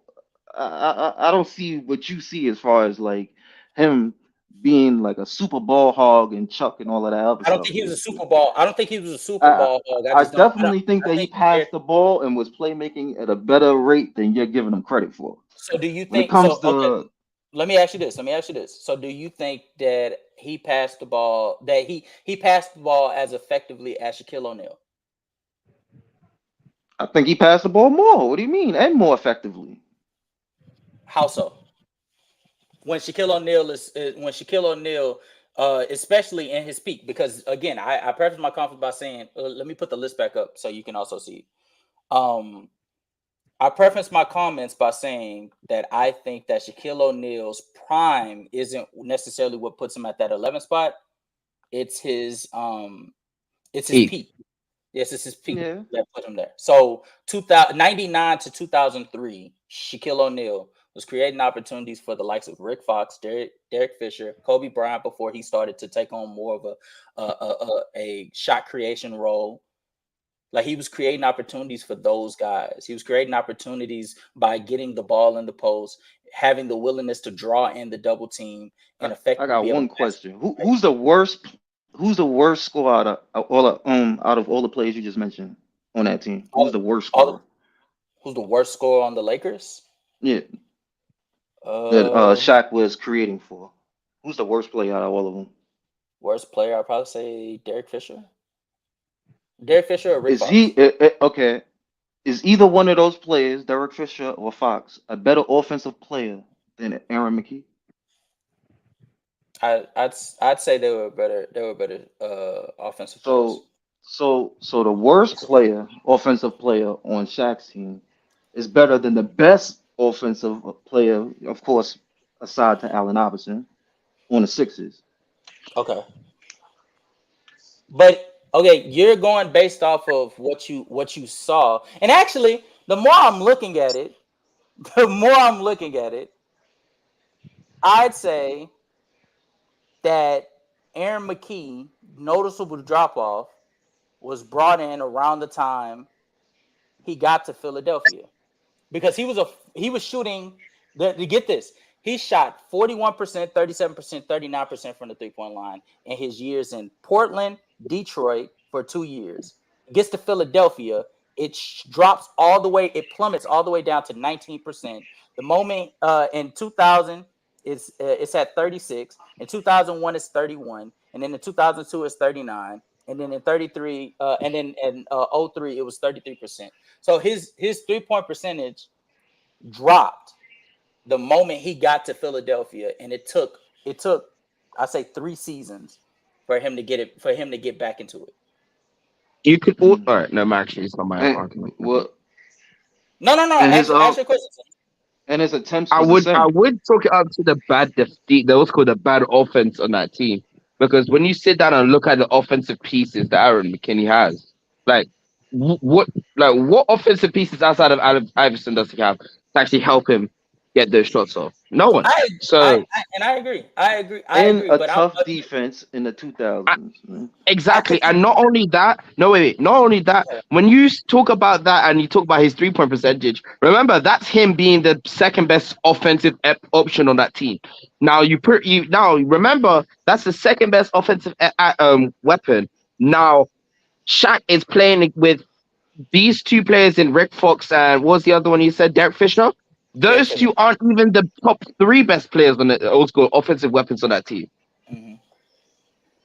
I don't see what you see as far as like him being like a super ball hog and Chuck and all of that other stuff. I don't think he was a super ball. I don't think he was a super ball hog. I definitely think that he passed the ball and was playmaking at a better rate than you're giving him credit for. So do you think? When it comes to, okay, let me ask you this. So do you think that he passed the ball? That he passed the ball as effectively as Shaquille O'Neal? I think he passed the ball more. What do you mean? And more effectively. How so? When Shaquille O'Neal especially in his peak, because again, I preface my comments by saying, let me put the list back up so you can also see. I preface my comments by saying that I think that Shaquille O'Neal's prime isn't necessarily what puts him at that 11th spot. It's his peak. Yes, it's his peak that put him there. So 1999 to 2003, Shaquille O'Neal was creating opportunities for the likes of Rick Fox, Derek Fisher, Kobe Bryant before he started to take on more of a shot creation role. Like, he was creating opportunities for those guys. He was creating opportunities by getting the ball in the post, having the willingness to draw in the double team, and effectively. I got one question. Who's the worst? Who's the worst scorer out of all the players you just mentioned on that team? Who's the worst scorer? Who's the worst scorer on the Lakers? Yeah. That Shaq was creating for. Who's the worst player out of all of them? Worst player, I'd probably say Derek Fisher. Derek Fisher or Rick Fox? Okay? Is either one of those players, Derek Fisher or Fox, a better offensive player than Aaron McKee? I'd say they were better. They were better offensive players. So the worst player, offensive player on Shaq's team is better than the best offensive player, of course, aside to Allen Iverson on the Sixers. Okay, but okay, you're going based off of what you saw, and actually, the more I'm looking at it, the more I'm looking at it, I'd say that Aaron McKee noticeable drop off was brought in around the time he got to Philadelphia because he was shooting. To get this, he shot 41%, 37%, 39% from the 3-point line in his years in Portland, Detroit for 2 years. Gets to Philadelphia, it drops all the way, it plummets all the way down to 19%. The moment in 2000 it's at 36. In 2001 it's 31, and then in 2002 it's 39. And then in 33, and then in 03, it was 33%. So his 3-point percentage dropped the moment he got to Philadelphia, and it took I say 3 seasons for him to get back into it. You could all Mm. right. No, actually, it's not my And argument. well, No, no, no. and his Ask your question. and his attempts I was the would I same. would talk it up to the bad the what's called the bad offense on that team, because when you sit down and look at the offensive pieces that Aaron McKinney has, like what what offensive pieces outside of Iverson does he have to actually help him get those shots off? No one. I, So I agree. I agree. I And agree. a But tough defense in the I, 2000s. Man. I exactly, think and not only that. No, wait. Not only that. When you talk about that and you talk about his 3-point percentage, remember that's him being the second best offensive option on that team. Now now remember that's the second best offensive weapon. Now Shaq is playing with these two players in Rick Fox and what was the other one you said, Derek Fisher? Derek Those Fisher. two aren't even the top 3 best players on the old school offensive weapons on that team. Mhm.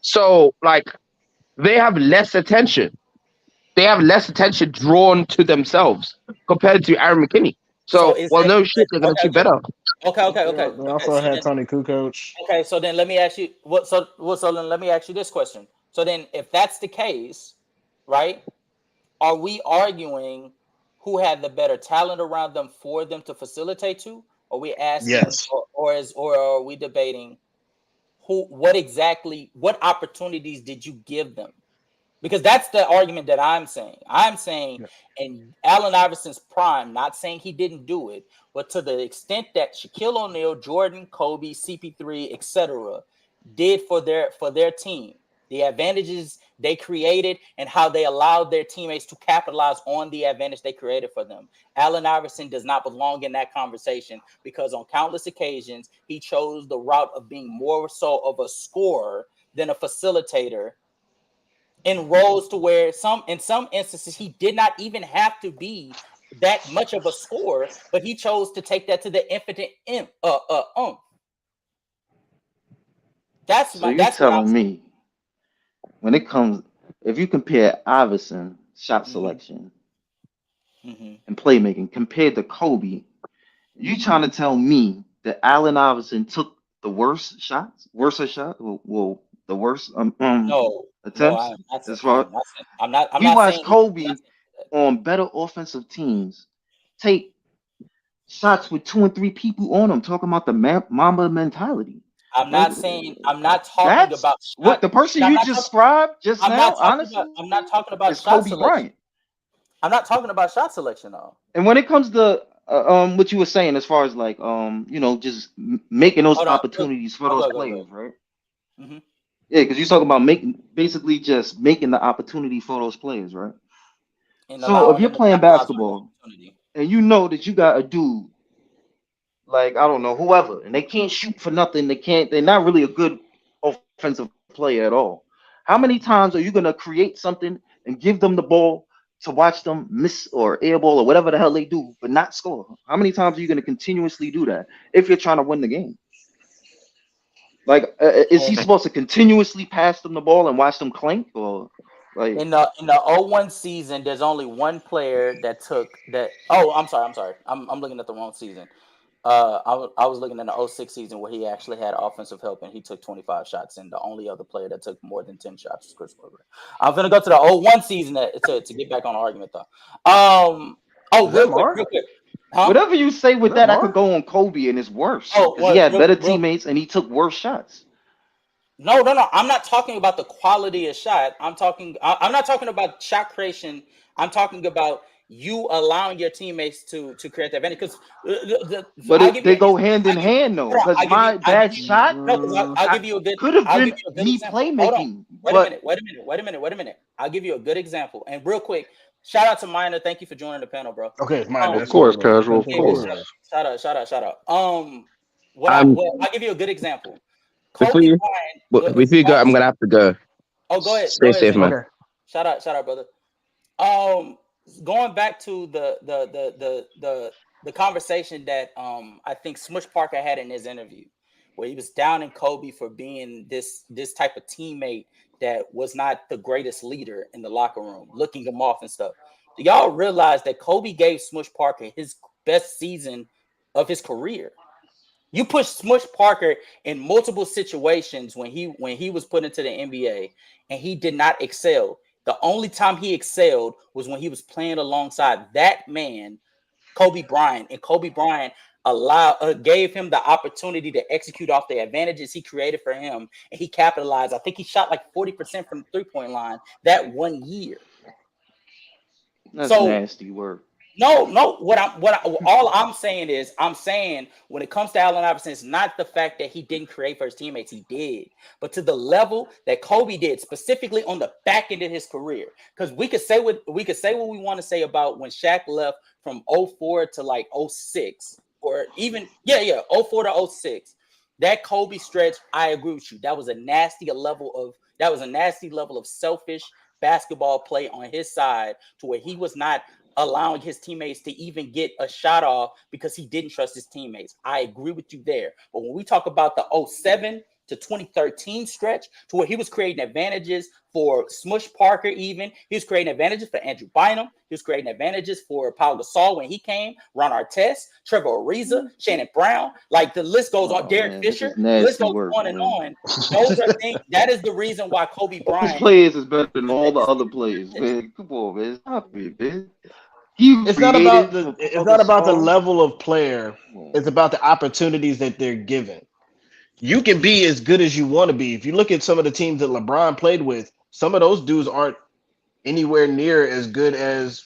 So like they have less attention. They have less attention drawn to themselves compared to Aaron McKinney. So So, is well, it no shit, they're gonna okay? do better. They Okay. also had Tony Kukoc. Okay, so then let me ask you so then let me ask you this question. So then if that's the case, right? Are we arguing who had the better talent around them for them to facilitate to? Are we asking Yes. or are we debating what opportunities did you give them? Because that's the argument that I'm saying. I'm saying Yeah. in Allen Iverson's prime, not saying he didn't do it, but to the extent that Shaquille O'Neal, Jordan, Kobe, CP3, etc., did for their team, the advantages they created and how they allowed their teammates to capitalize on the advantage they created for them. Allen Iverson does not belong in that conversation because on countless occasions he chose the route of being more so of a scorer than a facilitator in roles to where in some instances he did not even have to be that much of a scorer, but he chose to take that to the infinite So you that's what I'm telling me when it comes, if you compare Iverson shot saying. selection Hmm. and playmaking compared to Kobe, you trying to tell me that Allen Iverson took the worst shot, well, the worst No, no, attempts I'm not saying. as No, far I'm we not watched saying. I'm not Kobe saying that. on better offensive teams take shots with 2 and 3 people on them, talking about the Mamba mentality. I'm Like not saying. I'm not talking that's about what shot. the person I'm you not just talking. described just I'm not now, talking about. honestly, I'm not talking is about shot Kobe selection. Bryant. I'm not talking about shot selection though. And when it comes to what you were saying as far as like just making those Hold on. Look. opportunities for Oh, those go ahead. players, right? Hmm. Yeah, because you're talking about making basically just making the opportunity for those players, right? And So if allowing you're them to playing capitalize on the basketball opportunity. and you know that you got a dude like I don't know whoever, and they can't shoot for nothing, they're not really a good offensive player at all. How many times are you gonna create something and give them the ball to watch them miss or airball or whatever the hell they do, but not score? How many times are you gonna continuously do that if you're trying to win the game? Like, is he And supposed to continuously pass them the ball and watch them clink, or like? in the 01 season, there's only one player that took that. Oh, I'm sorry. I'm looking at the wrong season. I was looking at the 06 season where he actually had offensive help and he took 25 shots, and the only other player that took more than 10 shots was Chris Webber. I'm gonna go to the 01 season to get back on the argument though. Is that Mar? Real quick. Huh? Whatever you say with Is that, that I could Mar? go on Kobe and it's worse Oh, because he had better real. teammates and he took worse shots. No. I'm not talking about the quality of shot. I'm not talking about shot creation. I'm talking about you allowing your teammates to create that advantage. Because But they go hand in hand though, because my bad shot I'll give you a good. could have I'll been give you a good me example. Hold on. playmaking. Wait But a minute. I'll give you a good example. And real quick, shout out to Minor. Thank you for joining the panel, bro. Okay, it's mine. Of course, casual. Of Yeah, course. shout out. I'll give you a good example. Before you go, I'm gonna have to go. Oh, go ahead. Stay safe, man. Okay. Shout out, brother. Going back to the conversation that I think Smush Parker had in his interview, where he was down in Kobe for being this type of teammate that was not the greatest leader in the locker room, looking him off and stuff. Do y'all realize that Kobe gave Smush Parker his best season of his career? You push Smush Parker in multiple situations when he was put into the NBA and he did not excel. The only time he excelled was when he was playing alongside that man, Kobe Bryant, and Kobe Bryant gave him the opportunity to execute off the advantages he created for him, and he capitalized. I think he shot like 40% from the three-point line that 1 year. that's nasty work. No. All I'm saying is, when it comes to Allen Iverson, it's not the fact that he didn't create for his teammates. He did, but to the level that Kobe did, specifically on the back end of his career. Because we could say what we want to say about when Shaq left from 04 to like 06, or even 04 to 06. That Kobe stretch, I agree with you. That was a nasty level of selfish basketball play on his side, to where he was not allowing his teammates to even get a shot off because he didn't trust his teammates. I agree with you there. But when we talk about the 07 to 2013 stretch, to where he was creating advantages for Smush Parker, even he was creating advantages for Andrew Bynum, he was creating advantages for Paul Gasol when he came, Ron Artest, Trevor Ariza, Shannon Brown, like the list goes on. Derek Fisher, the list goes on and on. Those are things. That is the reason why Kobe Bryant. His players is better than all the other players, man. Come on, man. Stop it, man. It's not about the level of player. It's about the opportunities that they're given. You can be as good as you want to be. If you look at some of the teams that LeBron played with, some of those dudes aren't anywhere near as good as,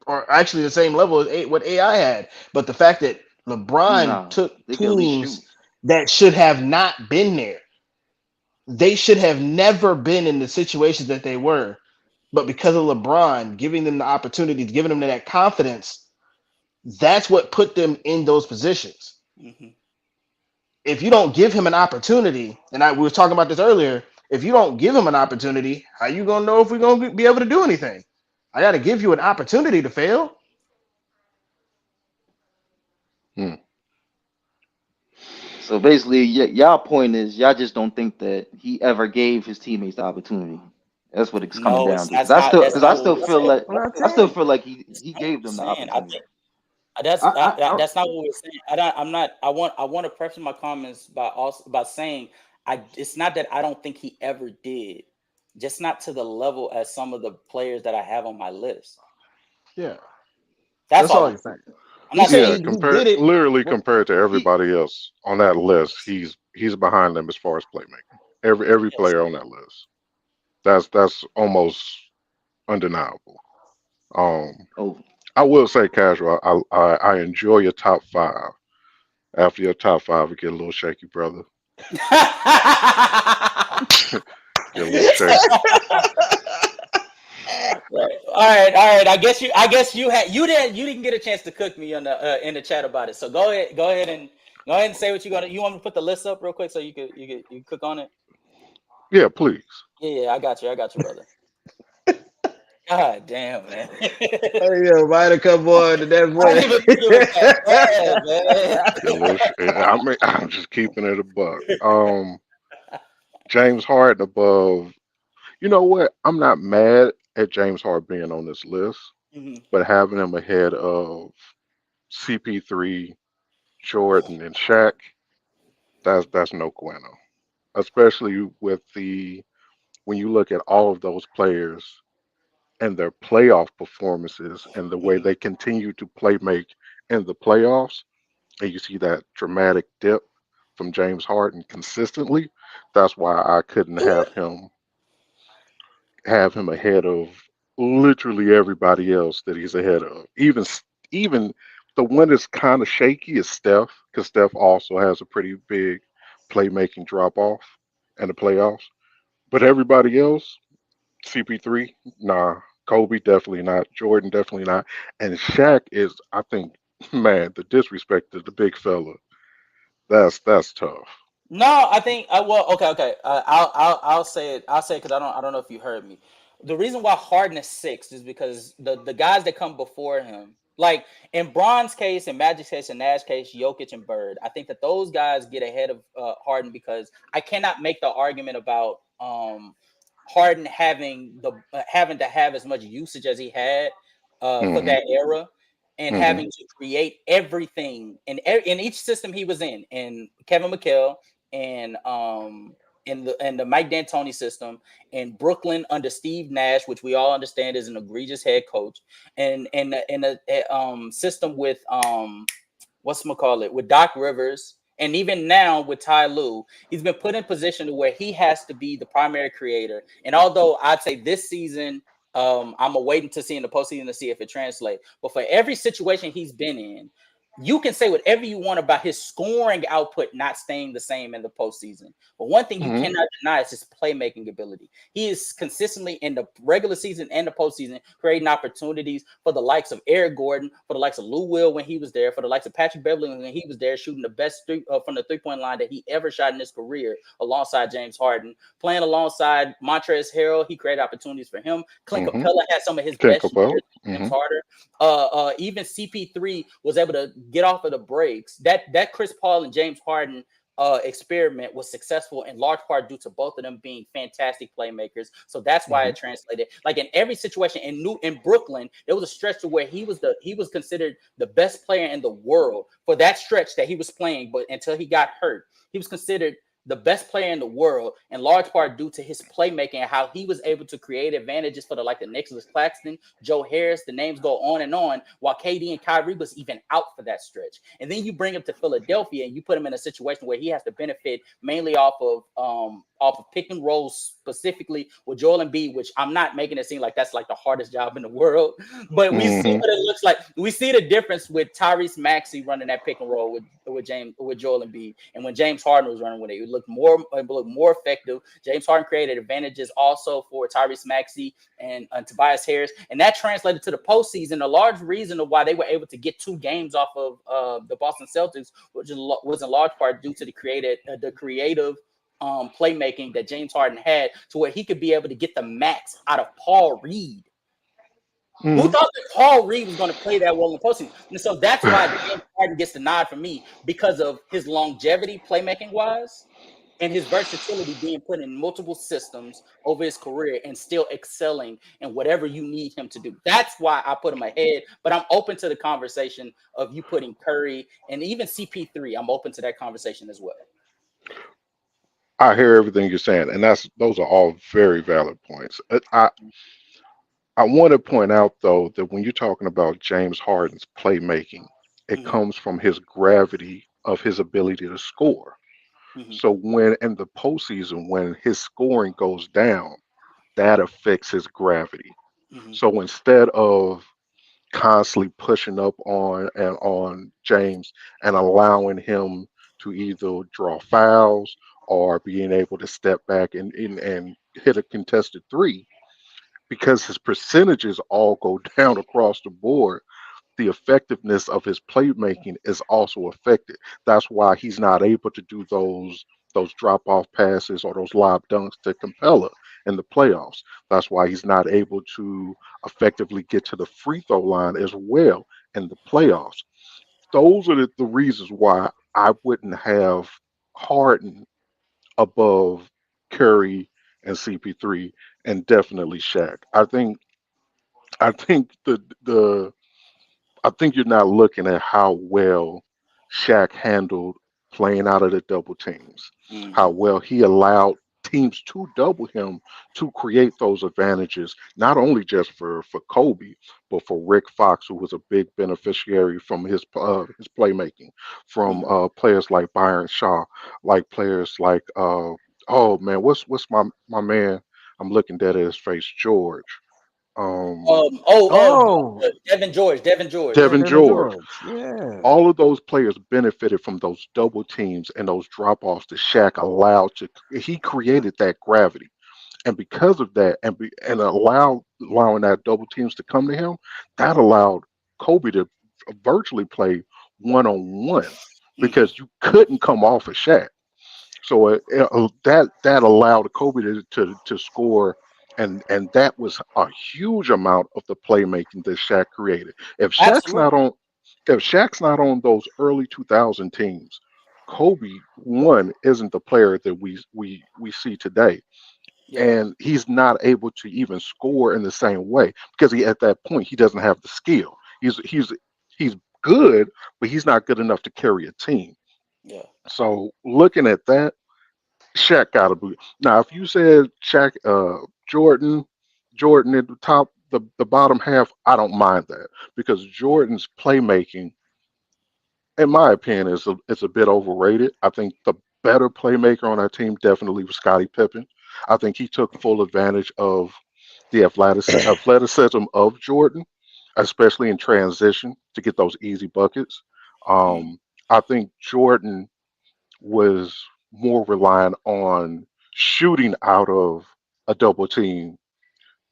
or actually the same level as what AI had. But the fact that LeBron took teams that should have not been there, they should have never been in the situations that they were. But because of LeBron giving them the opportunities, giving them that confidence, that's what put them in those positions. Mm-hmm. If you don't give him an opportunity, and we were talking about this earlier, if you don't give him an opportunity, how you gonna know if we're gonna be able to do anything? I got to give you an opportunity to fail. So basically, y'all point is y'all just don't think that he ever gave his teammates the opportunity. That's what it's coming down to. I still feel like he gave them the opportunity. That's not what we're saying. I want to preface my comments by saying it's not that I don't think he ever did, just not to the level as some of the players that I have on my list. Yeah, that's all you're saying. I'm not saying compared to everybody else on that list, he's behind them as far as playmaking. Every player on that list. That's almost undeniable. I will say, casual. I enjoy your top five. After your top five, we get a little shaky, brother. Get a little shaky. All right. I guess you didn't get a chance to cook me on the in the chat about it. So go ahead and say what you're gonna. You want me to put the list up real quick so you could cook on it? Yeah, please. Yeah, I got you, brother. God damn, man. Hey, yo, might come on to that point. I'm just keeping it a buck. James Harden above. You know what? I'm not mad at James Harden being on this list, but having him ahead of CP3, Jordan and Shaq, that's no bueno. Especially with the when you look at all of those players and their playoff performances and the way Mhm. they continue to play make in the playoffs, and you see that dramatic dip from James Harden consistently. That's why I couldn't have him ahead of literally everybody else that he's ahead of. Even the one that's kind of shaky is Steph, because Steph also has a pretty big playmaking drop off in the playoffs. But everybody else, CP3, nah. Kobe definitely not. Jordan definitely not. And Shaq is, I think, man, the disrespect to the big fella. That's tough. No, I think I well, okay, okay. I'll say it. I'll say it because I don't know if you heard me. The reason why Harden is six is because the guys that come before him, like in Bron's case, in Magic's case, in Nash case, Jokic and Bird, I think that those guys get ahead of Harden because I cannot make the argument about Harden having to have as much usage as he had for Hmm. that era and Hmm. having to create everything in each system he was in Kevin McHale and in the Mike D'Antoni system in Brooklyn under Steve Nash, which we all understand is an egregious head coach, and in a system with call it with Doc Rivers, and even now with Ty Lue, he's been put in position to where he has to be the primary creator. And although I'd say this season, I'm awaiting to see in the postseason to see if it translates. But for every situation he's been in, you can say whatever you want about his scoring output not staying the same in the postseason. But one thing you Hmm. cannot deny is his playmaking ability. He is consistently in the regular season and the postseason creating opportunities for the likes of Eric Gordon, for the likes of Lou Will when he was there, for the likes of Patrick Beverly when he was there, shooting the best from the 3 point line that he ever shot in his career alongside James Harden. Playing alongside Montrezl Harrell, he created opportunities for him. Clint Hmm. Capella had some of his Can't best compel. years. James Harden. Even CP3 was able to get off of the breaks. That Chris Paul and James Harden experiment was successful in large part due to both of them being fantastic playmakers. So that's why Hmm. it translated. Like in every situation in Brooklyn, there was a stretch to where he was considered the best player in the world for that stretch that he was playing, but until he got hurt, he was considered the best player in the world, in large part due to his playmaking and how he was able to create advantages for the like the Nicholas Claxton, Joe Harris. The names go on, while KD and Kyrie was even out for that stretch. And then you bring him to Philadelphia and you put him in a situation where he has to benefit mainly off of pick and roll, specifically with Joel Embiid, which I'm not making it seem like that's like the hardest job in the world, but we see Hmm. what it looks like. We see the difference with Tyrese Maxey running that pick and roll with Joel Embiid, and when James Harden was running with it, it looked more effective. James Harden created advantages also for Tyrese Maxey and Tobias Harris, and that translated to the postseason. A large reason of why they were able to get 2 games off of the Boston Celtics, which was in large part due to the creative playmaking that James Harden had, to where he could be able to get the max out of Paul Reed. Who Hmm. thought that Paul Reed was going to play that well in the postseason? And so that's why James Harden gets the nod for me because of his longevity playmaking wise and his versatility being put in multiple systems over his career and still excelling in whatever you need him to do. That's why I put him ahead, but I'm open to the conversation of you putting Curry and even CP3. I'm open to that conversation as well. I hear everything you're saying, and those are all very valid points. I want to point out though that when you're talking about James Harden's playmaking, it Mhm, comes from his gravity of his ability to score. mhm, So when in the postseason, when his scoring goes down, that affects his gravity. mhm, So instead of constantly pushing up on James and allowing him to either draw fouls or being able to step back and hit a contested three, because his percentages all go down across the board, the effectiveness of his playmaking is also affected. That's why he's not able to do those drop off passes or those lob dunks to Capella in the playoffs. That's why he's not able to effectively get to the free throw line as well in the playoffs. Those are the reasons why I wouldn't have Harden above Curry and CP3 and definitely Shaq. I think the I think you're not looking at how well Shaq handled playing out of the double teams, how Mhm. well he allowed teams to double him to create those advantages, not only just for Kobe, but for Rick Fox, who was a big beneficiary from his playmaking, from Mhm. players like Byron Shaw, like players like oh man, what's my man? I'm looking dead at his face, George. Um, Oh, Devin George, Devin George. yeah, Devin Devin George. George. Yeah. All of those players benefited from those double teams and those drop offs that Shaq allowed to. He created that gravity, and because of that, and allowing that double teams to come to him, that allowed Kobe to virtually play one on one Mhm. because you couldn't come off of Shaq. So that allowed Kobe to score, and that was a huge amount of the playmaking that Shaq created. If Shaq's not Absolutely. on, if Shaq's not on those early 2000 teams, Kobe one isn't the player that we see today, Yeah. and he's not able to even score in the same way because at that point he doesn't have the skill. He's good, but he's not good enough to carry a team. Yeah. So looking at that, Shaq got to be. Now, if you said Shaq, Jordan at the top, the bottom half, I don't mind that because Jordan's playmaking, in my opinion, is a bit overrated. I think the better playmaker on our team definitely was Scottie Pippen. I think he took full advantage of the athleticism of Jordan, especially in transition to get those easy buckets. Mhm. I think Jordan was more reliant on shooting out of a double team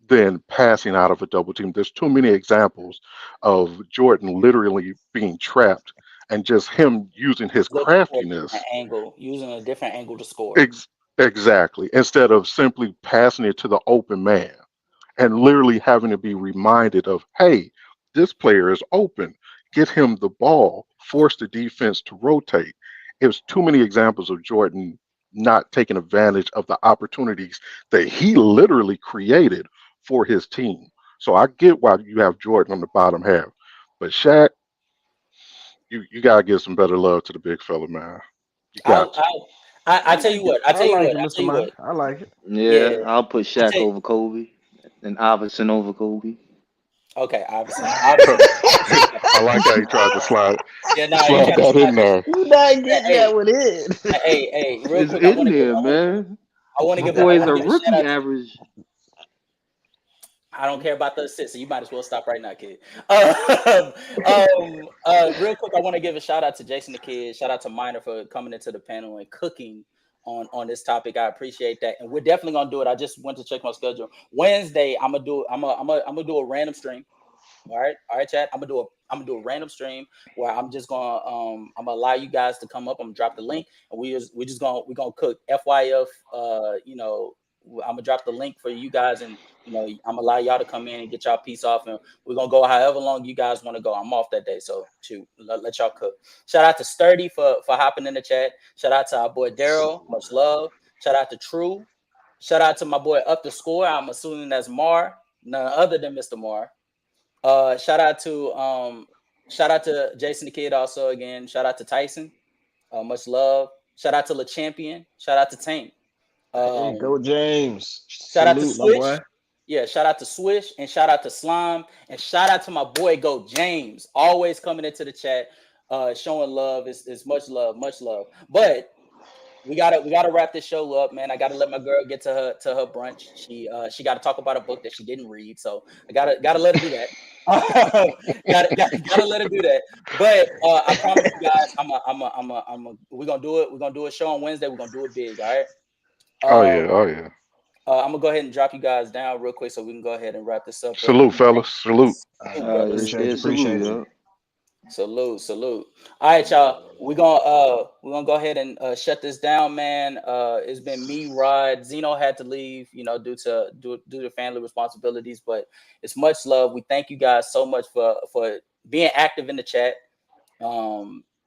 than passing out of a double team. There's too many examples of Jordan literally being trapped and just him using his Looking for a craftiness. different angle, using a different angle to score. Ex- exactly. Instead of simply passing it to the open man and literally having to be reminded of, hey, this player is open. Get him the ball, force the defense to rotate. It was too many examples of Jordan not taking advantage of the opportunities that he literally created for his team. So I get why you have Jordan on the bottom half. But Shaq, you gotta give some better love to the big fella, man. You I got to. I I I tell you like it. what. I I tell you like what. it, I Mr. tell you Man. what. I like it. Yeah. Yeah, I'll put I Shaq tell. over Kobe and Iverson over Kobe. Okay, Iverson. Iverson. Iverson. I like how he tried to Yeah, nah, you slide trying to that in slide that. there. You not getting Hey, that one in. hey, real It's quick. I want in to give. there, man. I want to My give. I boy is want to a give a shout rookie out to. average. I don't care about the assists, so you might as well stop right now, kid. Real quick, I want to give a shout out to Jason the Kid. Shout out to Miner for coming into the panel and cooking on this topic. I appreciate that, and we're definitely gonna do it. I just went to check my schedule. Wednesday, I'm gonna do. I'm gonna do a random stream. All right, chat. I'm gonna do a random stream where I'm just gonna I'm gonna allow you guys to come up. I'm gonna drop the link, and we just gonna cook FYF. I'm gonna drop the link for you guys, and I'm gonna allow y'all to come in and get y'all piece off, and we're gonna go however long you guys want to go. I'm off that day, so shoot, let y'all cook. Shout out to Sturdy for hopping in the chat. Shout out to our boy Daryl, much love. Shout out to True. Shout out to my boy Up the Score. I'm assuming that's Mar, none other than Mr. Mar. Uh, shout out to um, shout out to Jason the Kid also again. Shout out to Tyson. Much love. Shout out to Le Champion. Shout out to Tank. Hey, Um, go James. shout out to Salute, my boy. Swish. Yeah, shout out to Swish and shout out to Slime and shout out to my boy Go James. Always coming into the chat, showing love. It's much love, much love. But we gotta wrap this show up, man. I gotta let my girl get to her brunch. She got to talk about a book that she didn't read, so I gotta let her do that. Gotta let her do that. But I promise you guys, we're gonna do it. We're gonna do a show on Wednesday. We're gonna do it big. All right. Oh yeah, Um, oh yeah. I'm gonna go ahead and drop you guys down real quick so we can go ahead and wrap this up. Salute, fellas. Salute. Salute, brothers. Yes, Appreciate you. yeah, salute, Appreciate you. yo. Salute, salute. All right, y'all. We're gonna go ahead and shut this down, man. It's been me, Rod. Zeno had to leave, due to family responsibilities, but it's much love. We thank you guys so much for being active in the chat.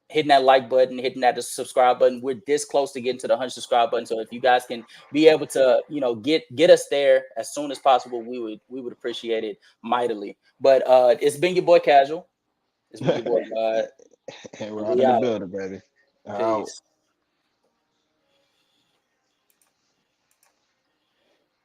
Hitting that like button, hitting that subscribe button. We're this close to getting to the 100 subscribe button. So if you guys can be able to, get us there as soon as possible, we would appreciate it mightily. But it's been your boy Casual. It's been your boy. And we're out We of the out. building, baby. Out. Peace.